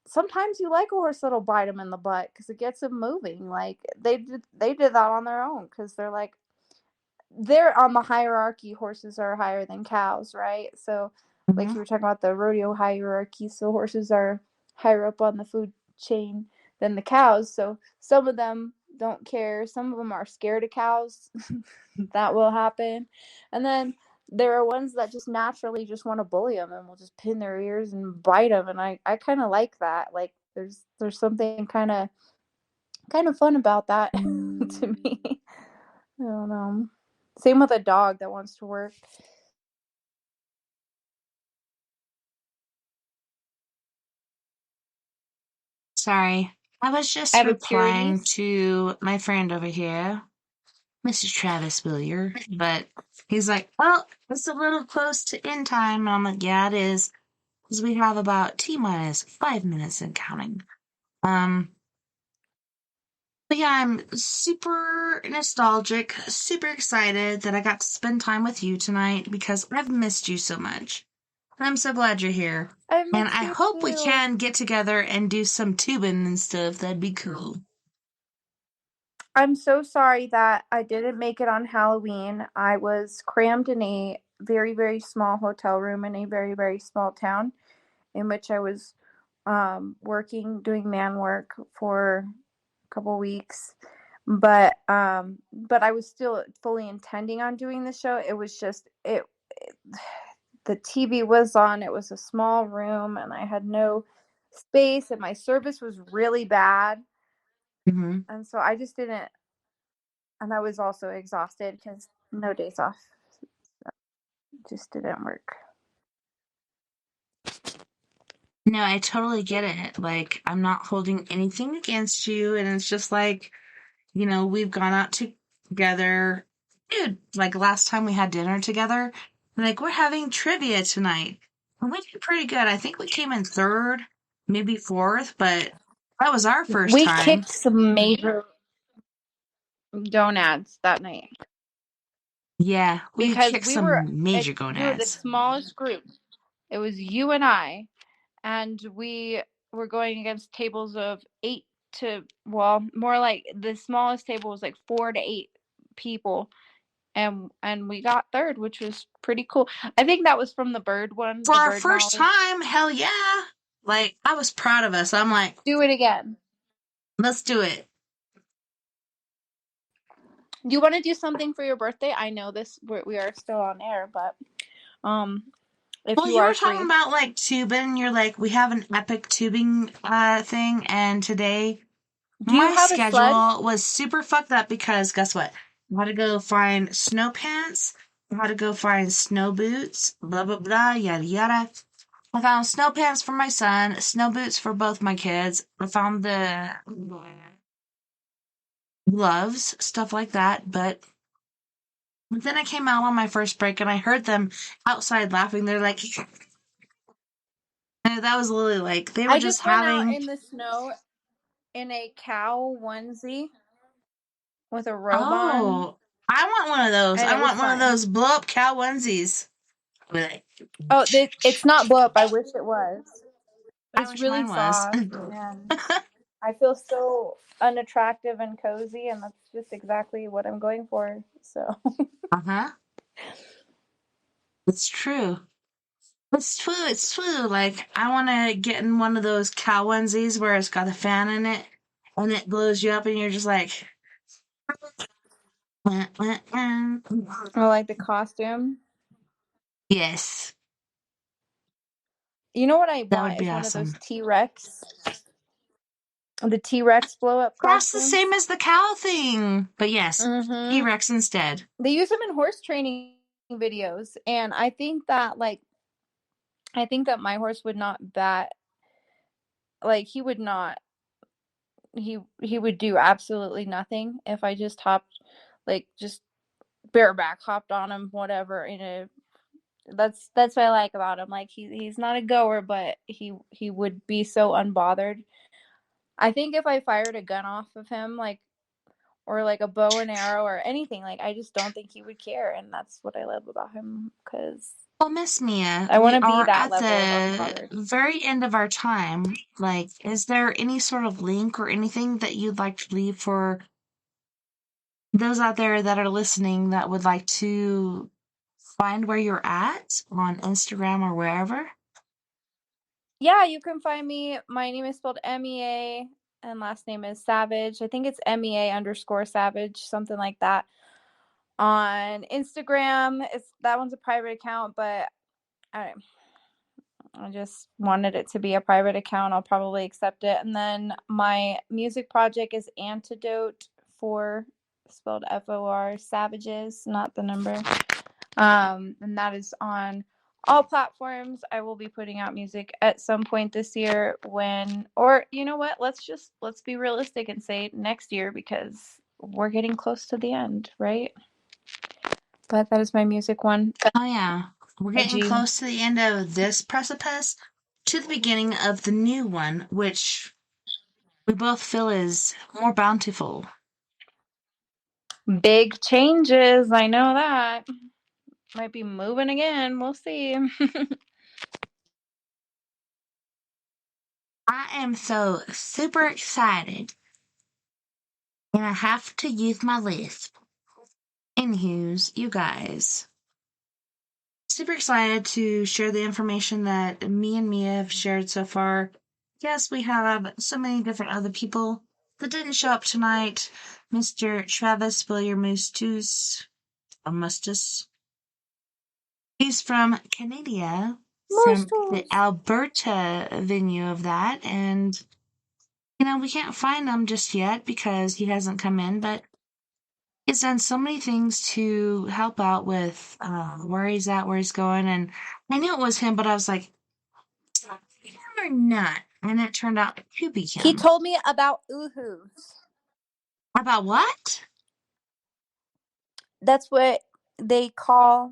sometimes you like a horse that'll bite them in the butt because it gets them moving. Like they did that on their own because they're on the hierarchy. Horses are higher than cows, right? So, like Mhm. you were talking about the rodeo hierarchy, so horses are higher up on the food chain than the cows. So some of them don't care. Some of them are scared of cows. That will happen. And then there are ones that just naturally just want to bully them and will just pin their ears and bite them. And I kind of like that. Like there's something kind of fun about that to me. I don't know. Same with a dog that wants to work. Sorry. I was I just have a replying Pyrenees. to my friend over here, Mr. Travis Willier, but he's like, oh, it's a little close to end time. And I'm like, yeah, it is. Because we have about T minus 5 minutes and counting. But yeah, I'm super nostalgic, super excited that I got to spend time with you tonight because I've missed you so much. And I'm so glad you're here. I And miss I you hope we too. can get together and do some tubing and stuff. That'd be cool. I'm so sorry that I didn't make it on Halloween. I was crammed in a very, very small hotel room in a very, very small town in which I was working, doing man work for a couple weeks. But I was still fully intending on doing the show. It was just the TV was on. It was a small room, and I had no space, and my service was really bad, Hmm. and so I just didn't. And I was also exhausted because no days off. It just didn't work. No, I totally get it. Like, I'm not holding anything against you. And it's just like, we've gone out together. Dude, like last time we had dinner together, like, we're having trivia tonight. And we did pretty good. I think we came in third, maybe fourth, but that was our first We time. kicked some major gonads that night Yeah, we because kicked some major we were the gonads. smallest group. It was you and I, and we were going against tables of 8 to, well, more like the smallest table was like 4 to 8 people, and we got third, which was pretty cool. I think that was from the bird one, For the our bird first knowledge. time, hell yeah. Like, I was proud of us. I'm like, Do it again. let's do it. Do you want to do something for your birthday? I know we are still on air, but if Well, you you are were talking free. about like tubing. You're like, we have an epic tubing thing, and today Do you my have a sled? schedule was super fucked up because guess what? I had to go find snow pants. I had to go find snow boots. Blah blah blah. Yada yada. I found snow pants for my son, snow boots for both my kids. I found the gloves, stuff like that. But then I came out on my first break and I heard them outside laughing. They're like, that was literally like they were I just just went out having. in the snow in a cow onesie with a robe on, Oh, I want one of those. and I it was want one of fun. those blow up cow onesies. Like, Oh, it's not blow up. I wish it was. But I it's wish really mine was. soft, and I feel so unattractive and cozy, and that's just exactly what I'm going for. So Uh-huh. It's true. It's true. It's true. Like, I want to get in one of those cow onesies where it's got a fan in it and it blows you up and you're just like, wah, wah, wah. I like the costume. Yes. You know what I That would want be is one of those awesome. T-Rex. The T-Rex blow-up That's the costumes. same as the cow thing. But yes, Mm-hmm. T-Rex instead. They use them in horse training videos, and I think that my horse would not bat. Like, he would not. He would do absolutely nothing if I just hopped, like, just bareback hopped on him, whatever. That's what I like about him. Like, he's not a goer, but he would be so unbothered. I think if I fired a gun off of him, like, or like a bow and arrow or anything, like, I just don't think he would care, and that's what I love about him, because Well, Miss Mia, I want we to be are that at level of the unbothered. very end of our time. Like, is there any sort of link or anything that you'd like to leave for those out there that are listening that would like to find where you're at on Instagram or wherever? Yeah, you can find me. My name is spelled MEA and last name is Savage. I think it's MEA_Savage, something like that. On Instagram, that one's a private account, but I just wanted it to be a private account. I'll probably accept it. And then my music project is Antidote for, spelled FOR, Savages, not the number. And that is on all platforms. I will be putting out music at some point this year or you know what? Let's be realistic and say next year, because we're getting close to the end, right? But that is my music one. Oh, yeah. We're getting close to the end of this precipice to the beginning of the new one, which we both feel is more bountiful. Big changes. I know that. Might be moving again. We'll see. I am so super excited. And I have to use my lisp. Anywho's, you guys. Super excited to share the information that me and Mia have shared so far. Yes, we have so many different other people that didn't show up tonight. Mr. Travis Willier Moostoos. Moostoos. He's from Canada. From the Alberta venue of that. And, we can't find him just yet because he hasn't come in, but he's done so many things to help out with where he's at, where he's going, and I knew it was him, but I was like, him or not? And it turned out to be him. He told me about oohoos. About what? That's what they call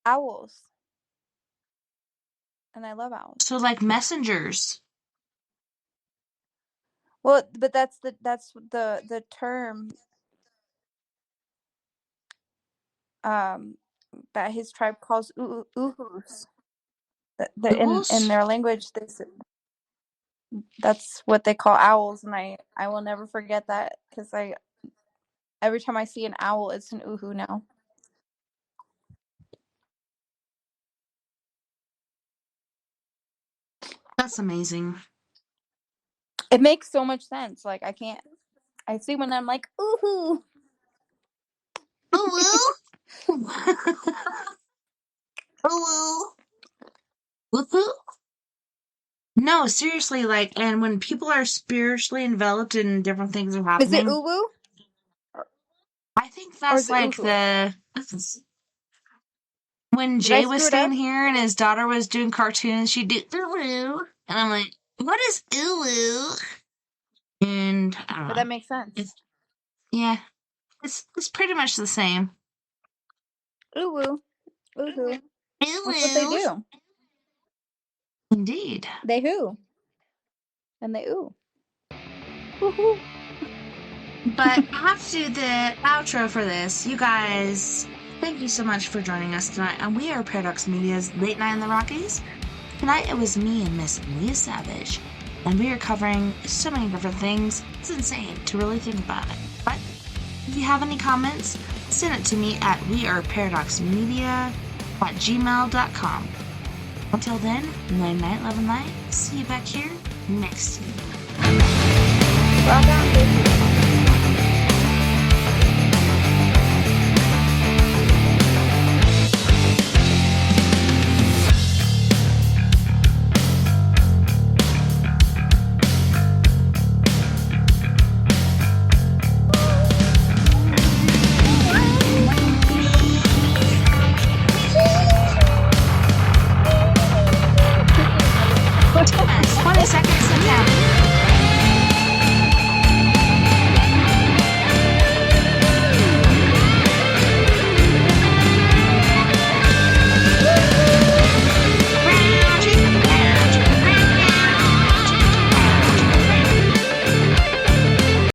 owls. And I love owls. So like messengers. Well, but that's the term that his tribe calls oohoos. In their language, that's what they call owls, and I will never forget that, because every time I see an owl, it's an oohoo now. That's amazing. It makes so much sense. Like, I see when I'm like, oohoo. Ooh. Ooh. Woohoo. No, seriously, like, and when people are spiritually enveloped and different things are happening. Is it uwu? I think that's like when Jay was staying here and his daughter was doing cartoons, she'd do uwu. And I'm like, what is uwu? And I don't know. But that makes sense. It's pretty much the same. Uwu. Uwu. That's what they do. Indeed. They who. And they ooh. Woohoo. But I have to do the outro for this. You guys, thank you so much for joining us tonight. And we are Paradox Media's Late Night in the Rockies. Tonight it was me and Miss Mia Savage. And we are covering so many different things. It's insane to really think about it. But if you have any comments, send it to me at weareparadoxmedia@gmail.com. Until then, night night, love and light. See you back here next week. Rock on, baby.